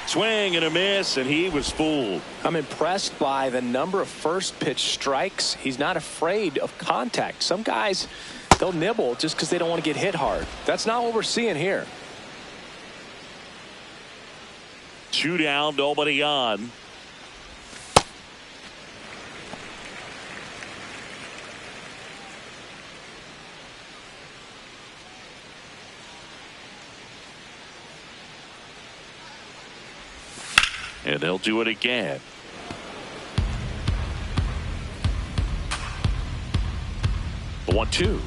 Swing and a miss, and he was fooled. I'm impressed by the number of first pitch strikes. He's not afraid of contact. Some guys, they'll nibble just because they don't want to get hit hard. That's not what we're seeing here. 2 down, nobody on. And they'll do it again. The 1-2.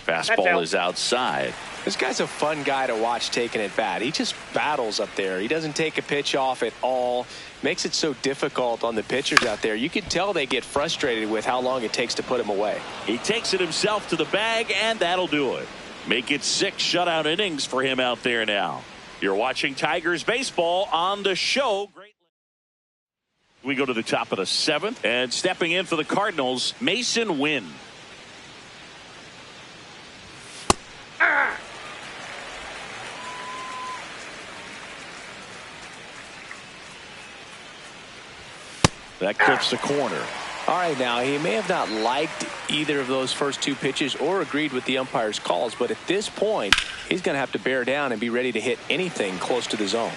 Fastball is outside. This guy's a fun guy to watch taking at bat. He just battles up there. He doesn't take a pitch off at all. Makes it so difficult on the pitchers out there. You can tell they get frustrated with how long it takes to put him away. He takes it himself to the bag, and that'll do it. Make it 6 shutout innings for him out there now. You're watching Tigers baseball on the show. Great. We go to the top of the 7th, and stepping in for the Cardinals, Mason Wynn. That clips the corner. All right, now he may have not liked either of those first 2 pitches or agreed with the umpire's calls, but at this point he's going to have to bear down and be ready to hit anything close to the zone.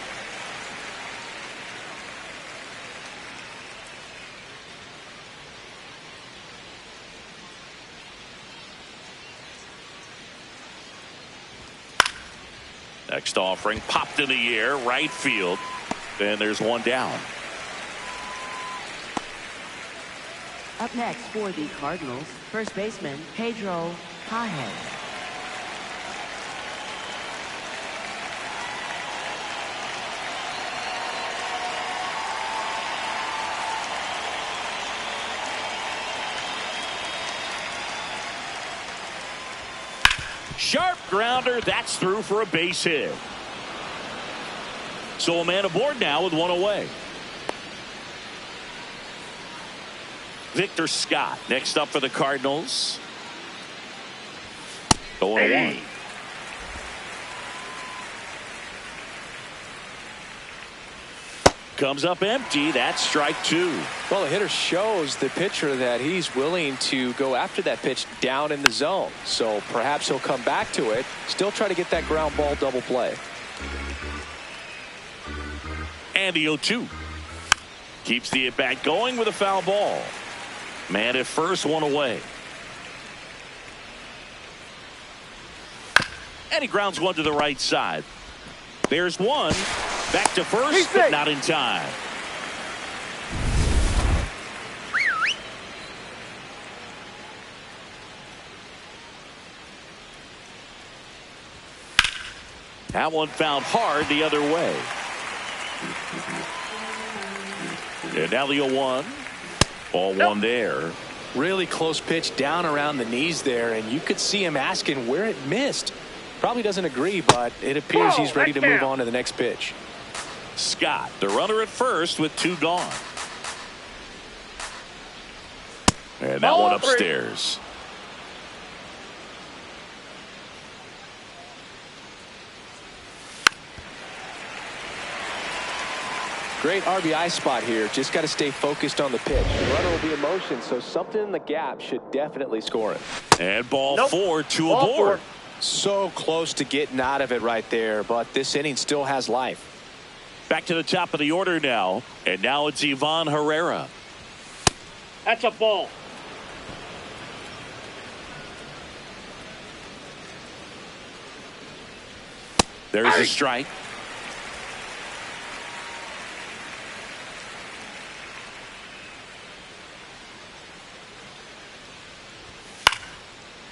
Next offering popped in the air, right field, and there's 1 down. Up next for the Cardinals, first baseman Pedro Pajes. Sharp grounder, that's through for a base hit. So a man aboard now with 1 away. Victor Scott next up for the Cardinals. 0-1. Comes up empty. That's strike 2. Well, the hitter shows the pitcher that he's willing to go after that pitch down in the zone. So perhaps he'll come back to it. Still try to get that ground ball double play. And the 0-2. Keeps the at bat going with a foul ball. Man at first, 1 away. And he grounds 1 to the right side. There's 1. Back to first, but not in time. That one found hard the other way. And now the 0-1. Ball 1 there. Really close pitch down around the knees there, and you could see him asking where it missed. Probably doesn't agree, but it appears he's ready to move on to the next pitch. Scott, the runner at first with 2 gone. And that one upstairs. Great RBI spot here. Just got to stay focused on the pitch. The runner will be in motion, so something in the gap should definitely score it. And ball 4, 2 aboard. So close to getting out of it right there, but this inning still has life. Back to the top of the order now. And now it's Ivan Herrera. That's a ball. There's a strike.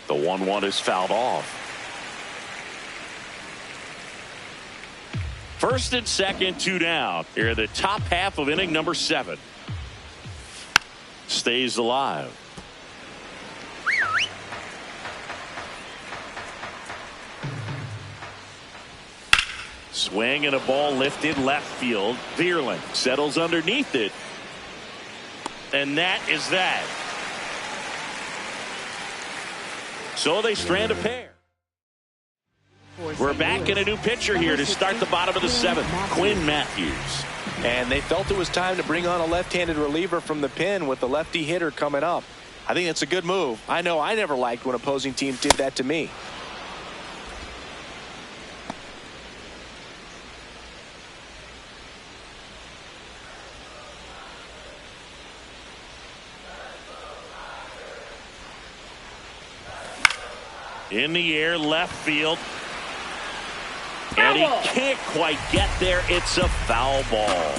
The 1-1 is fouled off. First and second, 2 down. Here in the top half of inning number 7. Stays alive. Swing and a ball lifted left field. Vierling settles underneath it. And that is that. So they strand a pair. We're back in a new pitcher here to start the bottom of the 7th. Quinn Matthews. And they felt it was time to bring on a left-handed reliever from the pen with the lefty hitter coming up. I think it's a good move. I know I never liked when opposing teams did that to me. In the air, left field. And he can't quite get there. It's a foul ball.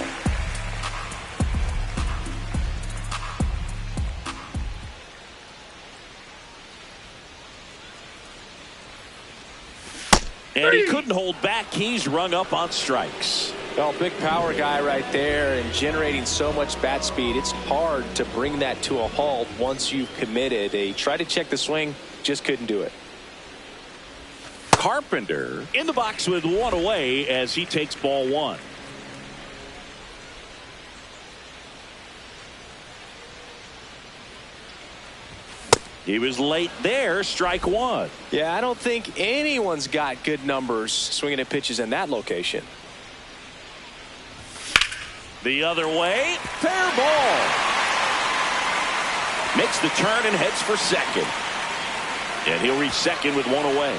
And he couldn't hold back. He's rung up on strikes. Well, big power guy right there and generating so much bat speed. It's hard to bring that to a halt once you've committed. He tried to check the swing, just couldn't do it. Carpenter in the box with one away as he takes ball one. He was late there, strike one. Yeah, I don't think anyone's got good numbers swinging at pitches in that location. The other way, fair ball. Makes the turn and heads for second. And he'll reach second with one away.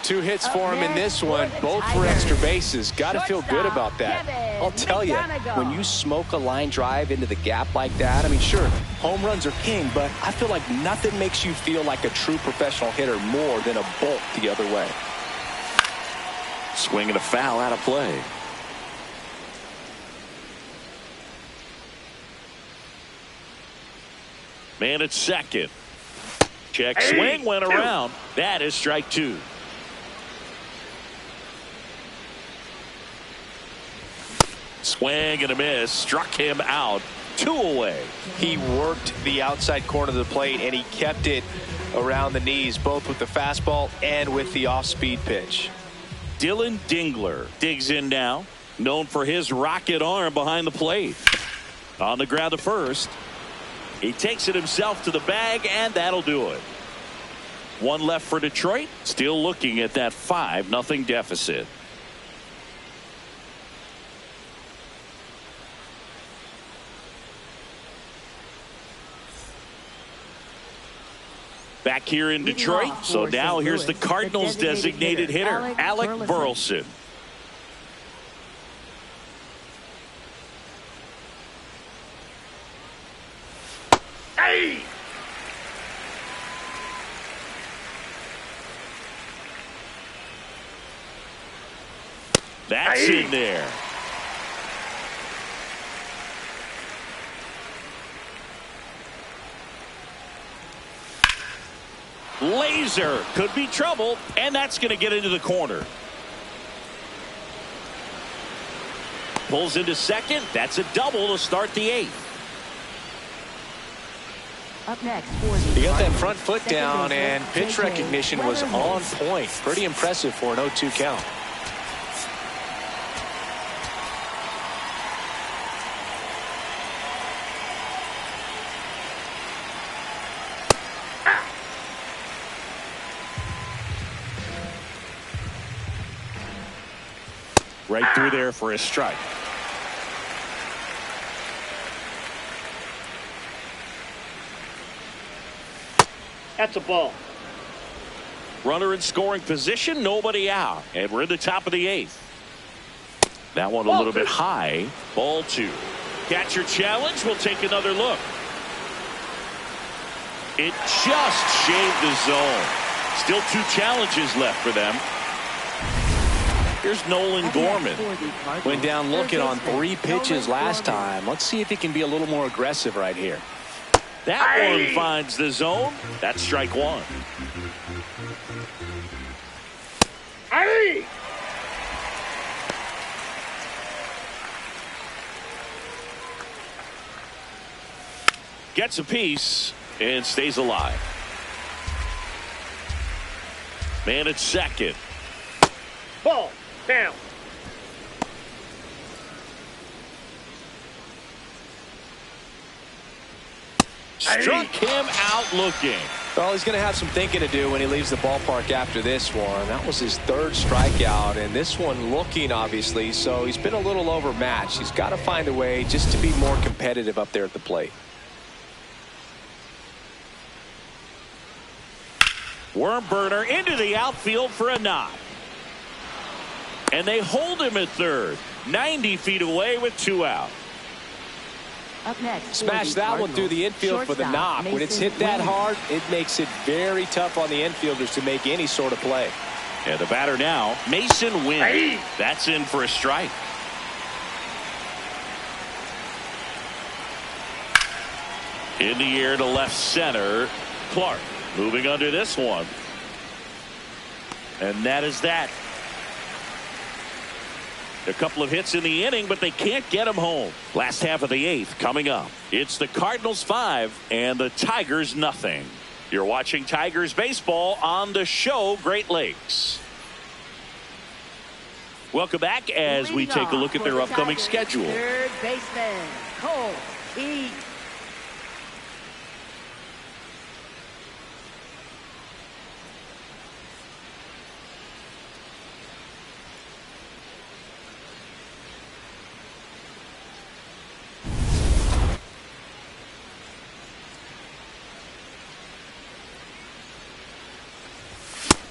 Two hits for him in this one, both for extra bases. Got to feel good about that. I'll tell you, when you smoke a line drive into the gap like that, I mean, sure, home runs are king, but I feel like nothing makes you feel like a true professional hitter more than a bolt the other way. Swing and a foul out of play. Man at second. Check swing, went around. That is strike two. Swing and a miss. Struck him out. Two away. He worked the outside corner of the plate, and he kept it around the knees, both with the fastball and with the off-speed pitch. Dylan Dingler digs in now, known for his rocket arm behind the plate. On the ground to first. He takes it himself to the bag, and that'll do it. One left for Detroit. Still looking at that 5-0 deficit. Back here in Detroit. So now here's the Cardinals designated hitter, Alec Burleson. Hey! That's in there. Laser could be trouble, and that's going to get into the corner. Pulls into second. That's a double to start the eighth. Up next, 40. He got that front foot down, and pitch recognition was on point. Pretty impressive for an 0-2 count. Right through there for a strike. That's a ball. Runner in scoring position, nobody out. And we're in the top of the eighth. That one a little bit high. Ball two. Catcher challenge. We'll take another look. It just shaved the zone. Still two challenges left for them. Here's Nolan Gorman. Went down looking on 3 pitches last time. Let's see if he can be a little more aggressive right here. That one finds the zone. That's strike one. Hey! Gets a piece and stays alive. Man at second. Ball. Down. Struck him out looking. Well, he's going to have some thinking to do when he leaves the ballpark after this one. That was his 3rd strikeout, and this one looking, obviously, so he's been a little overmatched. He's got to find a way just to be more competitive up there at the plate. Worm burner into the outfield for a knock. And they hold him at third. 90 feet away with 2 out. Up next, Smash that one through the infield for the knock. When it's hit that hard, it makes it very tough on the infielders to make any sort of play. And the batter now, Mason Wynn. That's in for a strike. In the air to left center. Clark moving under this one. And that is that. A couple of hits in the inning, but they can't get him home. Last half of the 8th coming up. It's the Cardinals 5 and the Tigers nothing. You're watching Tigers baseball on the show Great Lakes. Welcome back as we take a look at their upcoming schedule. Third baseman, Cole E.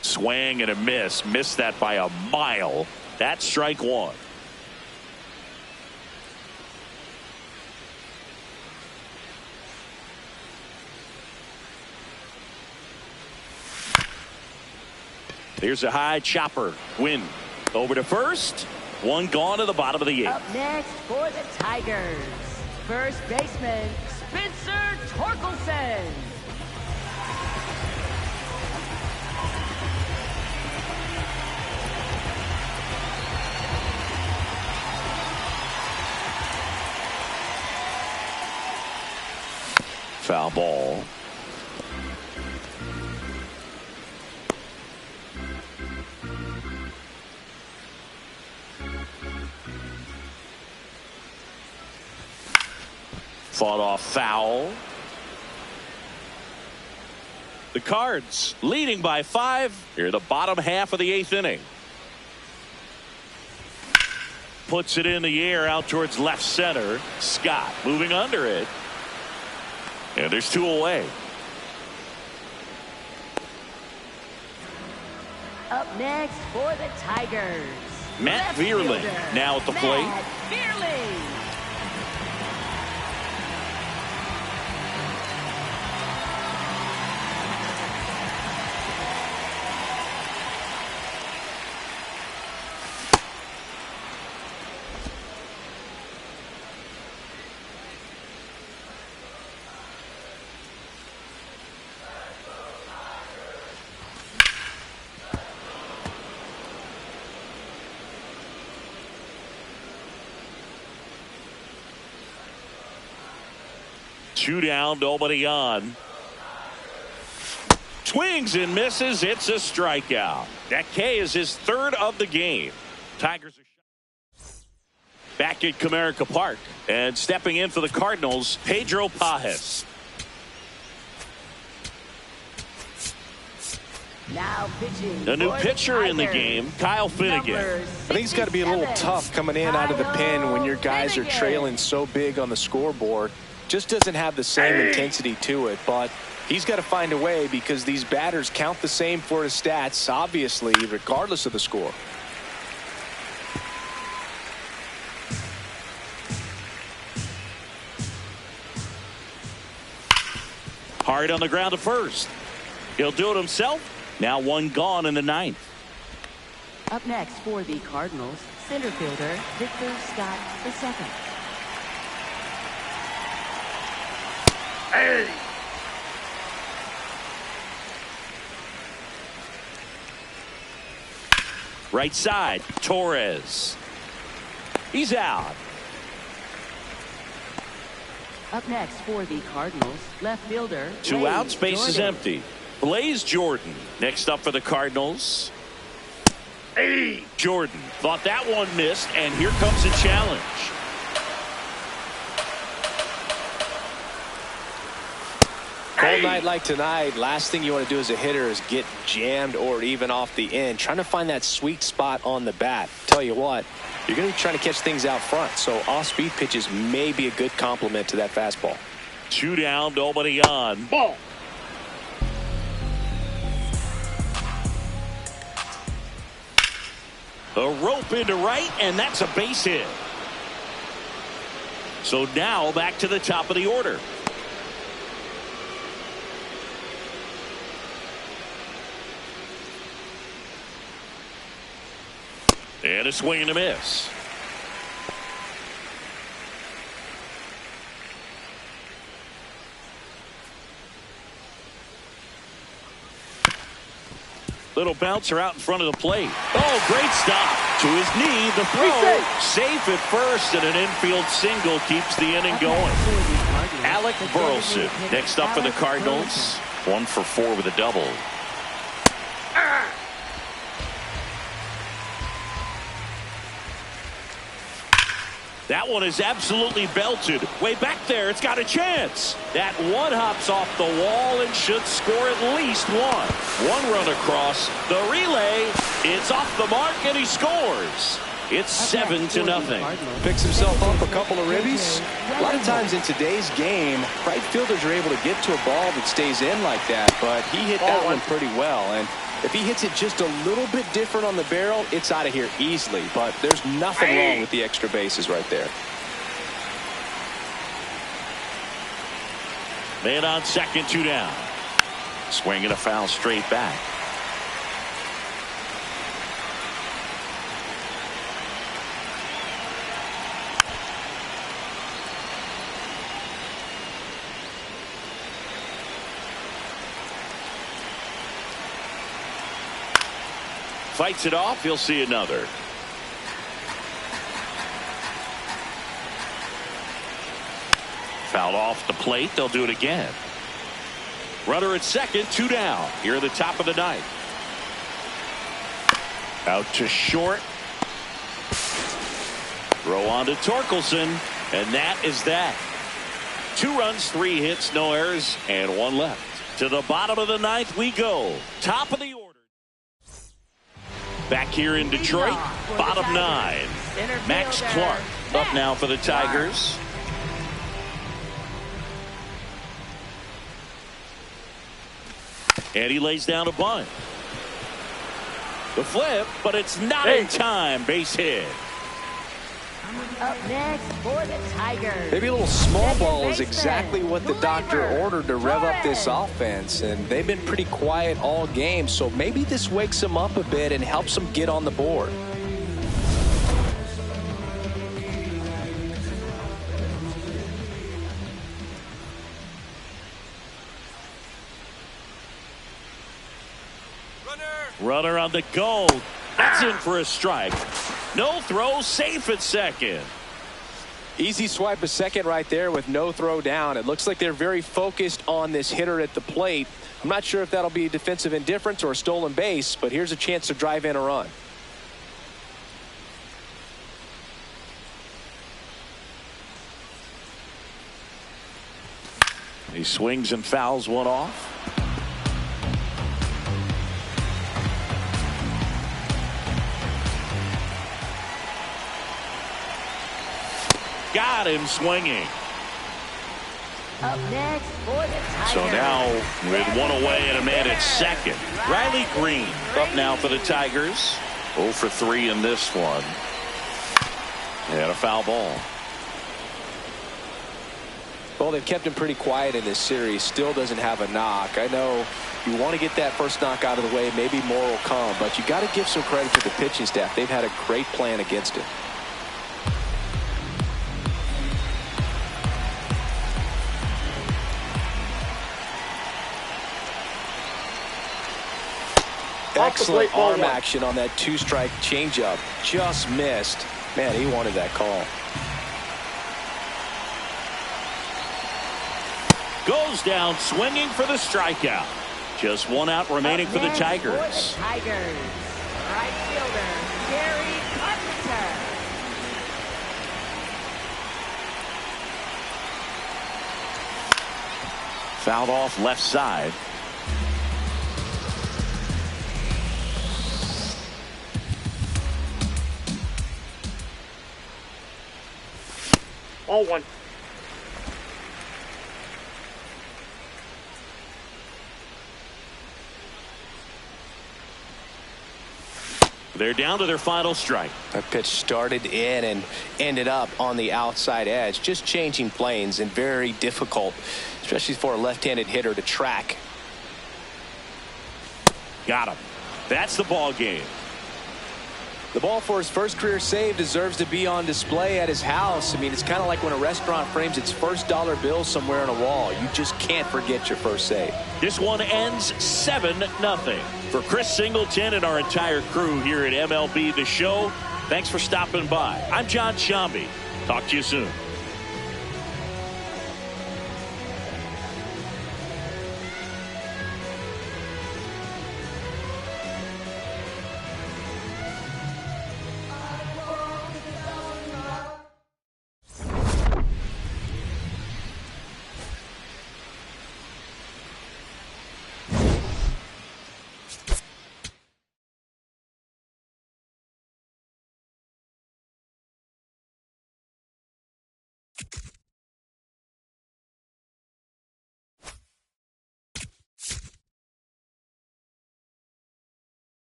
Swing and a miss. Missed that by a mile. That's strike one. Here's a high chopper. Win. Over to first. One gone to the bottom of the 8th. Up next for the Tigers, first baseman, Spencer Torkelson. Foul ball. Fought off foul. The Cards leading by 5 here the bottom half of the 8th inning. Puts it in the air out towards left center. Scott moving under it. And there's 2 away. Up next for the Tigers, Matt left Vierling fielder, now at the plate. Matt Vierling. Two down, nobody on. Swings and misses. It's a strikeout. That K is his 3rd of the game. Tigers are back at Comerica Park, and stepping in for the Cardinals, Pedro Pajes. Now pitching. A new for pitcher in the Tigers, game, Kyle Finnegan. number I think it's got to be a little 67, tough coming in out of the pen when your guys are Finnegan. trailing so big on the scoreboard. Just doesn't have the same intensity to it, but he's got to find a way because these batters count the same for his stats, obviously, regardless of the score. Hard on the ground to first. He'll do it himself. Now 1 gone in the 9th. Up next for the Cardinals, center fielder, Victor Scott II. Hey! Right side, Torres. He's out. Up next for the Cardinals, left fielder, 2 Blaze outs, base is Jordan. empty. Blaze Jordan next up for the Cardinals. Hey! Jordan thought that one missed, and here comes a challenge. Cold night like tonight, last thing you want to do as a hitter is get jammed or even off the end. Trying to find that sweet spot on the bat. Tell you what, you're going to be trying to catch things out front, so off-speed pitches may be a good complement to that fastball. 2 down, nobody on. Ball! A rope into right, and that's a base hit. So now back to the top of the order. And a swing and a miss. Little bouncer out in front of the plate. Oh, great stop. To his knee, the throw. Safe at first, and an infield single keeps the inning going. Alec Burleson next up for the Cardinals. 1 for 4 with a double. That one is absolutely belted. Way back there, it's got a chance. That one hops off the wall and should score at least one. One run across. The relay, it's off the mark, and he scores. It's 7-0. Picks himself up a couple of ribbies. A lot of times in today's game, right fielders are able to get to a ball that stays in like that, but he hit that one pretty well. And if he hits it just a little bit different on the barrel, it's out of here easily. But there's nothing wrong with the extra bases right there. Man on second, 2 down. Swing and a foul straight back. Fights it off. He'll see another. Fouled off the plate. They'll do it again. Runner at second, 2 down. Here at the top of the ninth. Out to short. Throw on to Torkelson. And that is that. 2 runs, 3 hits, no errors, and 1 left. To the bottom of the ninth we go. Top of the order. Back here in Detroit, bottom 9. Max Clark up now for the Tigers. And he lays down a bunt. The flip, but it's not in time. Base hit. Up next for the Tigers. Maybe a little small ball is exactly what the doctor ordered to rev up this offense, and they've been pretty quiet all game, so maybe this wakes them up a bit and helps them get on the board. Runner on the go. That's in for a strike. No throw, safe at second. Easy swipe of second right there with no throw down. It looks like they're very focused on this hitter at the plate. I'm not sure if that'll be defensive indifference or a stolen base, but here's a chance to drive in a run. He swings and fouls one off. Got him swinging. Up next for the Tigers. So now with 1 away and a man at second. Riley Green up now for the Tigers. 0 for 3 in this one. And a foul ball. Well, they've kept him pretty quiet in this series. Still doesn't have a knock. I know you want to get that first knock out of the way. Maybe more will come, but you got to give some credit to the pitching staff. They've had a great plan against it. Excellent arm action on that 2-strike changeup. Just missed. Man, he wanted that call. Goes down swinging for the strikeout. Just 1 out remaining for the Tigers. For the Tigers, right fielder Gary Carpenter. Fouled off left side. All 1. They're down to their final strike. That pitch started in and ended up on the outside edge. Just changing planes and very difficult, especially for a left-handed hitter to track. Got him. That's the ball game. The ball for his first career save deserves to be on display at his house. I mean, it's kind of like when a restaurant frames its first dollar bill somewhere on a wall. You just can't forget your first save. This one ends 7-0. For Chris Singleton and our entire crew here at MLB The Show, thanks for stopping by. I'm John Shambi. Talk to you soon.